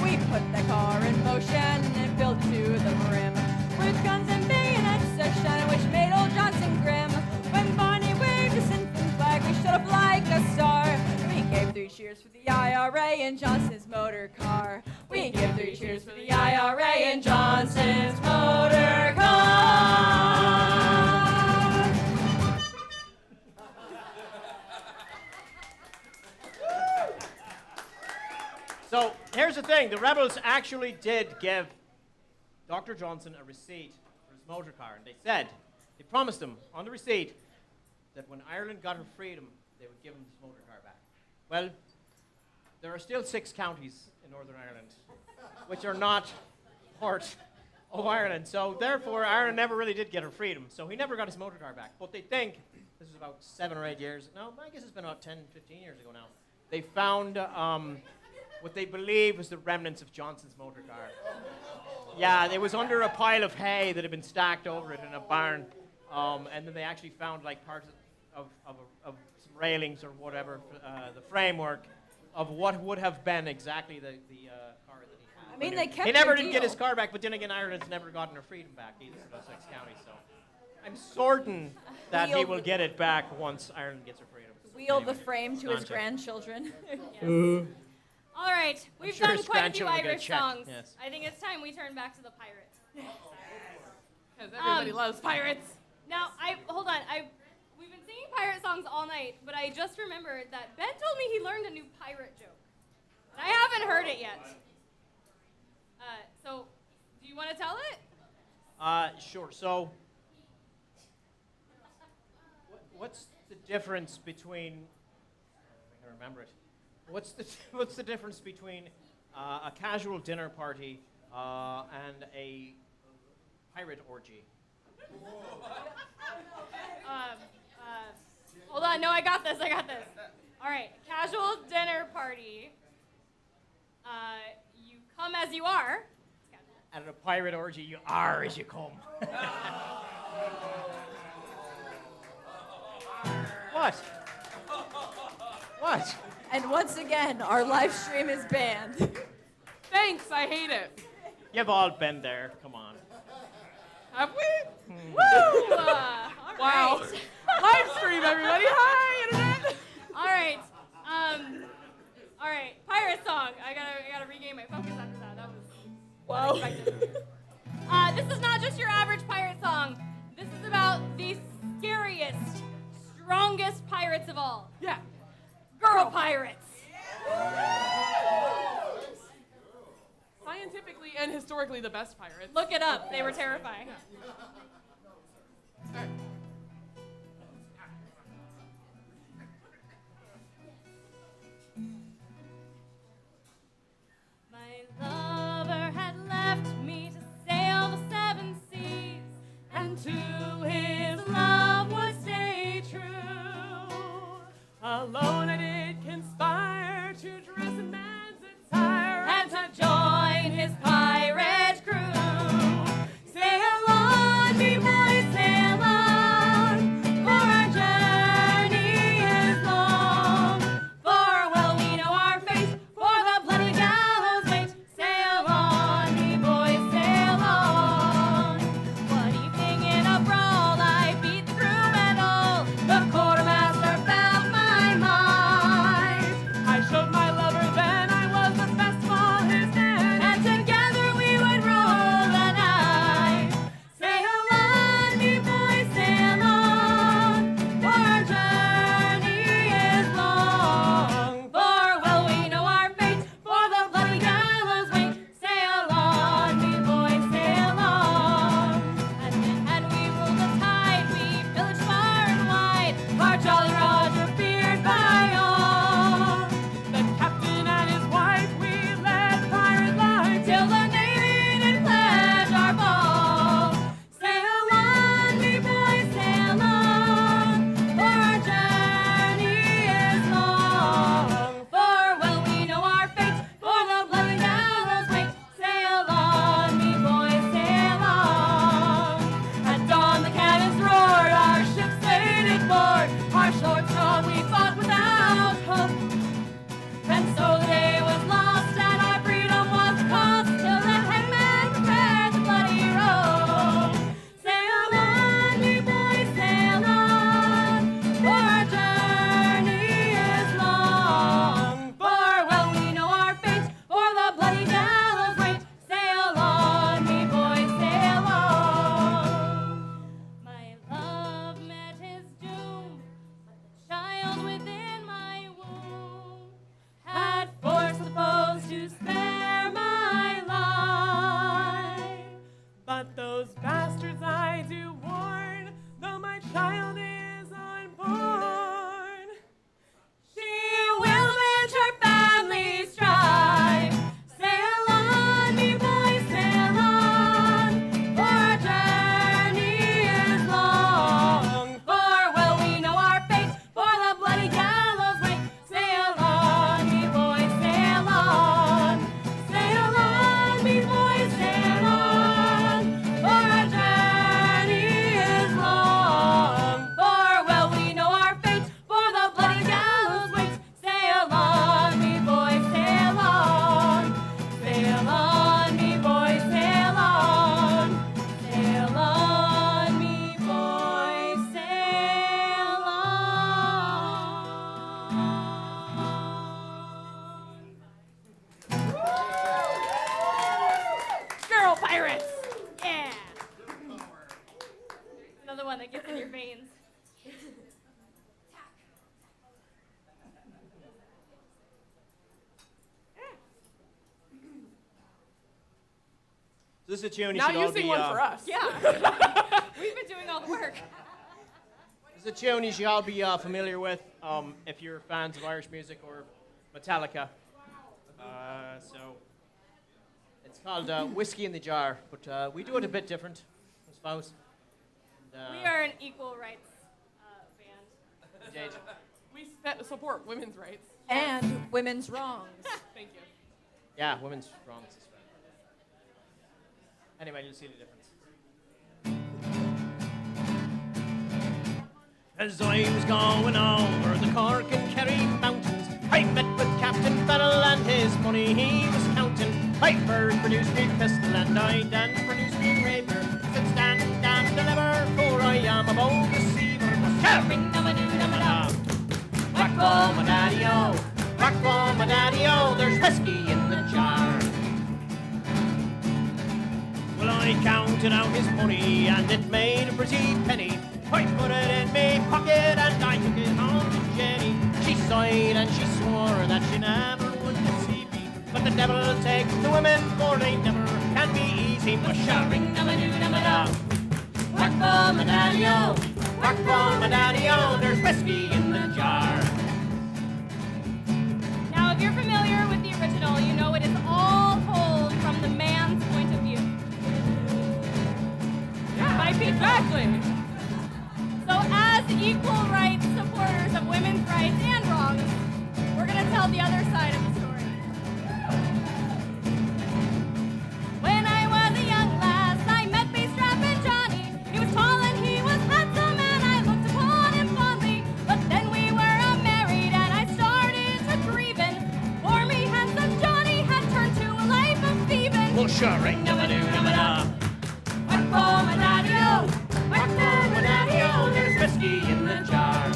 We put the car in motion and filled to the brim with guns and bayonets a shining, which made old Johnson grim. When Barney waved his infant flag, we stood up like a star. We gave 3 cheers for the IRA in Johnson's motor car. We give 3 cheers for the IRA and Johnson's motor car. So here's the thing: the rebels actually did give Dr. Johnson a receipt for his motor car, and they promised him on the receipt that when Ireland got her freedom, they would give him his motor car back. Well, there are still 6 counties in Northern Ireland which are not part of Ireland, so therefore Ireland never really did get her freedom, so he never got his motor car back. But they think, this is about 7 or 8 years, no, I guess it's been about 10, 15 years ago now, they found what they believe was the remnants of Johnson's motor car. Yeah, it was under a pile of hay that had been stacked over it in a barn, and then they actually found like parts of some railings or whatever, the framework of what would have been exactly the car that he had. I mean, they kept He never the did get deal. his car back, but then again, Ireland's never gotten her freedom back either for those 6 counties, so I'm certain that he will get it back once Ireland gets her freedom. Wheel Anyway, the frame to his nonsense. grandchildren. All right, we've sure done his quite a few grandchildren get a Irish check, songs. yes. I think it's time we turn back to the pirates. Because everybody loves pirates. Now, hold on. We've been singing pirate songs all night, but I just remembered that Ben told me he learned a new pirate joke. And I haven't heard it yet. So, do you want to tell it? Sure. So, what's the difference between? I can remember it. What's the difference between a casual dinner party and a pirate orgy? Hold on. No, I got this. All right. Casual dinner party. You come as you are. And at a pirate orgy, you are as you come. What? What? And once again, our live stream is banned. Thanks, I hate it. You've all been there. Come on. Have we? Woo! All Wow. right. Live stream, everybody. Hi, internet. All right. All right. Pirate song. I gotta regain my focus after that. That was unexpected. This is not just your average pirate song. This is about the scariest, strongest pirates of all. Yeah. Girl pirates. Scientifically and historically the best pirates. Look it up. They were terrifying. My lover had left me to sail the seven seas, and to his love would stay true. Alone I did conspire to dress in man's attire And to join his pirate crew. Sail on, me boys, sail on, for our journey is long. For well we know our fate, for the bloody gallows wait. Sail on, me boys, sail on. One evening in a brawl, I beat the crew and all. The quartermaster found my mind. I showed my lover then I was the best of all his men. And together we would rule the night. Sail on, me boys, sail on, for our journey is long. For well we know our fate, for the bloody gallows wait. Sail on, me boys, sail on. And we ruled the tide, we pillaged far and wide. Our Jolly Roger feared by all. The captain and his wife we led pirate life Till the Navy did pledge our ball. Sail on, me boys, sail on, for our journey is long. For well we know our fate, for the bloody gallows wait. Sail on, me boys, sail on. At dawn the cannons roared, our ships laid moored. Our short strong we fought without hope. And so the day was lost and our freedom was cost till the hangman prepared the bloody road. Sail on, me boys, sail on, for our journey is long. For well we know our fate, for the bloody gallows wait. Sail on, me boys, sail on. My love met his doom, but the child within my womb had forced the foes to spare my life. But those bastards I do warn, though my child is unborn. She will avenge her family's strife. Sail on, me boys, sail on, for our journey is long. For well we know our fate, for the bloody gallows wait. Sail on, me boys, sail on. Sail on, me boys, sail on, for our journey is long. For well we know our fate, for the bloody gallows wait. Sail on, me boys, sail on. Sail on, me boys, sail on. Sail on, me boys, sail on. Girl pirates! Yeah! Another one that gets in your veins. This is a tune you Now should you all sing be. one for us. Yeah. We've been doing all the work. This is a tune you should all be familiar with if you're fans of Irish music or Metallica. So it's called Whiskey in the Jar, but we do it a bit different, I suppose. And, We are an equal rights band. indeed. We support women's rights. And women's wrongs. Thank you. Yeah, women's wrongs. Anyway, you'll see the difference. As I was going over the Cork and Kerry mountains, I met with Captain Fiddle and his money he was counting. I first produced me pistol and I then produced me rapier. Said stand and deliver, for I am a bold deceiver. Whack-o, my daddy-o, whack-o, my daddy-o, there's whiskey in the jar. Well, I counted out his money and it made a pretty penny. I put it in me pocket and I took it home to Jenny. She sighed and she swore that she never would deceive me. But the devil will take the women, for they never can be easy. Mush-a-ring, dum-a-doo-dum-a-da. Whack for my daddy-o, whack for my daddy-o, there's whiskey in the jar. Now, if you're familiar with the original, you know it is all told from the man's point of view. Yeah, exactly. So as equal rights supporters of women's rights and wrongs, we're going to tell the other side of the story. When I was a young lass, I met face-strapping Johnny. He was tall and he was handsome and I looked upon him fondly. But then we were married and I started to grieving. For me, handsome Johnny had turned to a life of thieving. Well, sure, ring, dum-a-doo-dum-a-da. Whack for my daddy-o, Whack for my daddy-o, there's whiskey in the jar.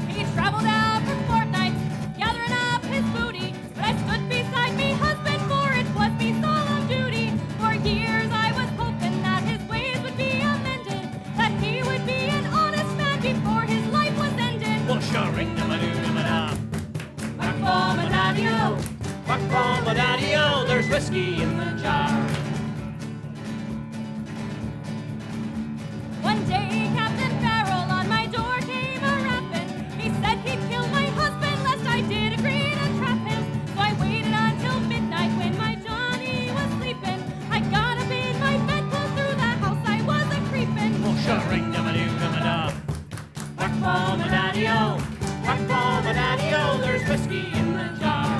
He traveled out for fortnights, gathering up his booty. But I stood beside me husband, for it was me solemn duty. For years I was hoping that his ways would be amended, that he would be an honest man before his life was ended. Well, sure, ring, dum-a-doo-dum-a-da. Whack for my daddy-o, Whack for my daddy-o, there's whiskey in the jar. One day Captain Farrell on my door came a-rapping. He said he'd kill my husband lest I did agree to trap him. So I waited until midnight when my Johnny was sleeping. I got up in my bed, close through the house I was a-creeping. Well, sure, ring, dum-a-doo-dum-a-da. Whack for my daddy-o, whack for my daddy-o, there's whiskey in the jar.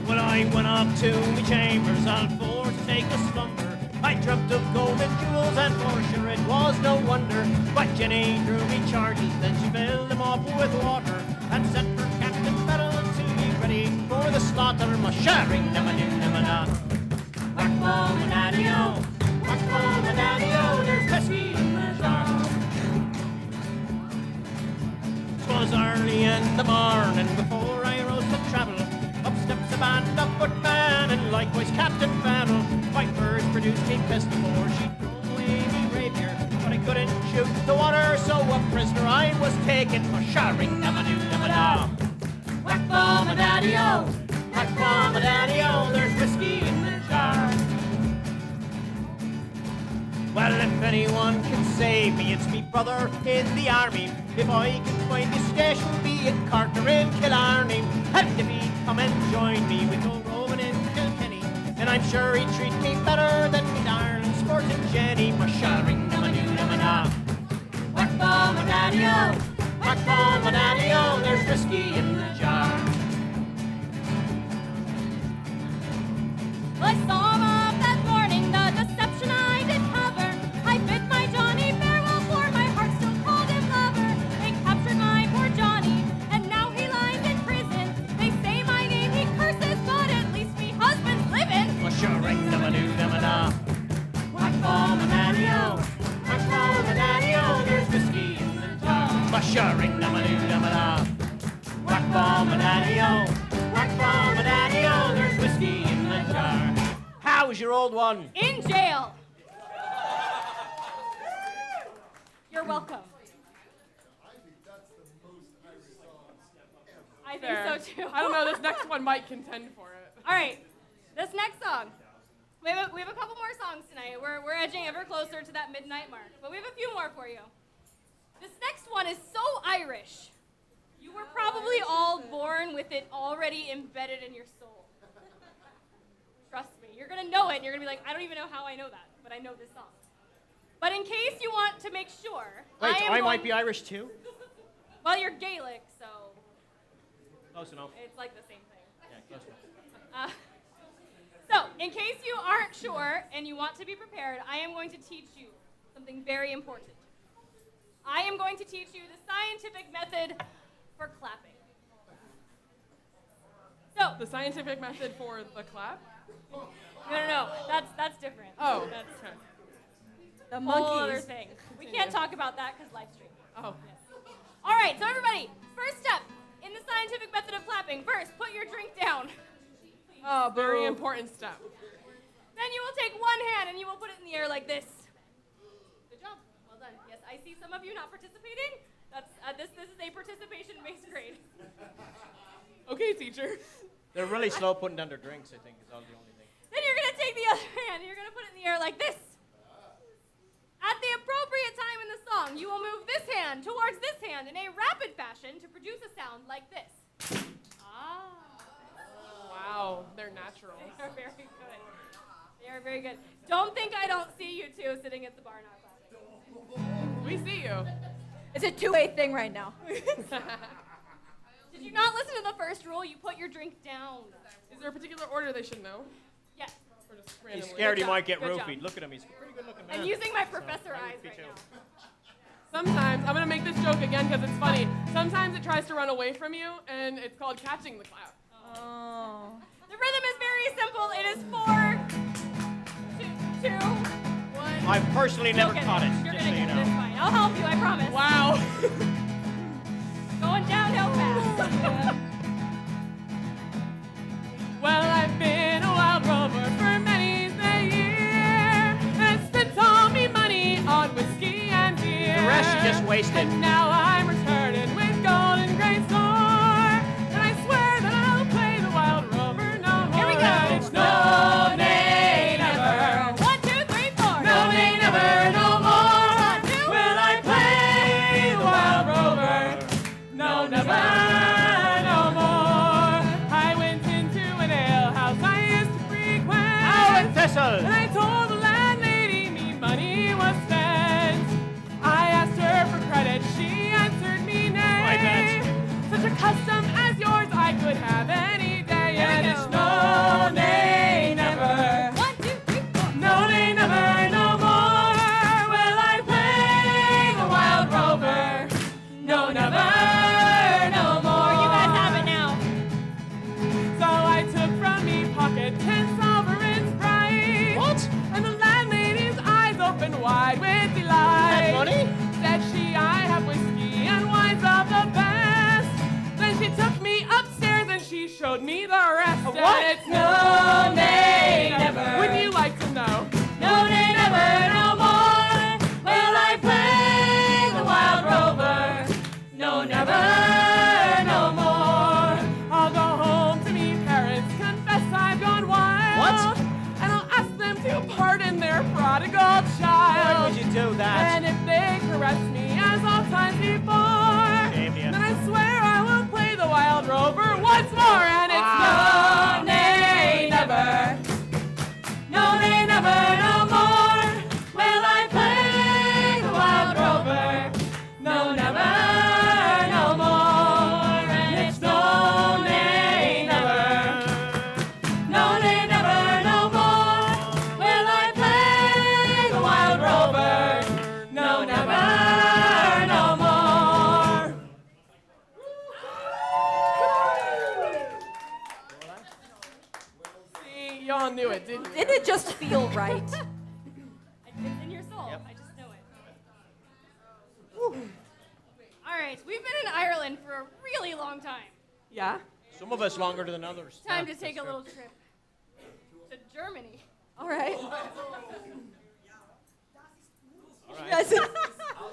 When I went up to me chambers, all for to take a slumber, I dreamt of gold and jewels, and for sure it was no wonder. But Jenny drew me charges, then she filled them up with water, and sent for Captain Fiddle to be ready for the slaughter. Mush-a-ring, dum-a-doo-dum-a-da. Whack for my daddy-o, whack for my daddy-o, there's whiskey in the jar. 'Twas early in the morning before I rose to travel. Up steps a band of footmen, and likewise Captain Fiddle. I first produced me pistol, for she drove away me rapier. But I couldn't shoot the water, so a prisoner I was taken. Mush-a-ring, dum-a-doo-dum-a-da. Whack for my daddy-o, whack for my daddy-o, there's whiskey in the jar. Well, if anyone can save me, it's me brother in the army. If I can find a station, be it Cork or in Killarney. And if he come and join me, we go roving in Kilkenny. And I'm sure he'd treat me better than me darling sporting Jenny. Mush-a-ring, dum-a-doo-dum-a-da. Whack for my daddy-o, whack for my daddy-o, there's whiskey in the jar. Well, I saw him up that morning, the deception I did cover. I bit my Johnny farewell, for my heart still called him lover. They captured my poor Johnny, and now he lies in prison. They say my name he curses, but at least me husband's living. Mush-a-ring, dum-a-doo-dum-a-da. Whack for my daddy-o, whack for my daddy-o, there's whiskey in the jar. Mush-a-ring, dum-a-doo-dum-a-da. Whack for my daddy-o, whack for my daddy-o, there's whiskey in the jar. How's your old one? In jail. You're welcome. I think so too. I don't know, this next one might contend for it. All right, this next song. We have a couple more songs tonight. We're edging ever closer to that midnight mark, but we have a few more for you. This next one is so Irish. You were probably all born with it already embedded in your soul. Trust me, you're gonna know it, and you're gonna be like, I don't even know how I know that, but I know this song. But in case you want to make sure, Wait, I might going- be Irish too? Well, you're Gaelic, so Close enough. it's like the same thing. Yeah, close enough. So, in case you aren't sure and you want to be prepared, I am going to teach you something very important. I am going to teach you the scientific method for clapping. So, The scientific method for the clap? no, that's different. Oh, That's okay. The a whole other monkeys. thing. We can't talk about that because live stream. Oh. All right, so everybody, first step in the scientific method of clapping. First, put your drink down. Oh, very important step. Then you will take one hand and you will put it in the air like this. Good job. Well done. Yes, I see some of you not participating. That's this is a participation-based grade. Okay, teacher. They're really slow putting down their drinks, I think, is all the only thing. Then you're going to take the other hand and you're going to put it in the air like this. At the appropriate time in the song, you will move this hand towards this hand in a rapid fashion to produce a sound like this. Ah. Wow, they're natural. They are very good. They are very good. Don't think I don't see you two sitting at the bar not clapping. We see you. It's a two-way thing right now. Did you not listen to the first rule? You put your drink down. Is there a particular order they should know? Yes. Or just He's randomly? scared he job. might get Good roofied. job. Look at him, he's a pretty good looking man. I'm using my professor eyes me right too. now. Sometimes, I'm going to make this joke again because it's funny. Sometimes it tries to run away from you, and it's called catching the clap. Oh. The rhythm is very simple. It is 4, 2, 1. I've personally never You'll get caught it, You're just gonna so you get it. It's know. fine. I'll help you. I promise. Wow. Going downhill fast. Well, I've been a wild rover for many's a year, and spent all me money on whiskey and beer. The rest you just wasted. And now I'm returning with gold and great store, and I swear that I'll play the wild rover no more. Here we go. And it's no, nay, never. 1, 2, 3, 4. No, nay, never, no more. Will I play the wild rover? No, never, no more. I went into an alehouse I used to frequent, Thistle! and I told the landlady me money was spent. I asked her for credit, she answered me nay. Such a custom as yours I could have any day, and we it's go. no, nay, never. 1, 2, 3, 4. No, nay, never, no more. Will I play the wild rover? No, never, no more. You guys have it now. So I took from me pocket 10 sovereigns bright. What? And the landlady's eyes opened wide with delight. Had money? Said she, I have whiskey and wines of the best. Then she took me upstairs and she showed me the rest. What? And it's no, nay, never. Would you like to know? No, nay, never, no more. Will I play the wild rover? No, never, no more. I'll go home to me parents, confess I've gone wild. What? And I'll ask them to pardon their prodigal child. Why would you do that? And if they caress me as all times before, Shame ya. then I swear I will play the wild rover once more. And it's Ah. no, nay, never. No, nay, never, no more. Will I play the wild rover? No, never, no more. And it's no, nay, never. No, nay, never, no more. Will I play the wild rover? No, never, no more. See, y'all knew it, didn't you? Didn't it just feel right? It's in your soul. Yep. I just know it. All right. We've been in Ireland for a really long time. Yeah? Some of us longer than others. Time Yeah, to take a that's little trip to Germany. All right. true. All right. Yes.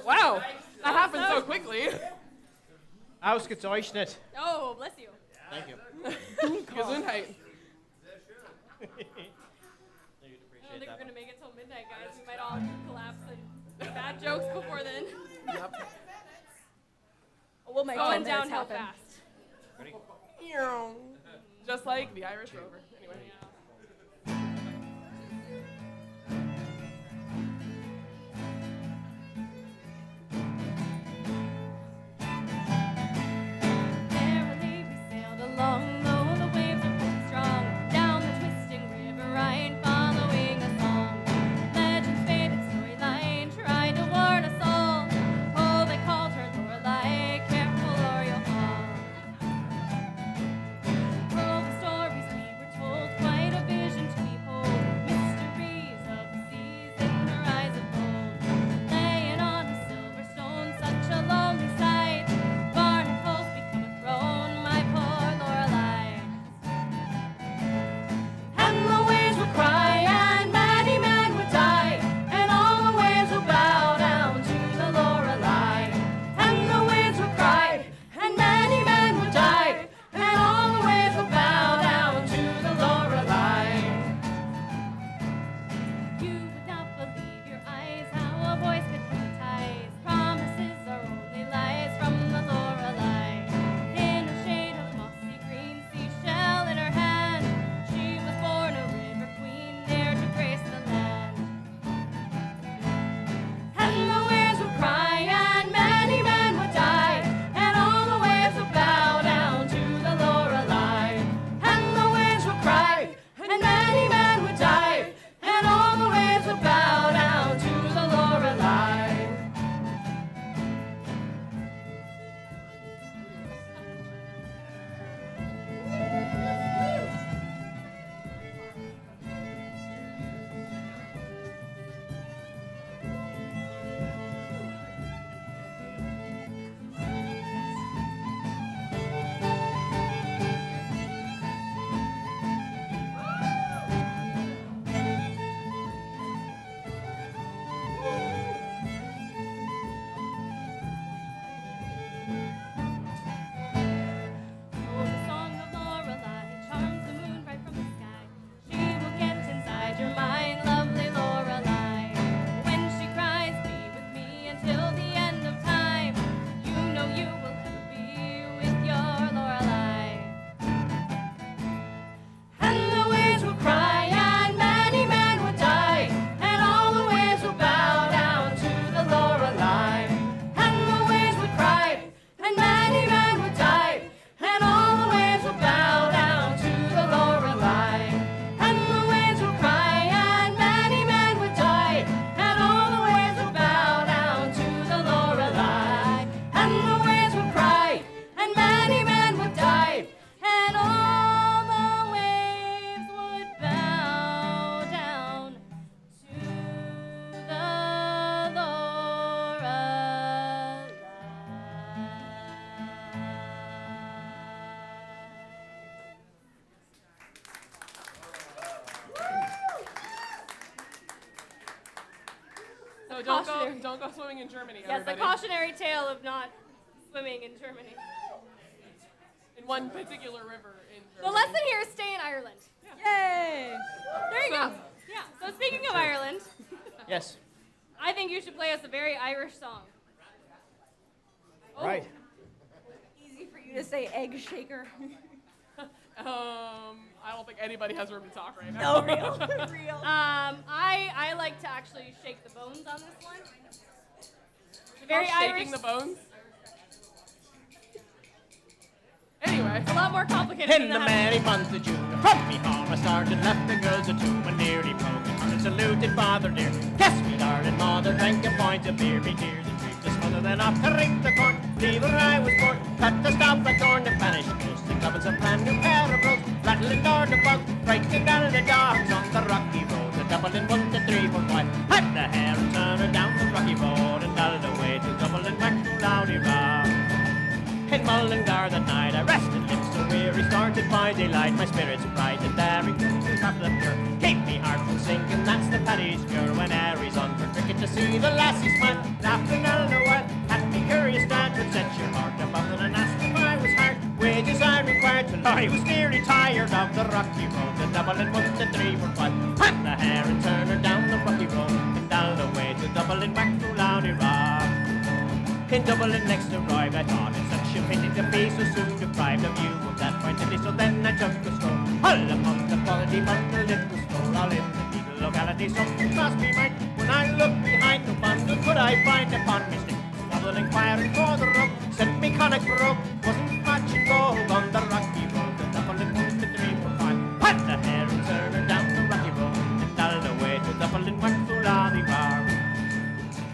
Wow, that happened so quickly. Ausgezeichnet. Oh, bless you. Thank you. Gesundheit. I don't think we're gonna make it till midnight, guys. We might all collapse and bad jokes before then. Yep. We'll make Going 10 minutes downhill happen. fast. Ready? Just like the Irish Rover. Anyway. Merrily we sailed along, though the waves are pretty strong. Down the twisting river Rhine, following a song. Legend's faded storyline tried to warn us all. Oh, they called her Lorelei, careful or you'll fall. Oh, the stories we were told, quite a vision to behold. Mysteries of the seas in her eyes of gold. Laying on a silver stone, such a lonely sight. Barnacles become a throne, my But cautionary. don't go swimming in Germany, Yes, the everybody. cautionary tale of not swimming in Germany. In one particular river in The Germany. lesson here is stay in Ireland. Yay! There you go. Yeah. So speaking of Ireland, Yes. I think you should play us a very Irish song. Oh. Right. Easy for you to say egg shaker. I don't think anybody has room to talk right now. No, real. I like to actually shake the bones on this one. Very Shaking Irish. the bones. Anyway. It's a lot more complicated In than the that. merry month of June, from me home I started, left the girls at 2 and nearly broke it. And saluted father dear, kiss me darling mother, drank a pint of beer, me tears and treat the smother, then off to ring the corn, leave where I was born, cut the stop at Thorn and vanished, posting up a brand new pair of roads, rattling down the bug, breaking down the dogs on the rocky road, the Dublin 1 to 3 4 5, had the hair and turn her down the rocky road, and all the way to Dublin back to Loudy Rock. In Mullingar that night I rested, lips so weary, started by daylight, my spirits bright, and there he comes to top the pure. Keep me heart from sinking, that's the Paddy's cure. When Harry's on for cricket to see the lassie smile, laughing all the while, at me curious dad would set your heart above it and ask if I was hard. Wages I required till I was nearly tired of the rocky road, the Dublin 1 to 3 4 5, and the hair and turner down the rocky road, and all the way to Dublin back to Loudy Rock. In Dublin next arrived, I thought it such a pity to be so soon deprived of you of that point city. So then I took a stroll all among the quality bundle it was stroll all in the legal locality. Something crossed me mind when I looked behind the bundle. Could I find upon me stick? Double inquiring for the rug, sent me conic broke. Wasn't much in vogue on the rocky road. The Dublin 1 to 3 4 5, had the hair and turner down the rocky road, and all the way to Dublin went through Loudy Bar.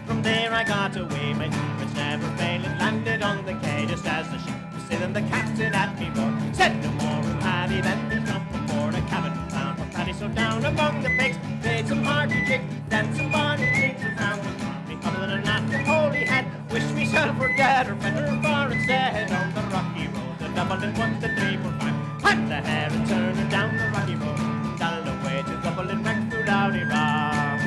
From there I got away, my secrets never failing, landed on the quay just as the ship was sailing. The captain at me roared, said no more who had he, then he jumped aboard a cabin bound for Paddy. So down among the pigs, made some hearty jig, then some bonny drinks around the army. Other than that, the holy head, wished myself were dead or better far instead. On the rocky road, the Dublin 1 to 3 4 5, had the hair and turner down the rocky road, and all the way to Dublin back through Loudy Rock.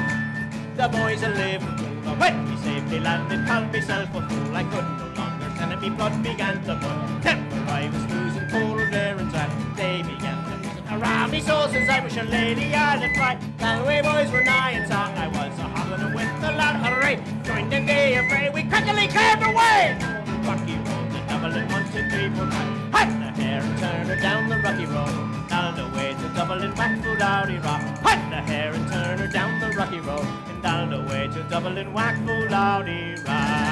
The boys a living fool, when we safely landed, called myself a fool. I could no longer stand it, me blood began to boil. Temper I was losing, cold air and dry. They began to listen around me, so since I wish a lady I'd try. Galway boys were nigh in song, I was a hollering with the lot hooray. Joined the day of fray, we crackily cleared away. Rocky road, the Dublin 1 to 3 4 5, had the hair and turner down the rocky road, all the way to Dublin back to Loudy Rock. Had the hair and turner down the rocky road, and all the way to Dublin whack to Loudy Rock.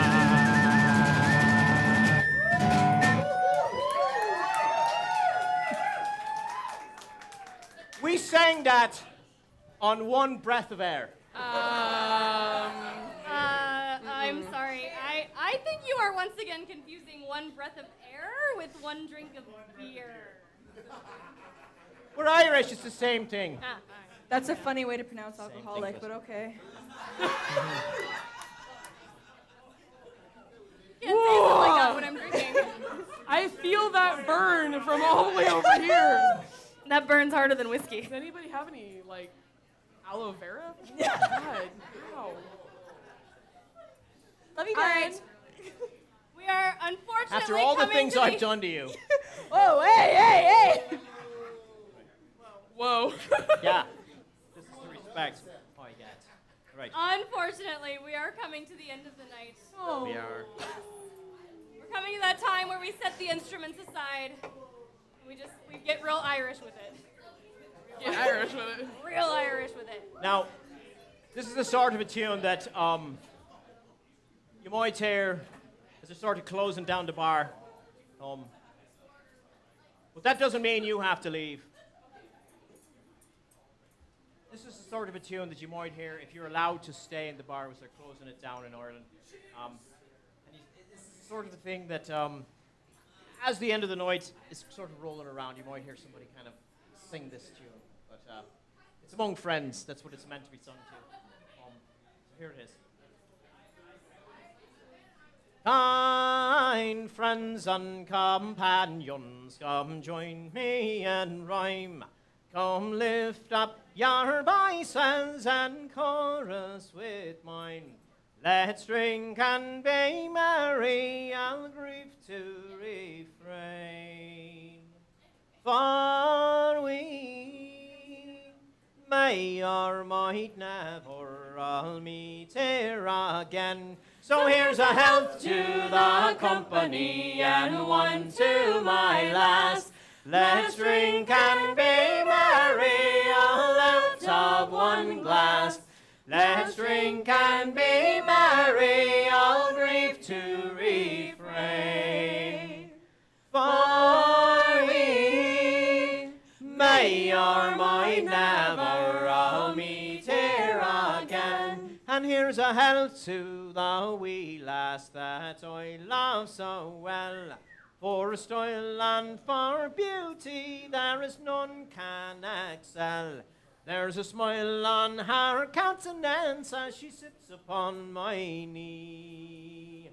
We sang that on one breath of air. I'm sorry. I think you are once again confusing one breath of air with one drink of beer. We're Irish, it's the same thing. Ah, all right. That's a funny way to pronounce thing, alcoholic, but okay. Can't say something like that when I'm drinking. I feel that burn from all the way over here. That burns harder than whiskey. Does anybody have any, like, aloe vera? God, ow. Love you All guys. right. We are unfortunately After all the coming things to I've the- done to you. Whoa, hey! Whoa. Yeah. This is the respect I get. Right. Unfortunately, we are coming to the end of the night. Oh. We are. We're coming to that time where we set the instruments aside. And we get real Irish with it. Get Irish with it. Real Irish with it. Now, this is the sort of a tune that you might hear as a sort of closing down the bar. But that doesn't mean you have to leave. This is the sort of a tune that you might hear if you're allowed to stay in the bar as they're closing it down in Ireland. And it's the sort of a thing that, as the end of the night is sort of rolling around, you might hear somebody kind of sing this tune. But it's among friends. That's what it's meant to be sung to. So here it is. Kind friends and companions, come join me and rhyme. Come lift up your voices and chorus with mine. Let's drink and be merry, I'll grieve to refrain. For we may or might never all meet here again. So here's a health to the company and one to my lass. Let's drink and be merry, all out of one glass. Let's drink and be merry, all grieve to refrain. For we may or might never all meet here again. And here's a health to the wee lass that I love so well. For style and for beauty there is none can excel. There's a smile on her countenance as she sits upon my knee.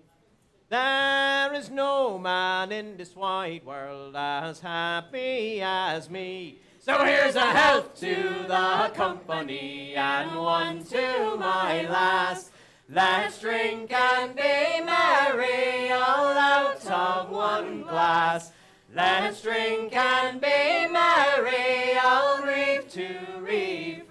There is no man in this wide world as happy as me. So here's a health to the company and one to my lass. Let's drink and be merry, all out of one glass. Let's drink and be merry, all grieve to refrain.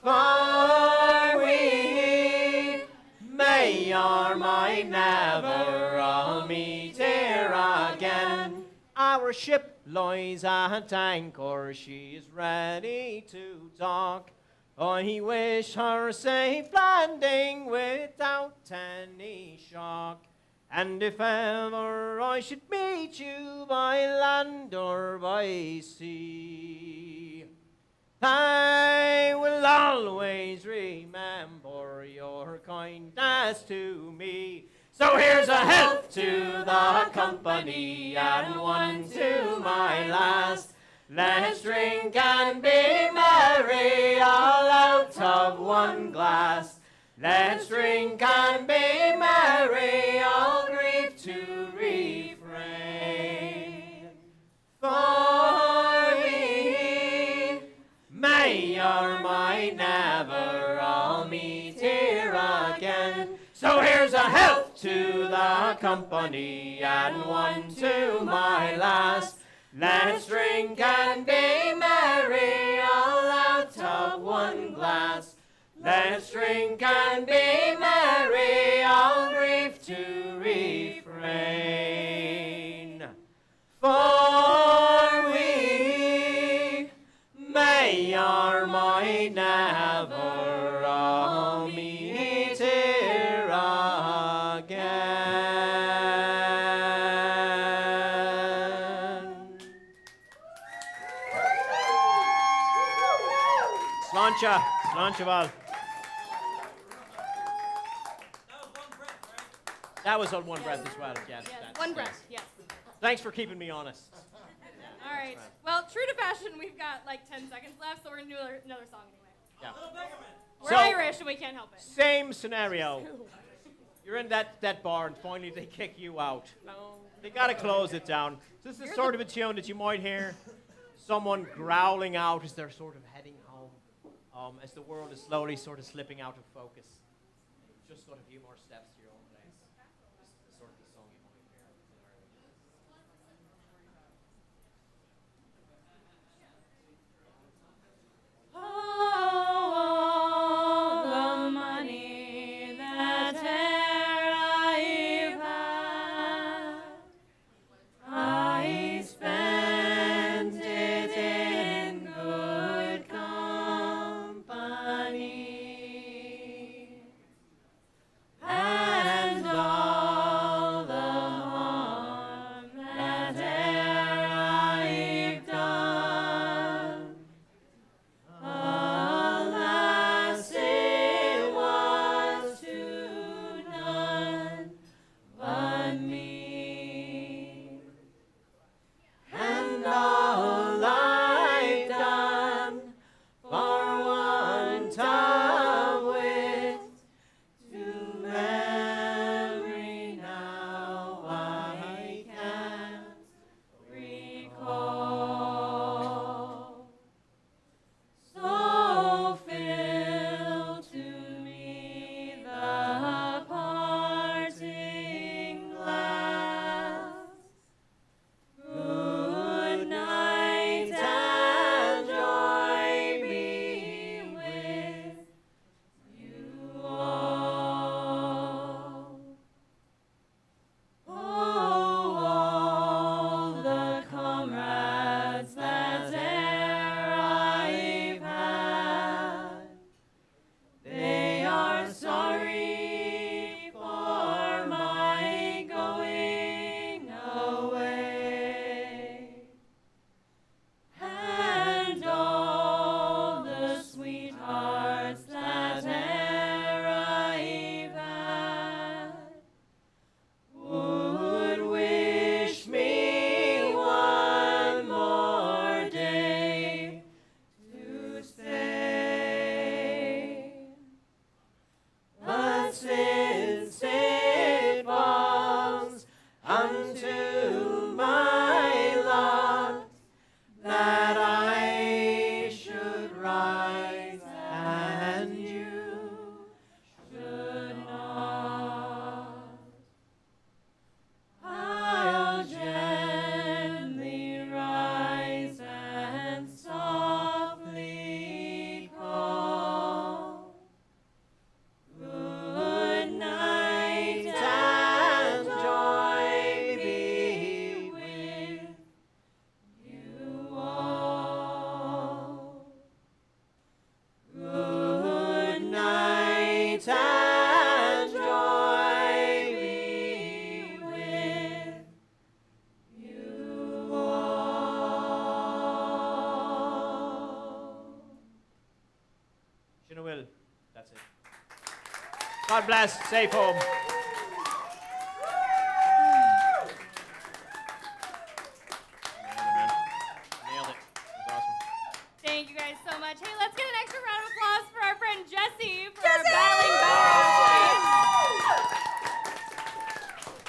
For we may or might never all meet here again. Our ship lies at anchor, she is ready to dock. I wish her safe landing without any shock. And if ever I should meet you by land or by sea, I will always remember your kindness to me. So here's a health to the company and one to my lass. Let's drink and be merry, all out of one glass. Let's drink and be merry, all grieve to refrain. For we may or might never all meet here again. So here's a health to the company and one to my lass. Let's drink and be merry, all out of one glass. Let's drink and be merry, all grieve to refrain. For we may or might never all meet here again. Sláinte bhall. That was on one breath as well, yes. Yes, one breath, yes. Thanks for keeping me honest. All right. Well, true to fashion, we've got like 10 seconds left, so we're going to do another song anyway. Yeah. We're Irish and we can't help it. Same scenario. You're in that bar and finally they kick you out. They got to close it down. So this is sort of a tune that you might hear someone growling out as they're sort of heading home, as the world is slowly sort of slipping out of focus. Just got a few more steps to your own place. This is sort of the song you might hear. All the money that e'er I've had, I spent it in good company. God bless. Safe home. Nailed it. That was awesome. Thank you guys so much. Hey, let's get an extra round of applause for our friend Jesse for our battling ballads.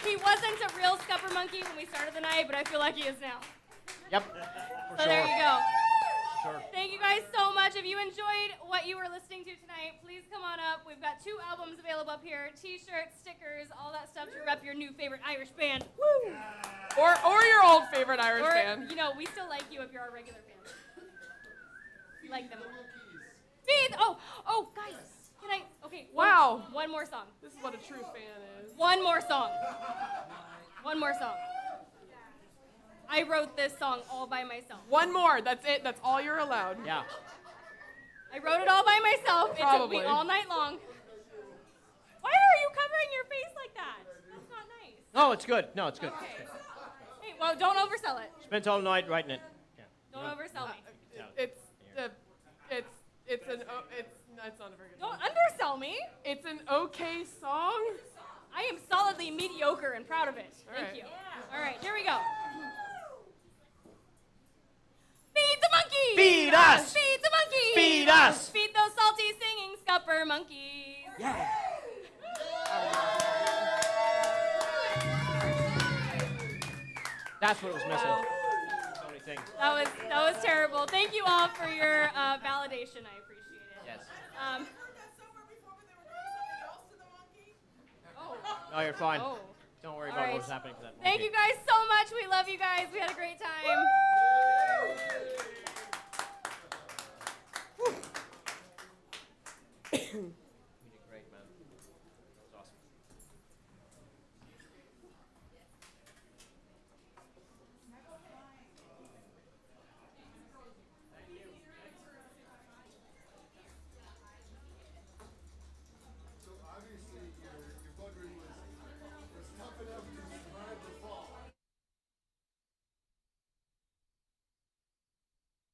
He wasn't a real scupper monkey when we started the night, but I feel like he is now. Yep. For So there you go. Sure. Thank you guys so much. If you enjoyed what you were listening to tonight, please come on up. We've got 2 albums available up here, t-shirts, stickers, all that stuff to rep your new favorite Irish band. Woo! Or your old favorite Irish Or, band. you know, we still like you if you're our regular band. We like them. Feed! Oh, guys. Can I? Okay. Wow. One more song. This is what a true fan is. One more song. One more song. I wrote this song all by myself. One more. That's it. That's all you're allowed. Yeah. I wrote it all by myself. It took me Probably. all night long. Why are you covering your face like that? That's not nice. No, it's good. No, it's good. Okay. Hey, well, don't oversell it. Spent all night writing it. Yeah. Don't oversell me. It's not a very good Don't song. undersell me. It's an okay song. I am solidly mediocre and proud of it. All Thank right. you. All right, here we go. Feed the monkeys! Feed us! Feed the monkeys! Feed us! Feed those salty singing scupper monkeys! Yeah. That's what it was missing. Wow. That's the only thing. That was terrible. Thank you all for your validation. I appreciate it. Yes. Um, No, you're fine. oh. Don't worry All about right. what was happening to that monkey. Thank you guys so much. We love you guys. We had a great time.